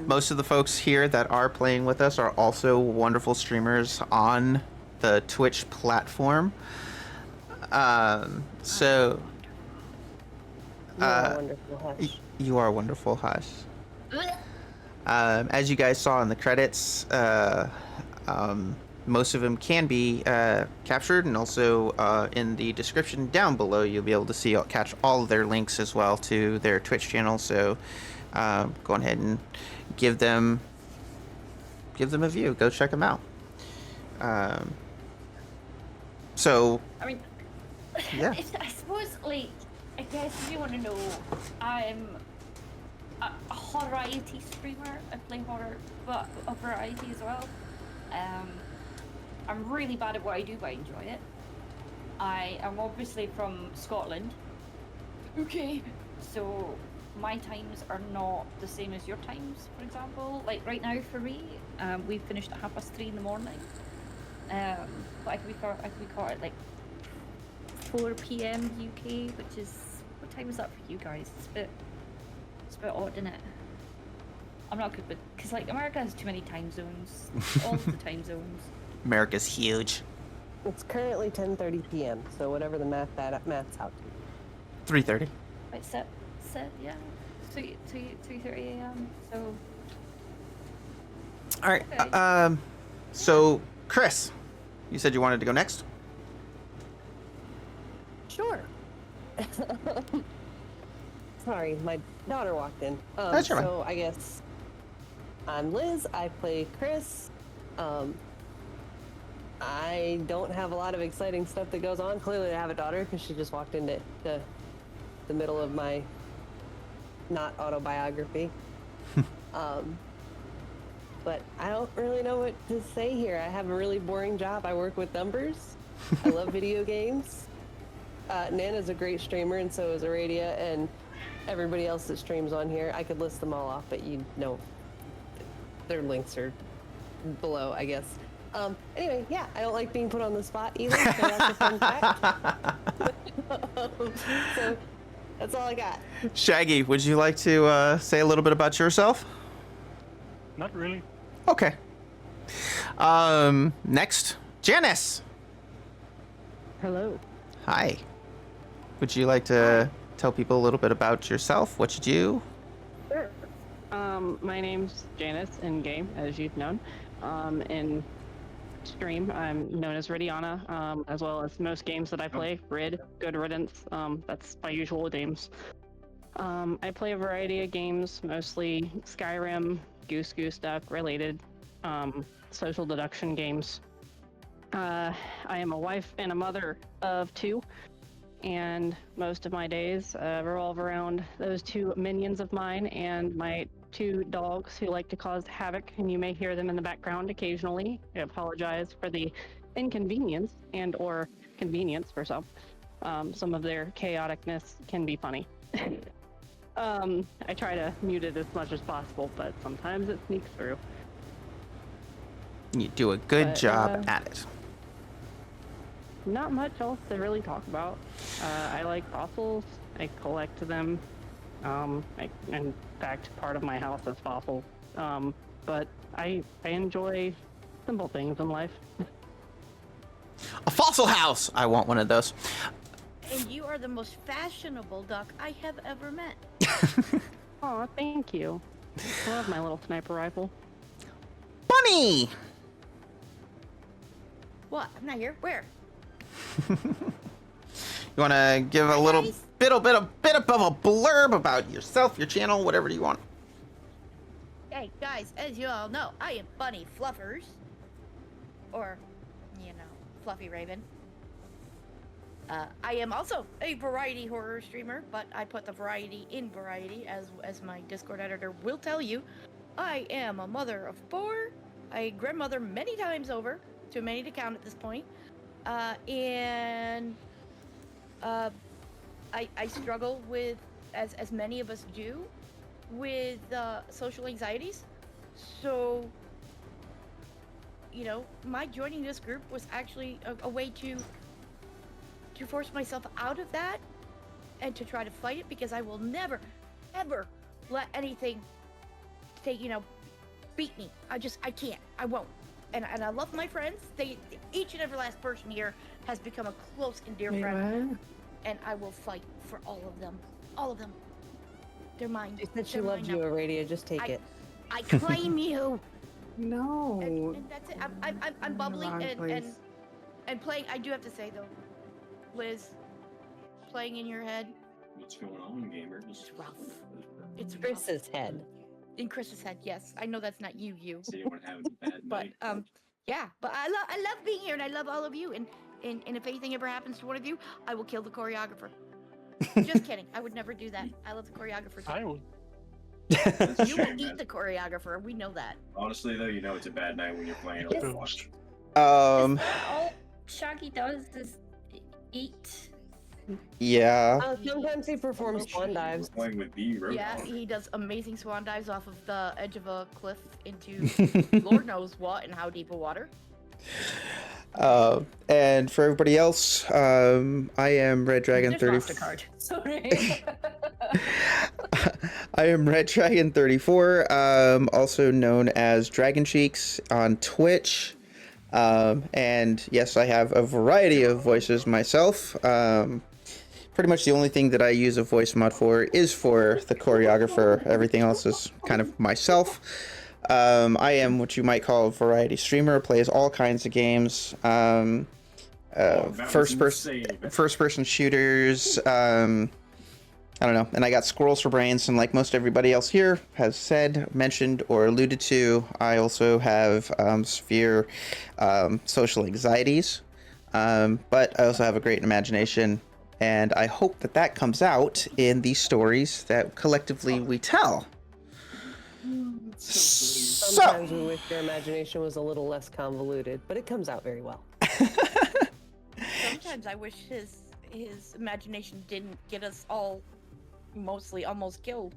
most of the folks here that are playing with us are also wonderful streamers on the Twitch platform. So, You are wonderful, Hush. You are wonderful, Hush. As you guys saw in the credits, most of them can be captured, and also in the description down below, you'll be able to see catch all of their links as well to their Twitch channel. So go ahead and give them a view. Go check them out. So I mean, yeah. I suppose, like, I guess if you want to know, I'm a variety streamer. I play horror, but a variety as well. I'm really bad at what I do, but I enjoy it. I am obviously from Scotland. Okay. So my times are not the same as your times, for example. Like right now for me, we finished at 3:30 in the morning. But I could be caught at like 4 p.m. UK, which is, what time is that for you guys? It's a bit odd, isn't it? I'm not good with, because like America has too many time zones, all of the time zones. America's huge. It's currently 10:30 p.m. So whatever the math's out to. 3:30. Wait, set, yeah, 3:30 a.m. So. All right. Okay. So Chris, you said you wanted to go next. Sure. Sorry, my daughter walked in. That's all right. So I guess I'm Liz. I play Chris. I don't have a lot of exciting stuff that goes on. Clearly, I have a daughter because she just walked into the middle of my not autobiography. But I don't really know what to say here. I have a really boring job. I work with numbers. I love video games. Nana's a great streamer, and so is Aradia, and everybody else that streams on here. I could list them all off, but you know, their links are below, I guess. Anyway, yeah, I don't like being put on the spot either, so that's a fun fact. So that's all I got. Shaggy, would you like to say a little bit about yourself? Not really. Okay. Next, Janice. Hello. Hi. Would you like to tell people a little bit about yourself, what you do? Sure. My name's Janice in game, as you've known. In stream, I'm known as Ridiana, as well as most games that I play. Rid, Good Riddance. That's my usual names. I play a variety of games, mostly Skyrim, Goose Duck related, social deduction games. I am a wife and a mother of 2, and most of my days revolve around those 2 minions of mine and my two dogs who like to cause havoc, and you may hear them in the background occasionally. I apologize for the inconvenience and or convenience for some. Some of their chaoticness can be funny. I try to mute it as much as possible, but sometimes it sneaks through. You do a good But, job at it. Not much else to really talk about. I like fossils. I collect them. In fact, part of my house is fossils. But I enjoy simple things in life. A fossil house! I want one of those. And you are the most fashionable duck I have ever met. Aw, thank you. I love my little sniper rifle. Bunny! What? I'm not here. Where? You want to give a little bit of a blurb about yourself, your channel, whatever you want. Hey, guys, as you all know, I am Bunny Fluffers. Or, Fluffy Raven. I am also a variety horror streamer, but I put the variety in variety, as my Discord editor will tell you. I am a mother of 4, a grandmother many times over, too many to count at this point, and I struggle with, as many of us do, with social anxieties. So, my joining this group was actually a way to force myself out of that and to try to fight it, because I will never, ever let anything beat me. I can't. I won't. And I love my friends. Each and every last person here has become a close and dear friend. And I will fight for all of them. All of them. They're mine. She said she They're loved mine you, now. Aradia. Just take it. I claim you. No. And that's it. I'm bubbly wrong place. and playing. I do have to say though, Liz, playing in your head. What's going on, gamer? It's rough. It's rough. Chris's head. In Chris's head, yes. I know that's not you. So you want to have a bad But night. yeah. But I love being here, and I love all of you. And if anything ever happens to one of you, I will kill the choreographer. Just kidding. I would never do that. I love the choreographer too. I would. That's a You will shame, eat man. the choreographer. We know that. Honestly, though, it's a bad night when you're playing Overwatch. Um, All Shaggy does is eat. yeah. Sometimes he performs swan dives. Playing with B, right? Yeah, he does amazing swan dives off of the edge of a cliff into Lord knows what and how deep a water. And for everybody else, I am Red Dragon Just 30. lost a card. Sorry. I am Red Dragon 34, also known as Dragon Cheeks on Twitch. And yes, I have a variety of voices myself. Pretty much the only thing that I use a voice mod for is for the choreographer. Everything else is kind of myself. I am what you might call a variety streamer, plays all kinds of games. First person shooters, I don't know, and I got squirrels for brains, and like most everybody else here has said, mentioned, or alluded to, I also have severe social anxieties, but I also have a great imagination, and I hope that comes out in the stories that collectively we tell. Sometimes we wish your imagination was a little less convoluted, but it comes out very well. Sometimes I wish his imagination didn't get us all mostly almost killed.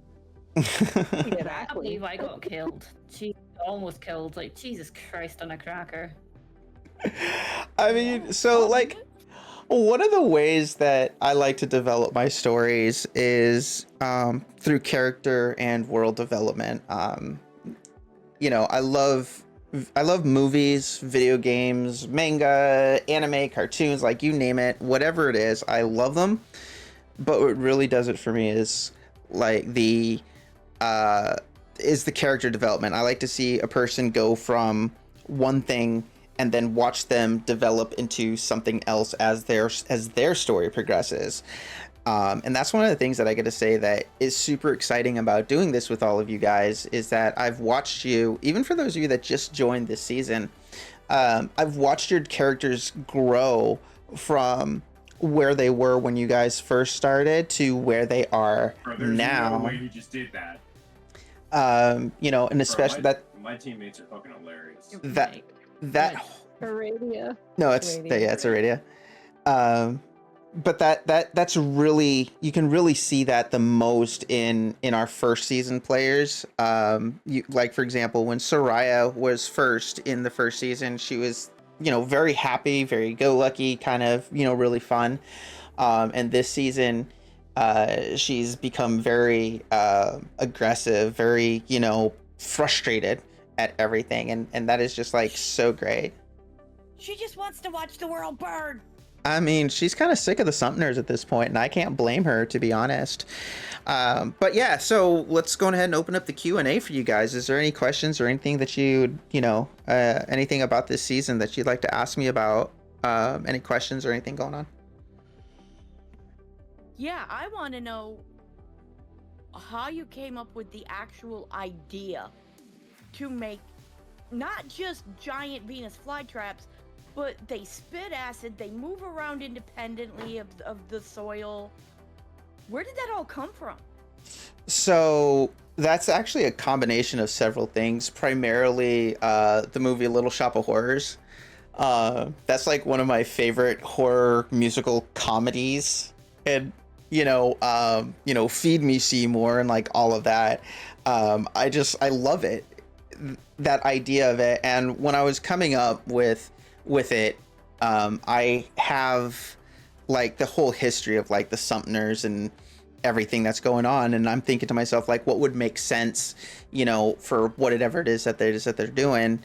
I can't believe I got killed. She almost killed. Like, Jesus Christ on a cracker. I mean, so like, one of the ways that I like to develop my stories is through character and world development. I love movies, video games, manga, anime, cartoons, like you name it, whatever it is, I love them. But what really does it for me is like the character development. I like to see a person go from one thing and then watch them develop into something else as their story progresses. And that's one of the things that I get to say that is super exciting about doing this with all of you guys, is that I've watched you, even for those of you that just joined this season, I've watched your characters grow from where they were when you guys first started to where they are Bro, there's now. no way you just did that. You know, and especially that my teammates are fucking hilarious. that Aradia. no, it's Radio. yeah, it's Aradia. But that's really, you can really see that the most in our first season players. Like for example, when Soraya was first in the first season, she was, you know, very happy, very go lucky, kind of, you know, really fun. And this season, she's become very aggressive, very, you know, frustrated at everything, and that is just like so great. She just wants to watch the world burn. I mean, she's kind of sick of the Summoners at this point, and I can't blame her, to be honest. But yeah, so let's go ahead and open up the Q&A for you guys. Is there any questions or anything that you know, anything about this season that you'd like to ask me about? Any questions or anything going on? Yeah, I want to know how you came up with the actual idea to make not just giant Venus flytraps, but they spit acid, they move around independently of the soil. Where did that all come from? So that's actually a combination of several things, primarily the movie Little Shop of Horrors. That's like one of my favorite horror musical comedies, and you know, Feed Me Seymour and like all of that. I love it, that idea of it. And when I was coming up with it, I have like the whole history of like the Summoners and everything that's going on, and I'm thinking to myself, like, what would make sense, you know, for whatever it is that they're doing.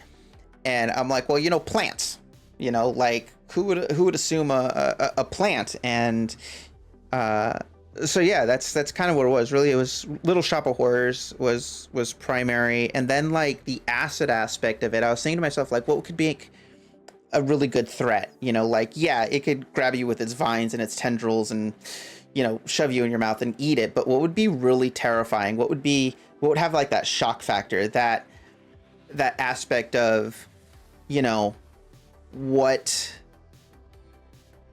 And I'm like, well, you know, plants, you know, like who would assume a plant? And so yeah, that's kind of what it was. Really, it was Little Shop of Horrors was primary, and then like the acid aspect of it, I was thinking to myself, like, what could be a really good threat? You know, like, yeah, it could grab you with its vines and its tendrils and, you know, shove you in your mouth and eat it. But what would be really terrifying? What would have like that shock factor, that aspect of, you know, what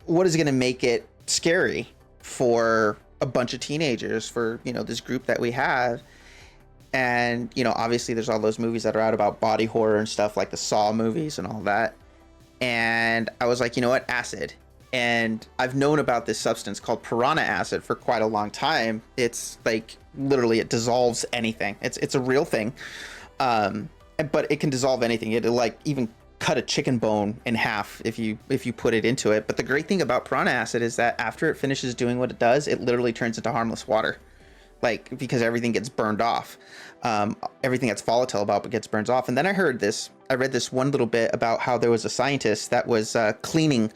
is going to make it scary for a bunch of teenagers, for, you know, this group that we have. And, you know, obviously there's all those movies that are out about body horror and stuff, like the Saw movies and all that. And I was like, you know what, acid. And I've known about this substance called piranha acid for quite a long time. It's like, literally, it dissolves anything. It's a real thing. But it can dissolve anything. It'll like even cut a chicken bone in half if you put it into it. But the great thing about piranha acid is that after it finishes doing what it does, it literally turns into harmless water, like, because everything gets burned off. Everything that's volatile about it gets burned off. And then I read this one little bit about how there was a scientist that was cleaning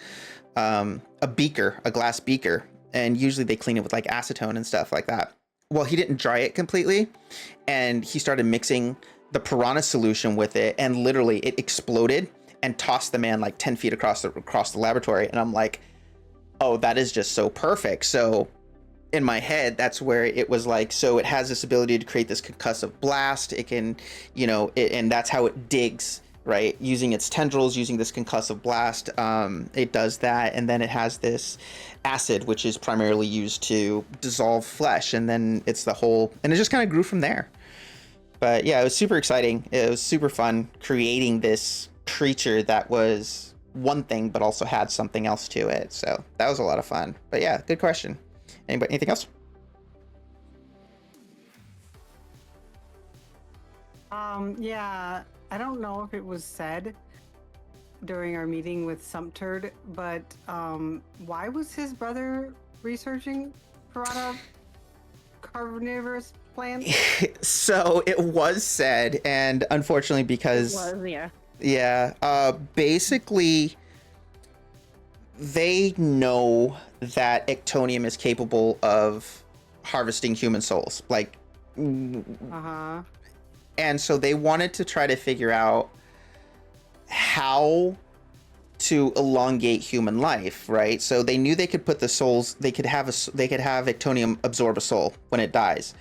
a glass beaker, and usually they clean it with like acetone and stuff like that. Well, he didn't dry it completely, and he started mixing the piranha solution with it, and literally it exploded and tossed the man like 10 feet across the laboratory. And I'm like, oh, that is just so perfect. So in my head, that's where it was like, so it has this ability to create this concussive blast. It can, you know, and that's how it digs, right? Using its tendrils, using this concussive blast, it does that. And then it has this acid, which is primarily used to dissolve flesh. And then it's the whole, and it just kind of grew from there. But yeah, it was super exciting. It was super fun creating this creature that was one thing, but also had something else to it. So that was a lot of fun. But yeah, good question. Anything else? Yeah, I don't know if it was said during our meeting with Sumpturd, but why was his brother researching piranha carnivorous plants? So it was said, and unfortunately, because basically they know that Ectonium is capable of harvesting human souls, like, and so they wanted to try to figure out how to elongate human life, right? So they knew they could put the souls, they could have Ectonium absorb a soul when it dies.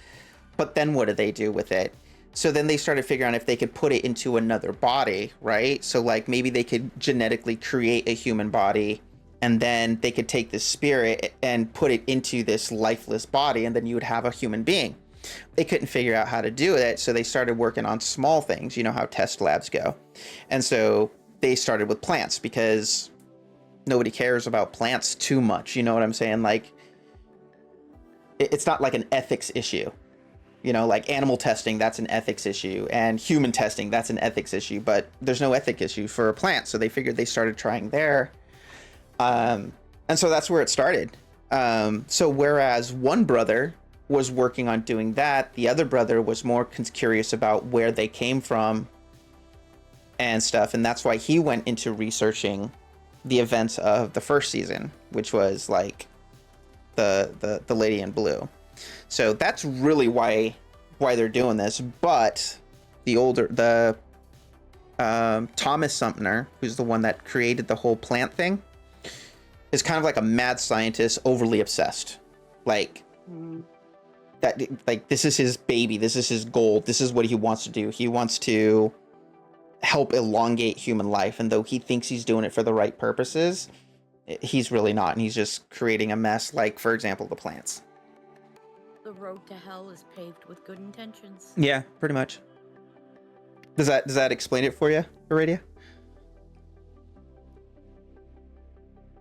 But then what do they do with it? So then they started figuring out if they could put it into another body, right? So like maybe they could genetically create a human body, and then they could take this spirit and put it into this lifeless body, and then you would have a human being. They couldn't figure out how to do it, so they started working on small things. You know how test labs go. And so they started with plants because nobody cares about plants too much. You know what I'm saying? Like, it's not like an ethics issue. You know, like animal testing, that's an ethics issue, and human testing, that's an ethics issue, but there's no ethic issue for a plant. So they figured they started trying there. And so that's where it started. So whereas one brother was working on doing that, the other brother was more curious about where they came from and stuff. And that's why he went into researching the events of the first season, which was like the Lady in Blue. So that's really why they're doing this. But the Thomas Sumner, who's the one that created the whole plant thing, is kind of like a mad scientist, overly obsessed. Like that, like this is his baby, this is his goal, this is what he wants to do. He wants to help elongate human life, and though he thinks he's doing it for the right purposes, he's really not, and he's just creating a mess. Like, for example, the plants. The road to hell is paved with good intentions. Yeah, pretty much. Does that explain it for you, Iridia?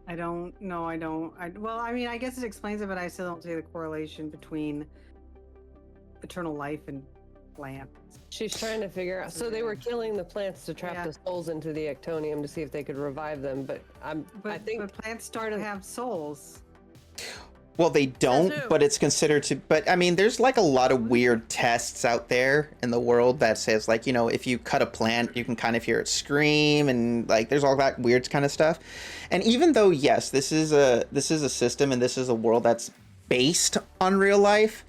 I don't. Well, I mean, I guess it explains it, but I still don't see the correlation between eternal life and plants. She's trying to figure out. So they were killing the plants to trap the souls into the Ectonium to see if they could revive them. But I think but plants start to have souls. Well, they don't, but it's considered to. But I mean, there's like a lot of weird tests out there in the world that says, like, you know, if you cut a plant, you can kind of hear it scream, and like there's all that weird kind of stuff. And even though, yes, this is a system and this is a world that's based on real life,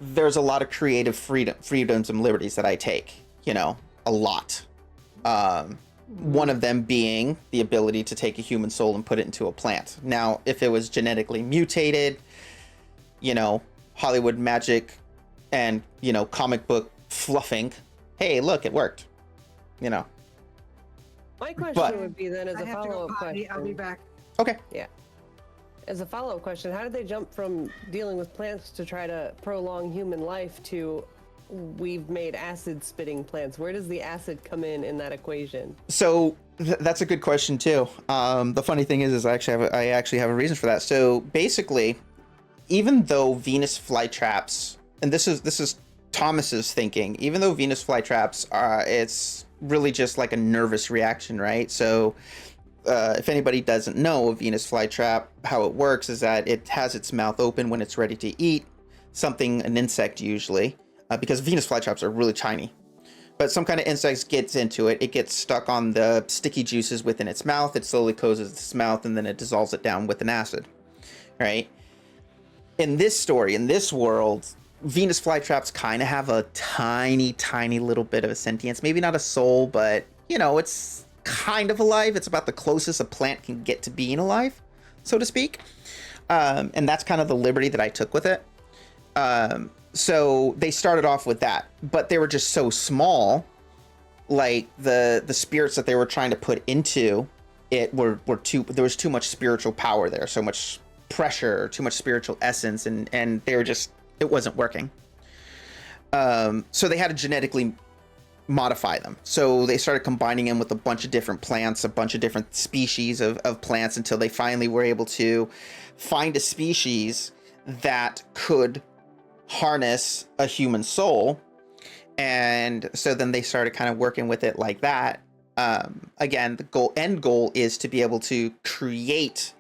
there's a lot of creative freedoms and liberties that I take. You know, a lot. One of them being the ability to take a human soul and put it into a plant. Now, if it was genetically mutated, you know, Hollywood magic and, you know, comic book fluffing, hey, look, it worked. You know. My question would be then, as a follow-up question. I'll be back. Okay. Yeah. As a follow-up question, how did they jump from dealing with plants to try to prolong human life to we've made acid-spitting plants? Where does the acid come in that equation? So that's a good question too. The funny thing is I actually have a reason for that. So basically, even though Venus flytraps, and this is Thomas's thinking, even though Venus flytraps it's really just like a nervous reaction, right? So if anybody doesn't know, a Venus flytrap, how it works is that it has its mouth open when it's ready to eat something, an insect usually. Because Venus flytraps are really tiny. But some kind of insect gets into it. It gets stuck on the sticky juices within its mouth. It slowly closes its mouth, and then it dissolves it down with an acid. Right? In this story, in this world, Venus flytraps kind of have a tiny, tiny little bit of a sentience. Maybe not a soul, but, you know, it's kind of alive. It's about the closest a plant can get to being alive, so to speak. And that's kind of the liberty that I took with it. So they started off with that, but they were just so small, like the spirits that they were trying to put into it were there was too much spiritual power there, so much pressure, too much spiritual essence, and they were just, it wasn't working. So they had to genetically modify them. So they started combining them with a bunch of different plants, a bunch of different species of plants, until they finally were able to find a species that could harness a human soul. And so then they started kind of working with it like that. Again, the end goal is to be able to create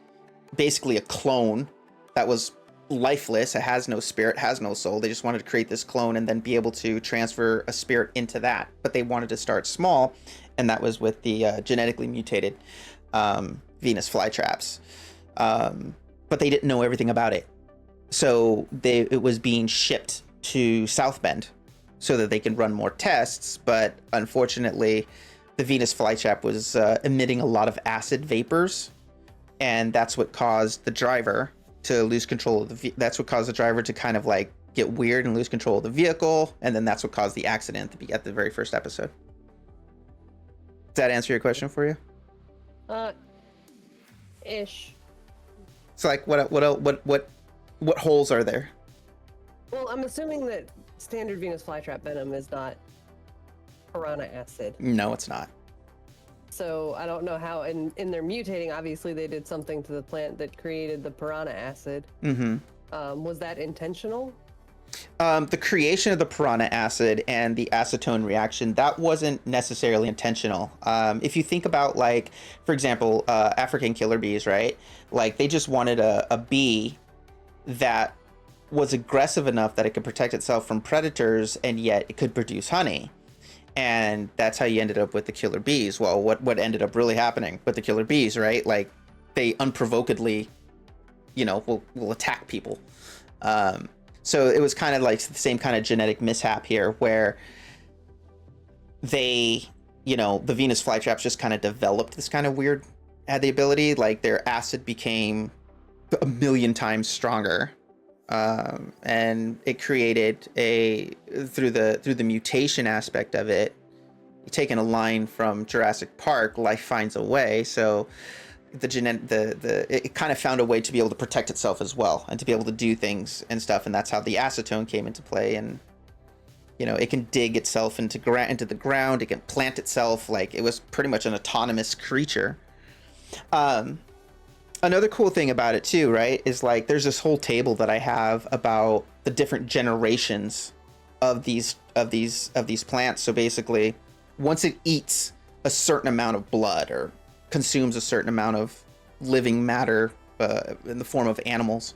basically a clone that was lifeless. It has no spirit, has no soul. They just wanted to create this clone and then be able to transfer a spirit into that. But they wanted to start small, and that was with the genetically mutated Venus flytraps. But they didn't know everything about it. So it was being shipped to South Bend so that they could run more tests. But unfortunately, the Venus flytrap was emitting a lot of acid vapors, and that's what caused the driver to lose control of that's what caused the driver to kind of like get weird and lose control of the vehicle, and then that's what caused the accident at the very first episode. Does that answer your question for you? Ish. It's like what holes are there? Well, I'm assuming that standard Venus flytrap venom is not piranha acid. No, it's not. So I don't know how, in their mutating, obviously they did something to the plant that created the piranha acid. Mm-hmm. Was that intentional? The creation of the piranha acid and the acetone reaction, that wasn't necessarily intentional. If you think about, like, for example, African killer bees, right? Like, they just wanted a bee that was aggressive enough that it could protect itself from predators, and yet it could produce honey. And that's how you ended up with the killer bees. Well, what ended up really happening with the killer bees, right? Like, they unprovokedly, will attack people. So it was kind of like the same kind of genetic mishap here, where they, the Venus flytraps just kind of developed this kind of weird, had the ability, like their acid became 1,000,000 times stronger. And it created through the mutation aspect of it, taking a line from Jurassic Park, life finds a way. So it kind of found a way to be able to protect itself as well, and to be able to do things and stuff. And that's how the acetone came into play. And it can dig itself into the ground. It can plant itself. Like, it was pretty much an autonomous creature. Another cool thing about it too, right, is like there's this whole table that I have about the different generations of these plants. So basically, once it eats a certain amount of blood or consumes a certain amount of living matter in the form of animals,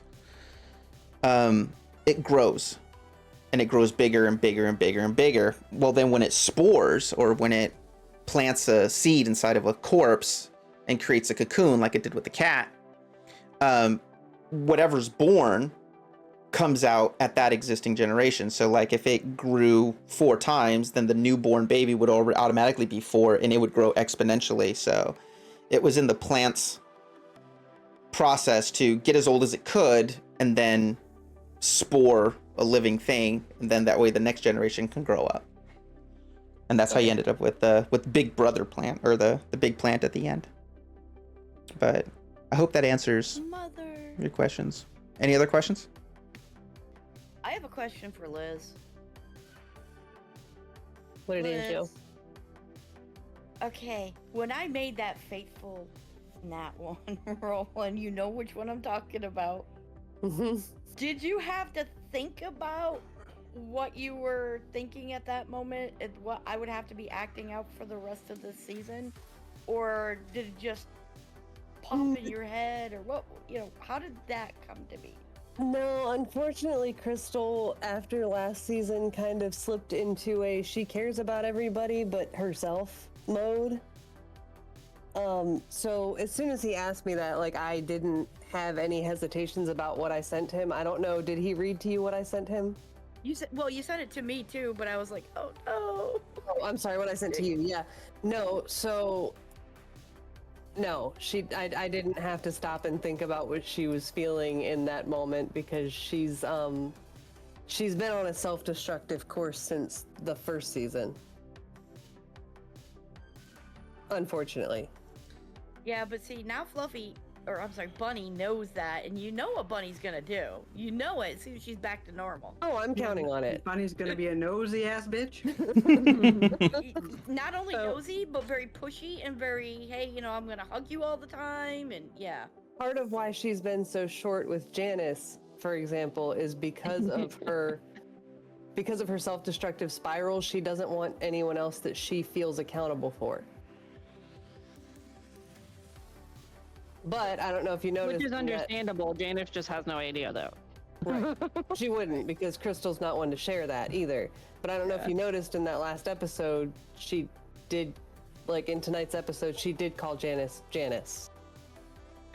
it grows, and it grows bigger and bigger and bigger and bigger. Well, then when it spores, or when it plants a seed inside of a corpse and creates a cocoon like it did with the cat, whatever's born comes out at that existing generation. So like if it grew 4 times, then the newborn baby would automatically be 4, and it would grow exponentially. So it was in the plant's process to get as old as it could and then spore a living thing, and then that way the next generation can grow up. And that's how you ended up with Big Brother plant, or the big plant at the end. But I hope that answers your questions. Any other questions? I have a question for Liz. What it is, Joe? Liz. Okay, when I made that fateful nat 1 roll, and you know which one I'm talking about, did you have to think about what you were thinking at that moment and what I would have to be acting out for the rest of the season? Or did it just pop in your head, or what, how did that come to be? No, unfortunately, Crystal, after last season, kind of slipped into a she cares about everybody but herself mode. So as soon as he asked me that, like, I didn't have any hesitations about what I sent him. I don't know, did he read to you what I sent him? You sent it to me too, but I was like, oh no. Oh, I'm sorry, what I sent to you, yeah. No, so no, I didn't have to stop and think about what she was feeling in that moment, because she's been on a self-destructive course since the first season. Unfortunately. Yeah, but see, now Bunny knows that, and you know what Bunny's gonna do. You know it as soon as she's back to normal. Oh, I'm counting on it. Bunny's gonna be a nosy ass bitch. Not only nosy, but very pushy and very, hey, I'm gonna hug you all the time, and yeah. Part of why she's been so short with Janice, for example, is because of her self-destructive spiral. She doesn't want anyone else that she feels accountable for. But I don't know if you noticed. Which is understandable. Janice just has no idea, though. Right. She wouldn't, because Crystal's not one to share that either. But I don't know if you noticed in that last episode, she did, like in tonight's episode, she did call Janice Janice.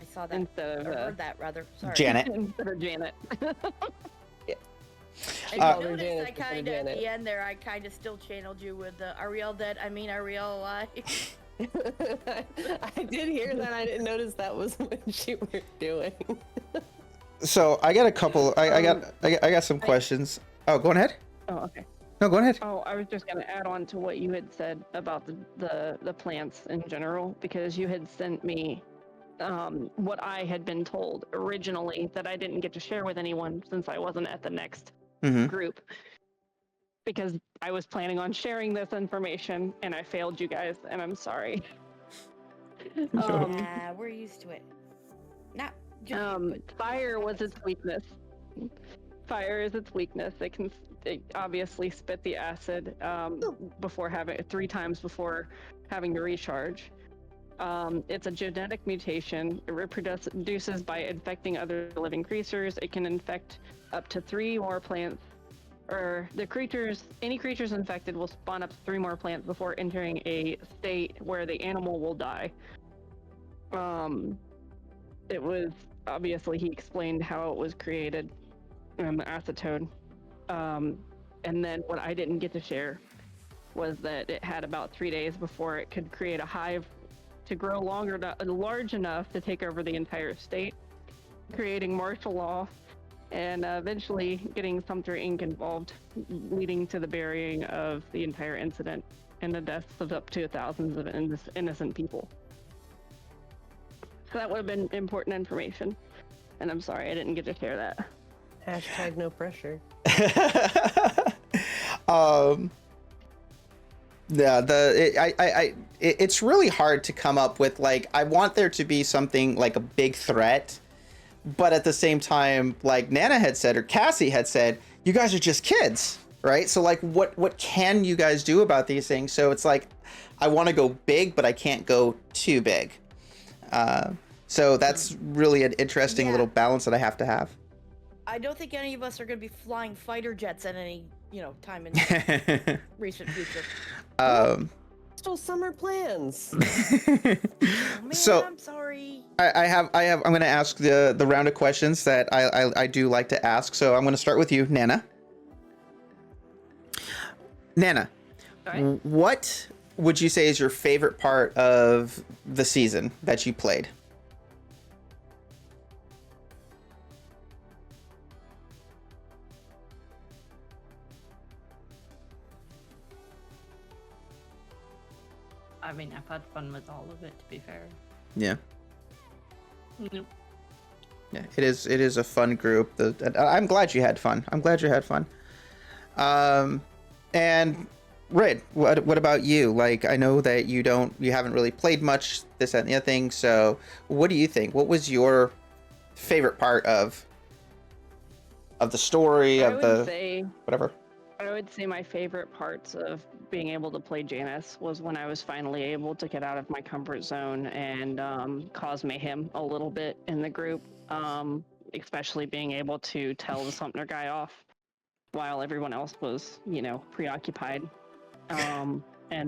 I saw that. Or heard that, rather. Sorry. Janet. Instead of Janet. Yeah. And you noticed I kind of, at the end there, I kind of still channeled you with Ariel dead, Ariel alive. I did hear that. I didn't notice that was what you were doing. So I got a couple. I got some questions. Oh, go ahead. Oh, okay. No, go ahead. Oh, I was just gonna add on to what you had said about the plants in general, because you had sent me what I had been told originally that I didn't get to share with anyone since I wasn't at the next group because I was planning on sharing this information and I failed you guys, and I'm sorry. Nah, we're used to it. Not just Fire was its weakness. Fire is its weakness. It obviously spit the acid before having 3 times before having to recharge. It's a genetic mutation. It reproduces by infecting other living creatures. It can infect up to 3 more plants, or any creatures infected will spawn up 3 more plants before entering a state where the animal will die. It was obviously, he explained how it was created, acetone. And then what I didn't get to share was that it had about 3 days before it could create a hive to grow large enough to take over the entire state, creating martial law, and eventually getting Sumter Inc. involved, leading to the burying of the entire incident and the deaths of up to thousands of innocent people. So that would have been important information, and I'm sorry I didn't get to share that. Hashtag no pressure. Yeah, it's really hard to come up with, like, I want there to be something like a big threat, but at the same time, like Nana had said, or Cassie had said, you guys are just kids, right? So like, what can you guys do about these things? So it's like, I want to go big, but I can't go too big. So that's really an interesting little balance that I have to have. I don't think any of us are going to be flying fighter jets at any, time in the recent future. Still summer plans. Man, So I'm sorry. I'm going to ask the round of questions that I do like to ask. So I'm going to start with you, Nana. Nana, what would you say is your favorite part of the season that you played? I mean, I've had fun with all of it, to be fair. Yeah. Nope. Yeah, it is a fun group. I'm glad you had fun. And Red, what about you? Like, I know that you haven't really played much, this, that, and the other thing. So what do you think? What was your favorite part of the story, whatever? I would say my favorite parts of being able to play Janice was when I was finally able to get out of my comfort zone and cause mayhem a little bit in the group, especially being able to tell the Sumter guy off while everyone else was, preoccupied. And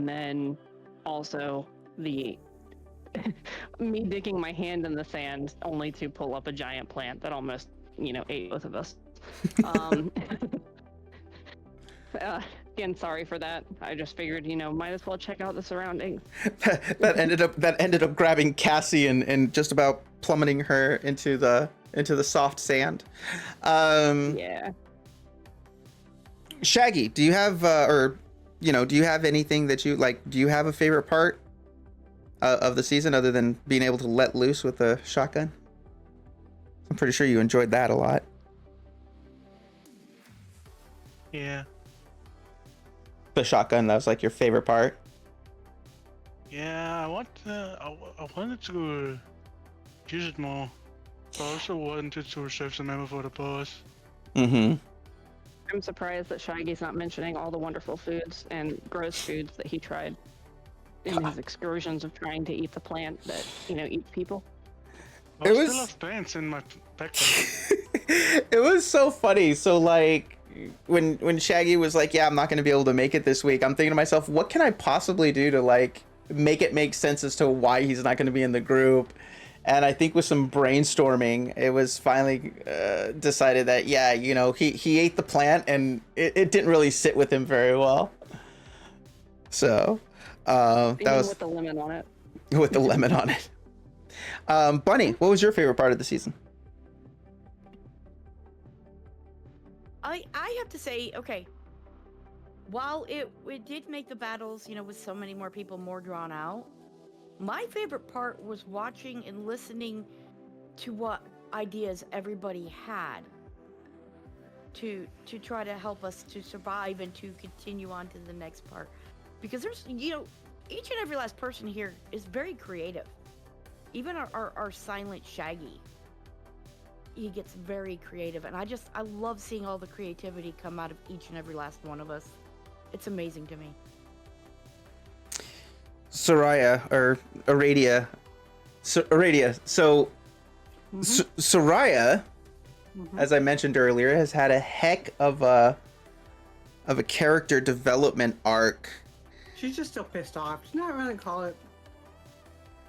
then also the me digging my hand in the sand only to pull up a giant plant that almost, ate both of us. Again, sorry for that. I just figured, might as well check out the surroundings. that ended up grabbing Cassie and just about plummeting her into the soft sand. Yeah. Shaggy, do you have do you have anything that you like? Do you have a favorite part of the season other than being able to let loose with a shotgun? I'm pretty sure you enjoyed that a lot. Yeah. The shotgun, that was like your favorite part? Yeah, I wanted to use it more. I also wanted to reserve some ammo for the boss. Mm-hmm. I'm surprised that Shaggy's not mentioning all the wonderful foods and gross foods that he tried in his excursions of trying to eat the plant that, eats people. I still have pants in my backpack. It was so funny. So like, when Shaggy was like, yeah, I'm not going to be able to make it this week, I'm thinking to myself, what can I possibly do to like make it make sense as to why he's not going to be in the group? And I think with some brainstorming, it was finally decided that, yeah, he ate the plant and it didn't really sit with him very well. So that was with the lemon on it. With the lemon on it. Bunny, what was your favorite part of the season? I have to say, okay, while it did make the battles, with so many more people more drawn out, my favorite part was watching and listening to what ideas everybody had. to try to help us to survive and to continue on to the next part. Because there's, you know, each and every last person here is very creative. Even our silent Shaggy, he gets very creative, and I love seeing all the creativity come out of each and every last one of us. It's amazing to me. Soraya or Aradia. So Soraya, as I mentioned earlier, has had a heck of a character development arc. She's just still pissed off. She's not really call it.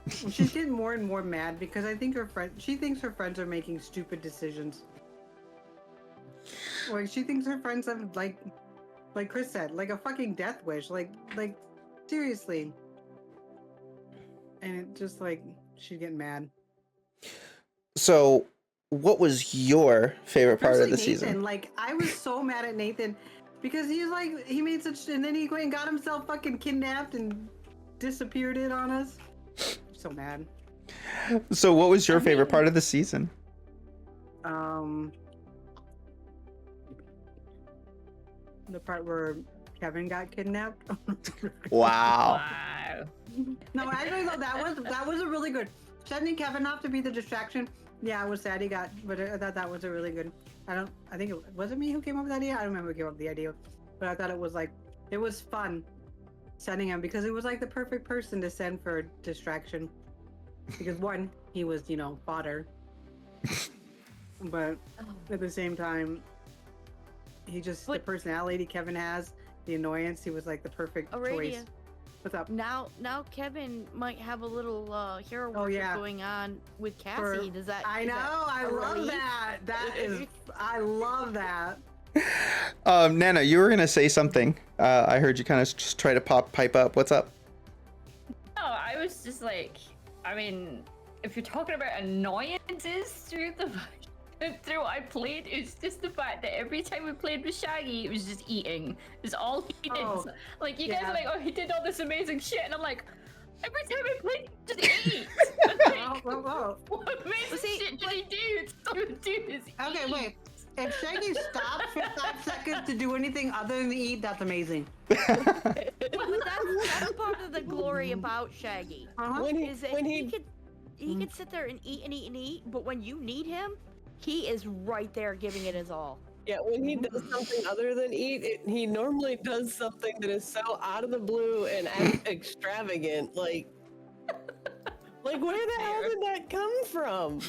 She's getting more and more mad because I think she thinks her friends are making stupid decisions. Like she thinks her friends have like Chris said, like a fucking death wish. Like seriously. And it just like she's getting mad. So, what was your favorite part of the season? Nathan, like I was so mad at Nathan because he made such, and then he went and got himself fucking kidnapped and disappeared it on us. So mad. So, what was your favorite part of the season? The part where Kevin got kidnapped. Wow. No, actually, though, that was a really good. Sending Kevin off to be the distraction. Yeah, I was sad he got, but I thought that was a really good. I think was it me who came up with the idea? I don't remember who came up with the idea, but I thought it was fun sending him because it was like the perfect person to send for a distraction. Because one, he was, you know, fodder, but at the same time, he just the personality Kevin has, the annoyance. He was like the perfect choice. What's up? Now Kevin might have a little hero worship going on with Cassie. Does that? I know. I love that. I love that. Nana, you were gonna say something. I heard you kind of just try to pipe up. What's up? No, I was just like, I mean, if you're talking about annoyances through what I played, it's just the fact that every time we played with Shaggy, it was just eating. It's all he did. Like, you guys are like, oh, he did all this amazing shit, and I'm like, every time I played, just eat. Like, what amazing shit did he do? All he do is eat. Okay, wait. If Shaggy stops for 5 seconds to do anything other than eat, that's amazing. That's part of the glory about Shaggy. He could sit there and eat, but when you need him, he is right there giving it his all. Yeah, when he does something other than eat, he normally does something that is so out of the blue and extravagant. Like where the hell did that come from?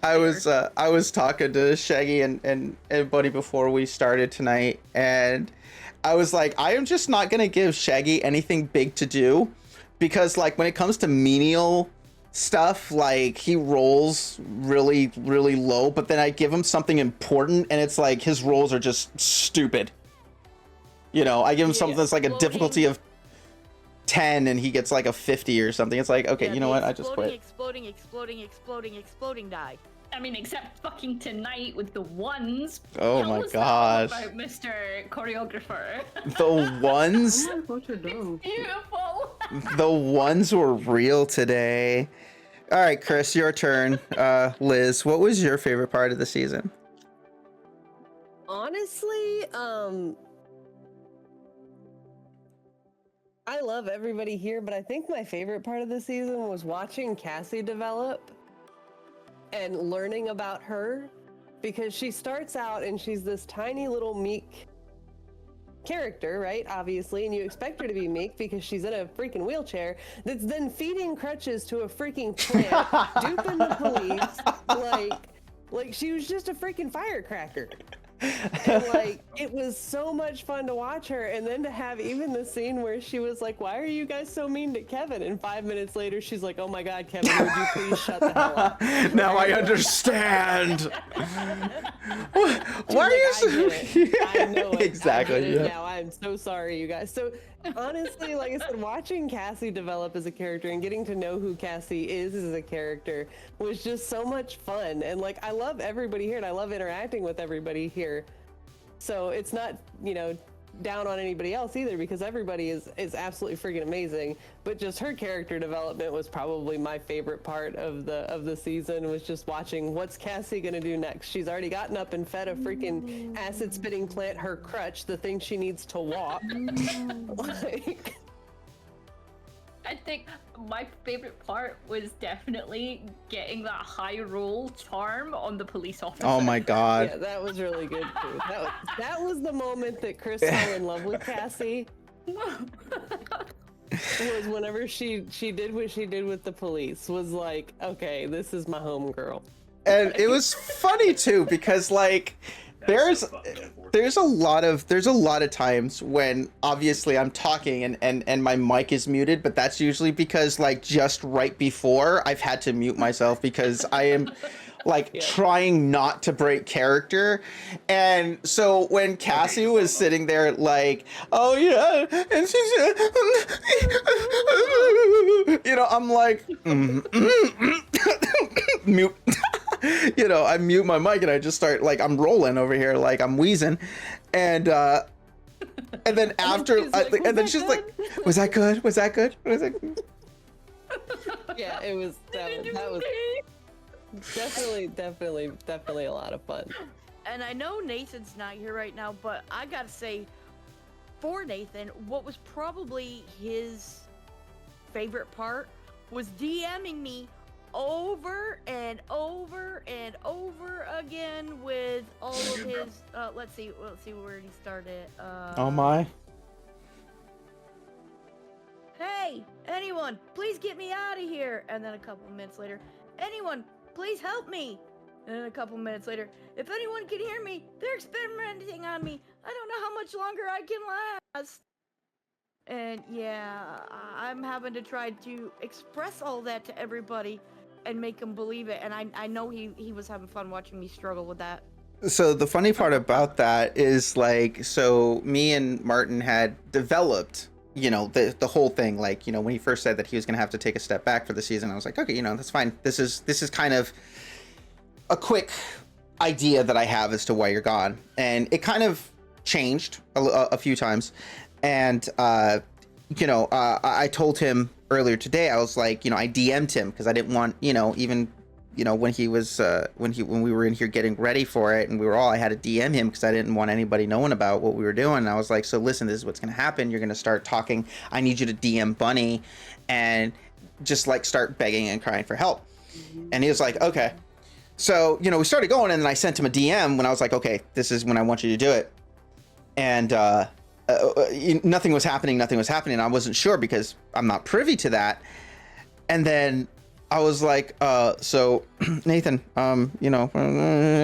I was talking to Shaggy and Buddy before we started tonight, and I was like, I am just not gonna give Shaggy anything big to do, because like when it comes to menial stuff, like he rolls really low, but then I give him something important and it's like his rolls are just stupid. You know, I give him something that's like a difficulty of 10 and he gets like a 50 or something. It's like, okay, you know what, I just quit. Exploding die. I mean, except fucking tonight with the ones. Oh my gosh. About Mr. Choreographer. The ones? Beautiful. The ones were real today. All right, Chris, your turn. Liz, what was your favorite part of the season? Honestly, I love everybody here, but I think my favorite part of the season was watching Cassie develop and learning about her, because she starts out and she's this tiny little meek character, right? Obviously, and you expect her to be meek because she's in a freaking wheelchair that's then feeding crutches to a freaking plant, duping the police, like she was just a freaking firecracker. And like, it was so much fun to watch her, and then to have even the scene where she was like, why are you guys so mean to Kevin? And 5 minutes later she's like, oh my god, Kevin, would you please shut the hell up? Now I understand. Why are you so... I know it. Exactly. I get it now. I'm so sorry, you guys. So honestly, like I said, watching Cassie develop as a character and getting to know who Cassie is as a character was just so much fun. And like, I love everybody here and I love interacting with everybody here. So it's not, you know, down on anybody else either, because everybody is absolutely freaking amazing. But just her character development was probably my favorite part of the season, was just watching what's Cassie gonna do next. She's already gotten up and fed a freaking acid spitting plant her crutch, the thing she needs to walk. Like, I think my favorite part was definitely getting that high roll charm on the police officer. Oh my god. yeah, that was really good too. That was the moment that Chris fell in love with Cassie. Was whenever she did what she did with the police. Was like, okay, this is my homegirl. And it was funny too, because like there's a lot of times when obviously I'm talking and my mic is muted, but that's usually because like just right before I've had to mute myself because I am like trying not to break character. And so when Cassie was sitting there like, oh yeah, and she's you know, I'm like mute. You know, I mute my mic and I just start like I'm rolling over here like I'm wheezing, and then after and then she's like, was that good? Was that good? Was it? Yeah, it was that was definitely a lot of fun. And I know Nathan's not here right now, but I gotta say, for Nathan, what was probably his favorite part was DMing me over and over and over again with all of his let's see where he started. Oh my. Hey, anyone, please get me out of here. And then a couple of minutes later, anyone, please help me. And then a couple of minutes later, if anyone can hear me, they're experimenting on me. I don't know how much longer I can last. And yeah, I'm having to try to express all that to everybody and make them believe it. And I know he was having fun watching me struggle with that. So the funny part about that is like, so me and Martin had developed, you know, the whole thing, like, you know, when he first said that he was going to have to take a step back for the season, I was like, okay, you know, that's fine. This is kind of a quick idea that I have as to why you're gone. And it kind of changed a few times. And, you know, I told him earlier today, I was like, you know, I DM'd him because I didn't want, you know, even, you know, when he was, when we were in here getting ready for it and I had to DM him because I didn't want anybody knowing about what we were doing. And I was like, so listen, this is what's going to happen. You're going to start talking. I need you to DM Bunny and just like start begging and crying for help. And he was like, okay. So, you know, we started going and then I sent him a DM when I was like, okay, this is when I want you to do it. And, nothing was happening. I wasn't sure because I'm not privy to that. And then I was like, so Nathan, you know,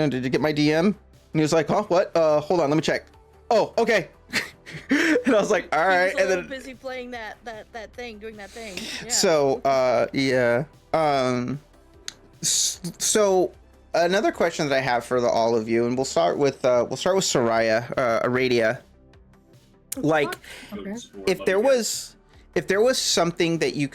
did you get my DM? And he was like, oh, what? Hold on, let me check. Oh, okay. And I was like, all right. He was and then busy playing that thing, doing that thing. Yeah. So, yeah. So another question that I have for all of you, and we'll start with Soraya, Aradia. Like, Okay. if there was something that you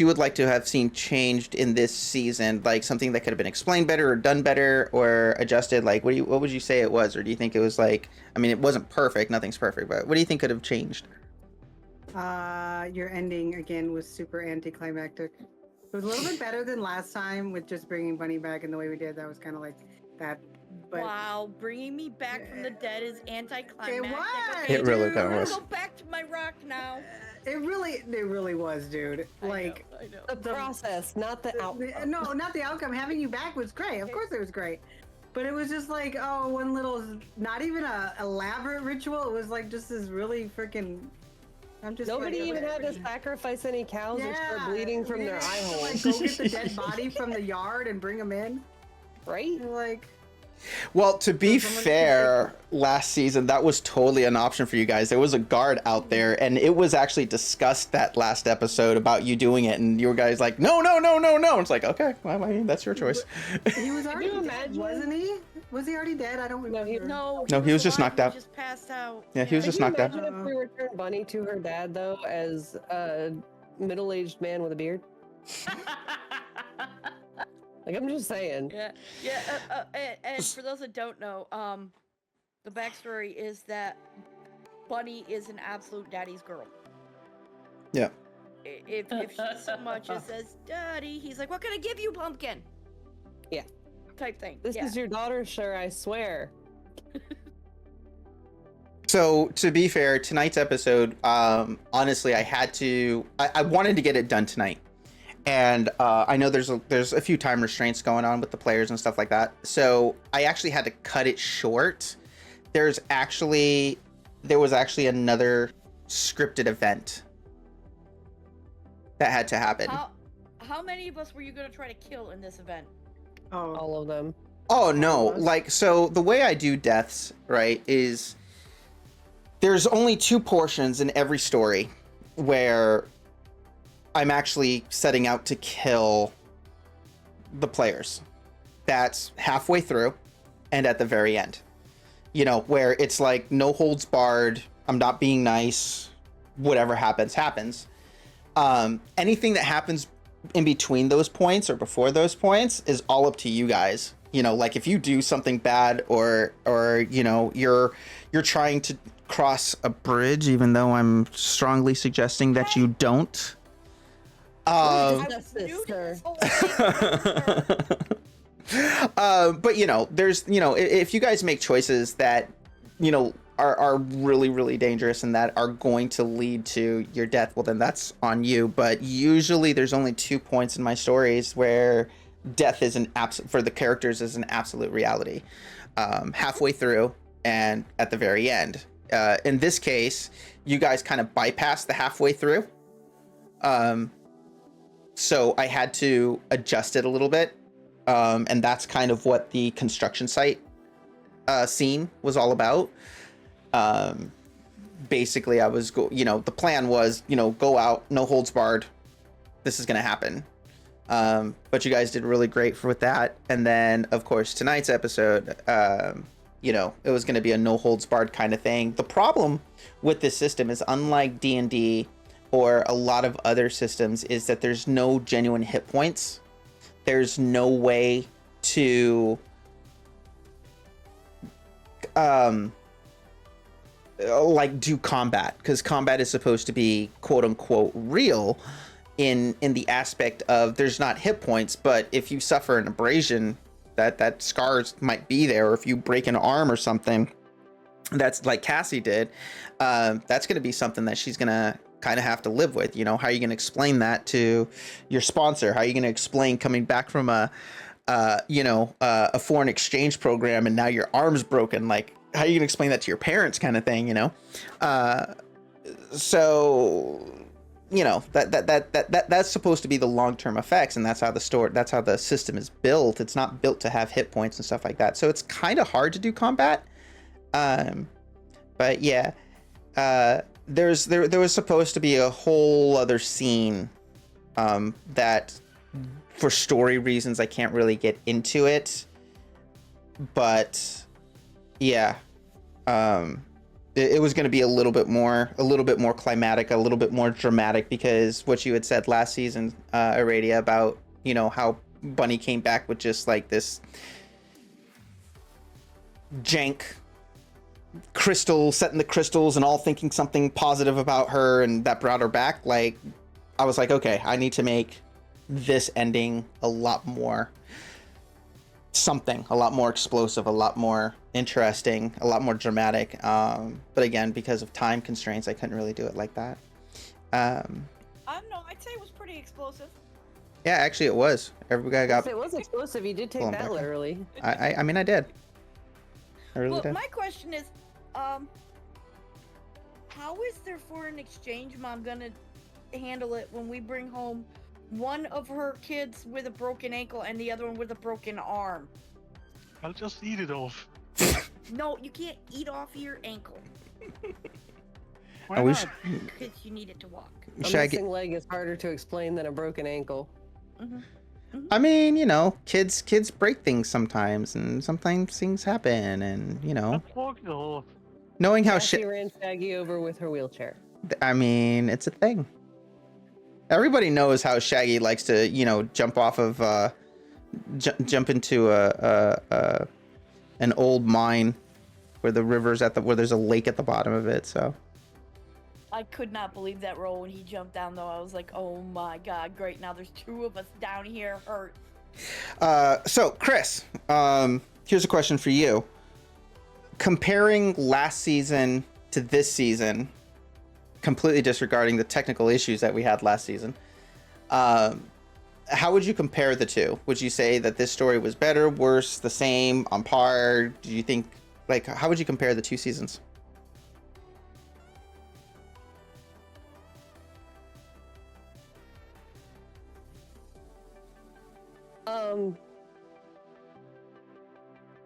would like to have seen changed in this season, like something that could have been explained better or done better or adjusted, like what would you say it was? Or do you think it was like, I mean, it wasn't perfect, nothing's perfect, but what do you think could have changed? Your ending again was super anticlimactic. It was a little bit better than last time with just bringing Bunny back in the way we did. That was kind of like that. But wow, bringing me back from the dead is anticlimactic. It was. Okay, It really dude, kinda I'm was. gonna go back to my rock now. It really was, dude. Like I know. The process, not the outcome. no, not the outcome. Having you back was great. Of course, it was great. But it was just like, oh, one little, not even a elaborate ritual. It was like just this really freaking. I'm just. Nobody like, even had to sacrifice any cows or start bleeding from their eye holes. Like go get the dead body from the yard and bring them in. Right? You're like. Well, to be fair, last season, that was totally an option for you guys. There was a guard out there, and it was actually discussed that last episode about you doing it, and you guys like, no. It's like, okay, well, I mean, that's your choice. He was already dead, wasn't he? Was he already dead? I don't remember. No, he was just knocked out. He just passed out. Yeah, he was just knocked out. Imagine if we returned Bunny to her dad, though, as a middle-aged man with a beard? Like, I'm just saying. Yeah. And for those that don't know, the backstory is that Bunny is an absolute daddy's girl. Yeah. If she so much as says daddy, he's like, what can I give you, pumpkin? Yeah. Type thing. This is your daughter, sure, I swear. So to be fair, tonight's episode, honestly, I wanted to get it done tonight. And I know there's a few time restraints going on with the players and stuff like that. So I actually had to cut it short. There was actually another scripted event that had to happen. How many of us were you gonna try to kill in this event? Oh, All of them. Oh no, like, so the way I do deaths, right, is there's only 2 portions in every story where I'm actually setting out to kill the players. That's halfway through and at the very end. You know, where it's like no holds barred, I'm not being nice, whatever happens, happens. Anything that happens in between those points or before those points is all up to you guys. You know, like if you do something bad or you know, you're trying to cross a bridge, even though I'm strongly suggesting that you don't. But you know, there's, you know, if you guys make choices that, you know, are really, really dangerous and that are going to lead to your death, well then that's on you. But usually there's only 2 points in my stories where death is for the characters is an absolute reality. Halfway through and at the very end. In this case, you guys kind of bypassed the halfway through. So I had to adjust it a little bit. And that's kind of what the construction site scene was all about. Basically, I was, the plan was, go out, no holds barred. This is going to happen. But you guys did really great with that. And then, of course, tonight's episode, it was going to be a no holds barred kind of thing. The problem with this system is, unlike D&D or a lot of other systems, is that there's no genuine hit points. There's no way to do combat, because combat is supposed to be quote unquote real in the aspect of there's not hit points, but if you suffer an abrasion, that scars might be there, or if you break an arm or something, that's like Cassie did, that's going to be something that she's going to kind of have to live with. How are you going to explain that to your sponsor? How are you going to explain coming back from a foreign exchange program and now your arm's broken? Like, how are you going to explain that to your parents, kind of thing, so that's supposed to be the long-term effects, and that's how the system is built. It's not built to have hit points and stuff like that, so it's kind of hard to do combat. But yeah, there was supposed to be a whole other scene that, for story reasons, I can't really get into it, but yeah, it was going to be a little bit more climatic, a little bit more dramatic, because what you had said last season, Aradia, about how Bunny came back with just like this jank crystal, setting the crystals and all thinking something positive about her, and that brought her back. Like, I was like, okay, I need to make this ending a lot more explosive, a lot more interesting, a lot more dramatic. But again, because of time constraints, I couldn't really do it like that. I don't know, I'd say it was pretty explosive. Yeah, actually it was. Every guy got... It was explosive, you did take that literally. I mean, I did. I really did. My question is, how is their foreign exchange mom gonna handle it when we bring home one of her kids with a broken ankle and the other one with a broken arm? I'll just eat it off. No, you can't eat off your ankle. Why not? Because you need it to walk. A missing leg is harder to explain than a broken ankle. Mm-hmm. Mm-hmm. I mean, kids break things sometimes, and sometimes things happen, and knowing how She ran Shaggy over with her wheelchair. I mean, it's a thing. Everybody knows how Shaggy likes to, jump off of, jump into an old mine where the river's where there's a lake at the bottom of it. So I could not believe that roll when he jumped down, though. I was like, oh my god, great. Now there's 2 of us down here hurt. So Chris, here's a question for you. Comparing last season to this season, completely disregarding the technical issues that we had last season, how would you compare the two? Would you say that this story was better, worse, the same, on par? Do you think, like, how would you compare the 2 seasons?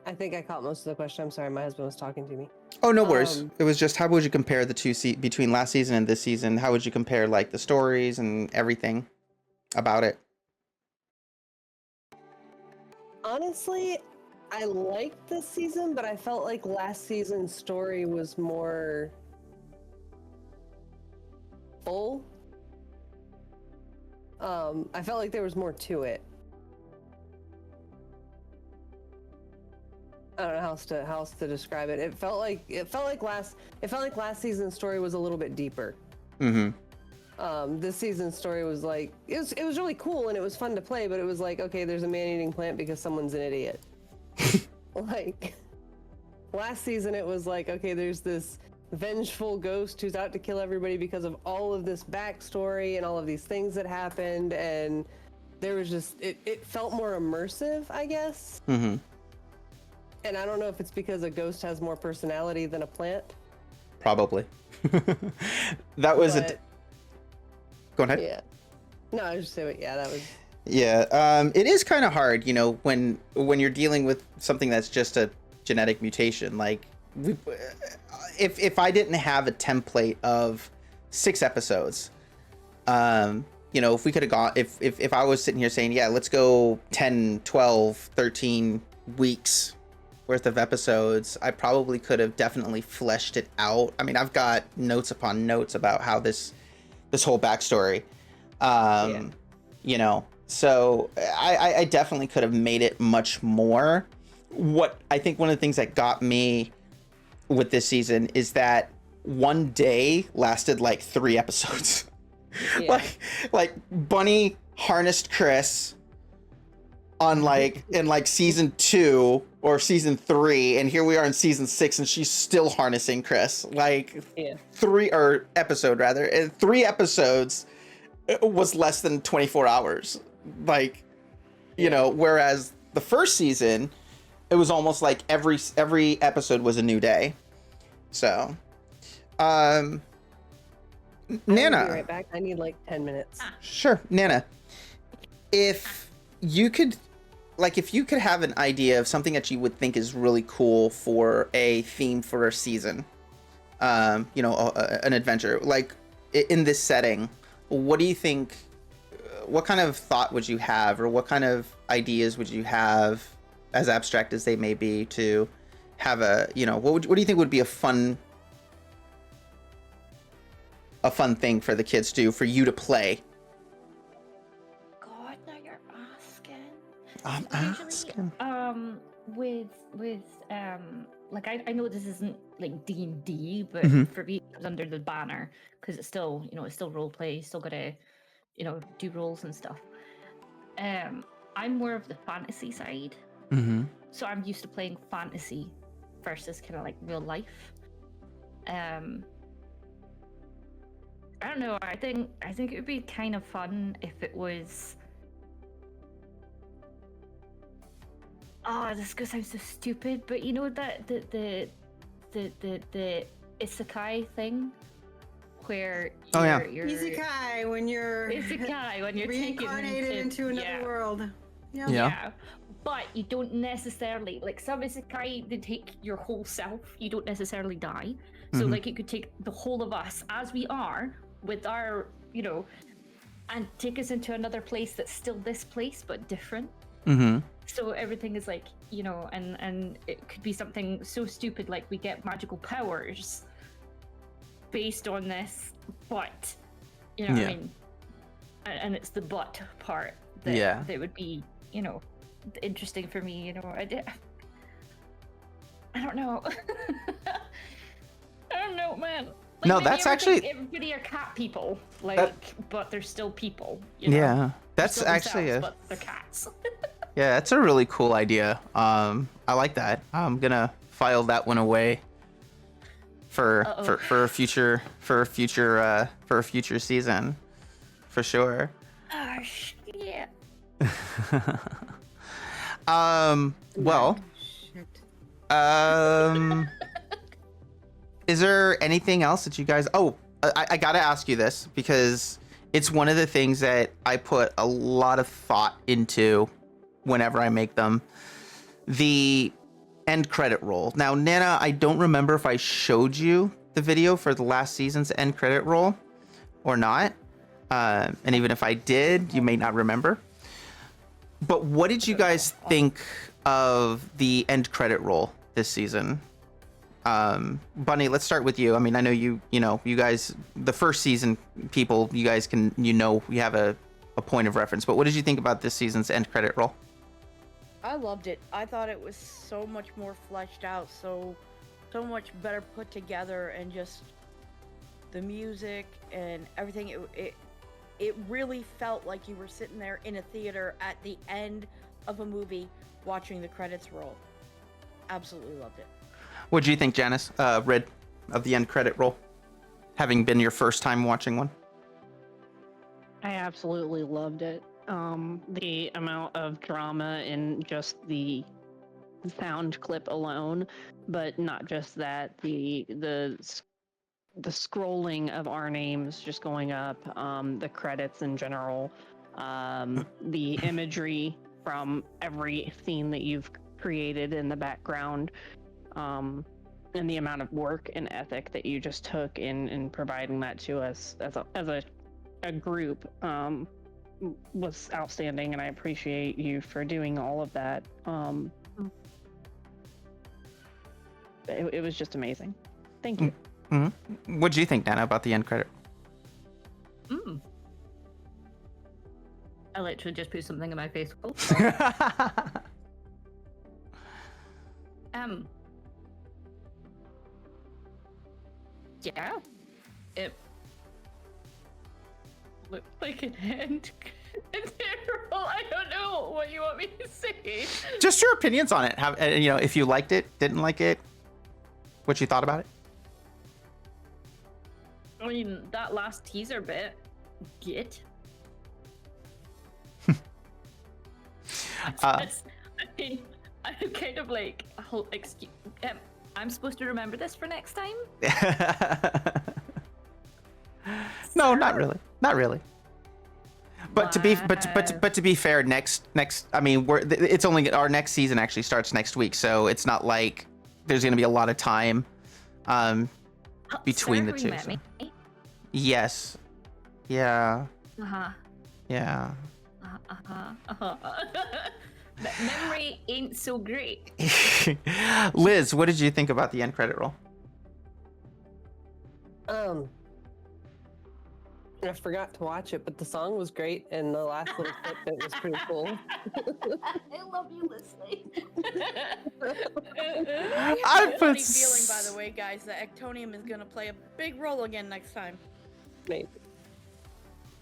I think I caught most of the question. I'm sorry, my husband was talking to me. Oh, no worries. It was just, how would you compare the 2 between last season and this season? How would you compare, like, the stories and everything about it? Honestly, I liked this season, but I felt like last season's story was more full. I felt like there was more to it. I don't know how else to describe it. It felt like last season's story was a little bit deeper. Mm-hmm. This season's story was like it was really cool and it was fun to play, but it was like, okay, there's a man-eating plant because someone's an idiot. Like last season it was like, okay, there's this vengeful ghost who's out to kill everybody because of all of this backstory and all of these things that happened, and there was just it felt more immersive, I guess. Mm-hmm. And I don't know if it's because a ghost has more personality than a plant. Probably. That was Go ahead. Yeah. No, I was just saying, yeah, that was. Yeah, it is kind of hard, you know, when you're dealing with something that's just a genetic mutation. Like, if I didn't have a template of 6 episodes, you know, if we could have gone, if I was sitting here saying, yeah, let's go 10, 12, 13 weeks worth of episodes, I probably could have definitely fleshed it out. I mean, I've got notes upon notes about how this whole backstory, you know, so I definitely could have made it much more. What I think one of the things that got me with this season is that one day lasted like 3 episodes. Yeah. like Bunny harnessed Chris on in season 2 or season 3, and here we are in season 6 and she's still harnessing Chris. Like 3 episodes was less than 24 hours. Like, you know, whereas the first season, it was almost like every episode was a new day. So, Nana. I'll be right back. I need like 10 minutes. Sure, Nana. If you could have an idea of something that you would think is really cool for a theme for a season, you know, an adventure, like in this setting, what do you think, what kind of thought would you have, or what kind of ideas would you have, as abstract as they may be, to have a, you know, what do you think would be a fun thing for the kids to do, for you to play? God, now you're asking. I'm asking. With like I know this isn't like D&D, but for me it was under the banner because it's still, you know, it's still role play, still gotta, you know, do roles and stuff. I'm more of the fantasy side, so I'm used to playing fantasy versus kind of like real life. I don't know. I think it would be kind of fun if it was. Oh, this is gonna sound so stupid, but you know that the isekai thing, where you're isekai when you're reincarnated into another world. Yeah. But you don't necessarily, like, some isekai, they take your whole self. You don't necessarily die. So like it could take the whole of us as we are with our, you know, and take us into another place that's still this place but different. So everything is like, you know, and it could be something so stupid like we get magical powers based on this, but you know what I mean, and it's the but part that would be, you know, interesting for me. You know, I don't know. I don't know, man. Like, No, maybe that's actually everybody are cat people, like, but they're still people. You know? yeah. They're That's still actually themselves, but they're cats. yeah. That's a really cool idea. I like that. I'm gonna file that one away for a future season, for sure. Oh shit. Well. Is there anything else that you guys? Oh, I gotta ask you this because it's one of the things that I put a lot of thought into whenever I make them. The end credit roll. Now, Nana, I don't remember if I showed you the video for the last season's end credit roll or not. And even if I did, you may not remember. But what did you guys think of the end credit roll this season? Bunny, let's start with you. I mean, I know you guys, the first season people, you guys can, you have a point of reference, but what did you think about this season's end credit roll? I loved it. I thought it was so much more fleshed out, so much better put together, and just the music and everything. It really felt like you were sitting there in a theater at the end of a movie watching the credits roll. Absolutely loved it. What do you think, Janice, Red, of the end credit roll, having been your first time watching one? I absolutely loved it. The amount of drama in just the sound clip alone, but not just that, the scrolling of our names just going up, the credits in general, the imagery from every scene that you've created in the background, and the amount of work and ethic that you just took in providing that to us as a group was outstanding, and I appreciate you for doing all of that. It was just amazing. Thank you. Mm-hmm. What do you think, Nana, about the end credit? I literally just put something in my face. Yeah. It looked like an end. Terrible. I don't know what you want me to say. Just your opinions on it. If you liked it, didn't like it, what you thought about it. I mean, that last teaser bit, I'm kind of like, excuse. I'm supposed to remember this for next time? No, not really. Not really. But to be fair, next I mean, it's only our next season actually starts next week, so it's not like there's going to be a lot of time between the two. So. Yes. Yeah. Yeah. But memory ain't so great. Liz, what did you think about the end credit roll? I forgot to watch it, but the song was great, and the last little clip bit was pretty cool. I love you listening. I have a funny feeling, by the way, guys, that Ectonium is gonna play a big role again next time. Maybe.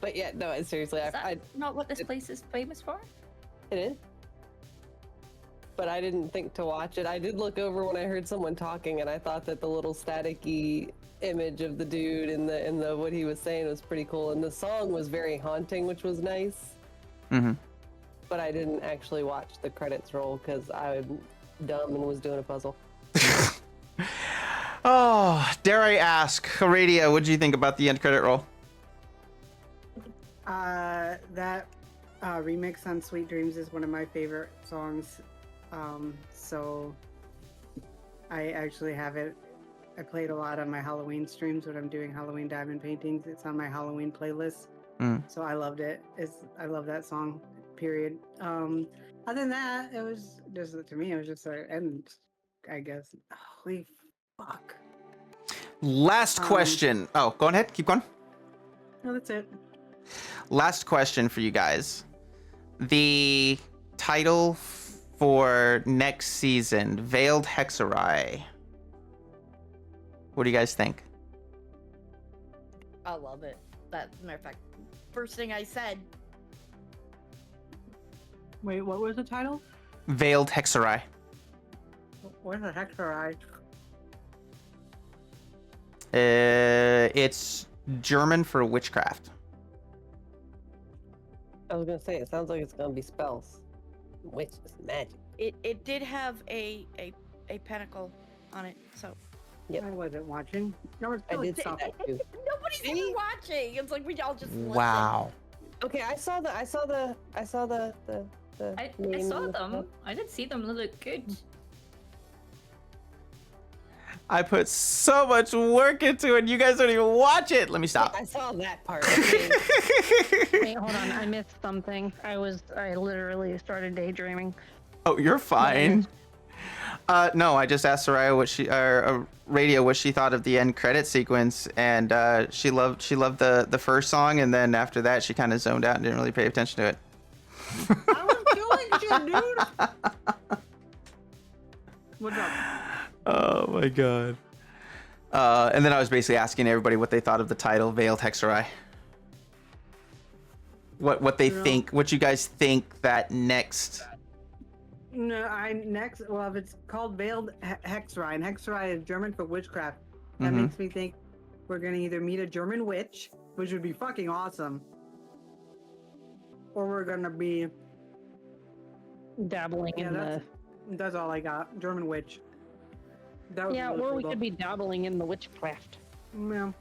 But yeah, no, seriously, Is that not what this place is famous for? It is. But I didn't think to watch it. I did look over when I heard someone talking, and I thought that the little staticky image of the dude and the what he was saying was pretty cool, and the song was very haunting, which was nice. Mm-hmm. But I didn't actually watch the credits roll because I'm dumb and was doing a puzzle. Oh, dare I ask, Aradia, what do you think about the end credit roll? That remix on Sweet Dreams is one of my favorite songs. So I actually have it. I played a lot on my Halloween streams when I'm doing Halloween diamond paintings. It's on my Halloween playlist. So I loved it. I love that song, period. Other than that, it was just, to me, it was just an end, I guess. Holy fuck. Last question. Oh, go ahead. Keep going. No, that's it. Last question for you guys. The title for next season, Veiled Hexerai. What do you guys think? I love it. That, matter of fact, first thing I said. Wait, what was the title? Veiled Hexerai. What the heck are I? It's German for witchcraft. I was gonna say it sounds like it's gonna be spells, witches, magic. It did have a pentacle on it, so. Yep. I wasn't watching. No, it's I did see that too. Nobody's even watching. It's like we all just listen. Wow. Okay, I saw the I saw name them. I did see them. They look good. I put so much work into it. You guys don't even watch it. Let me stop. I saw that part. Wait, hold on. I missed something. I literally started daydreaming. Oh, you're fine. No, I just asked Soraya Radio what she thought of the end credit sequence, and she loved the first song, and then after that she kind of zoned out and didn't really pay attention to it. I was doing shit, dude. What's up? Oh my god. And then I was basically asking everybody what they thought of the title, Veiled Hexerai. What they think, what you guys think that next. No, well, if it's called Veiled Hexerai, and Hexerai is German for witchcraft, that Mhm. makes me think we're gonna either meet a German witch, which would be fucking awesome, or we're gonna be Dabbling in the. That's all I got. German witch. That would Yeah, be really or we cool, could be dabbling in the witchcraft. though. Yeah.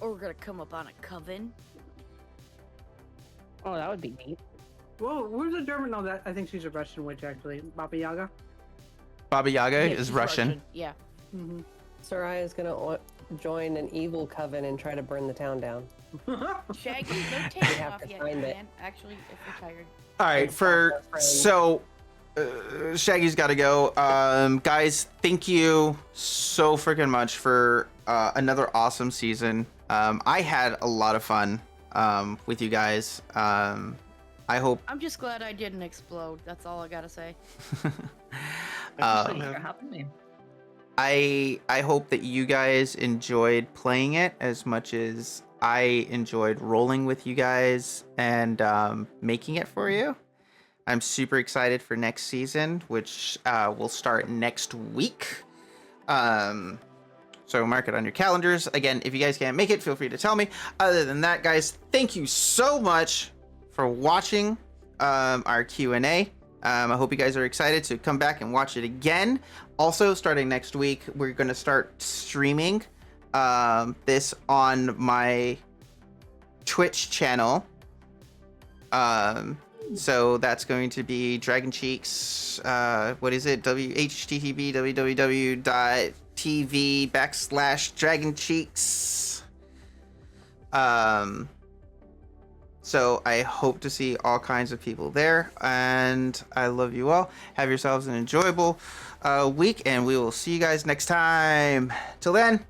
Or we're gonna come up on a coven. Oh, that would be neat. Whoa, where's the German? No, that I think she's a Russian witch actually. Baba Yaga. Baba Yaga Yeah, is she's Russian. Yeah. Mm-hmm. Soraya's gonna join an evil coven and try to burn the town down. Shaggy, don't take We it have off to yet, find it. man. Actually, if you're tired. All right, so Shaggy's got to go. Guys, thank you so freaking much for another awesome season. I had a lot of fun with you guys. I hope. I'm just glad I didn't explode. That's all I gotta say. Thanks for having me. I hope that you guys enjoyed playing it as much as I enjoyed rolling with you guys and making it for you. I'm super excited for next season, which will start next week. So mark it on your calendars. Again, if you guys can't make it, feel free to tell me. Other than that, guys, thank you so much for watching our Q&A. I hope you guys are excited to come back and watch it again. Also, starting next week, we're going to start streaming this on my Twitch channel. So that's going to be Dragon Cheeks. What is it? http www.tv/Dragon Cheeks. So I hope to see all kinds of people there, and I love you all. Have yourselves an enjoyable week, and we will see you guys next time. Till then,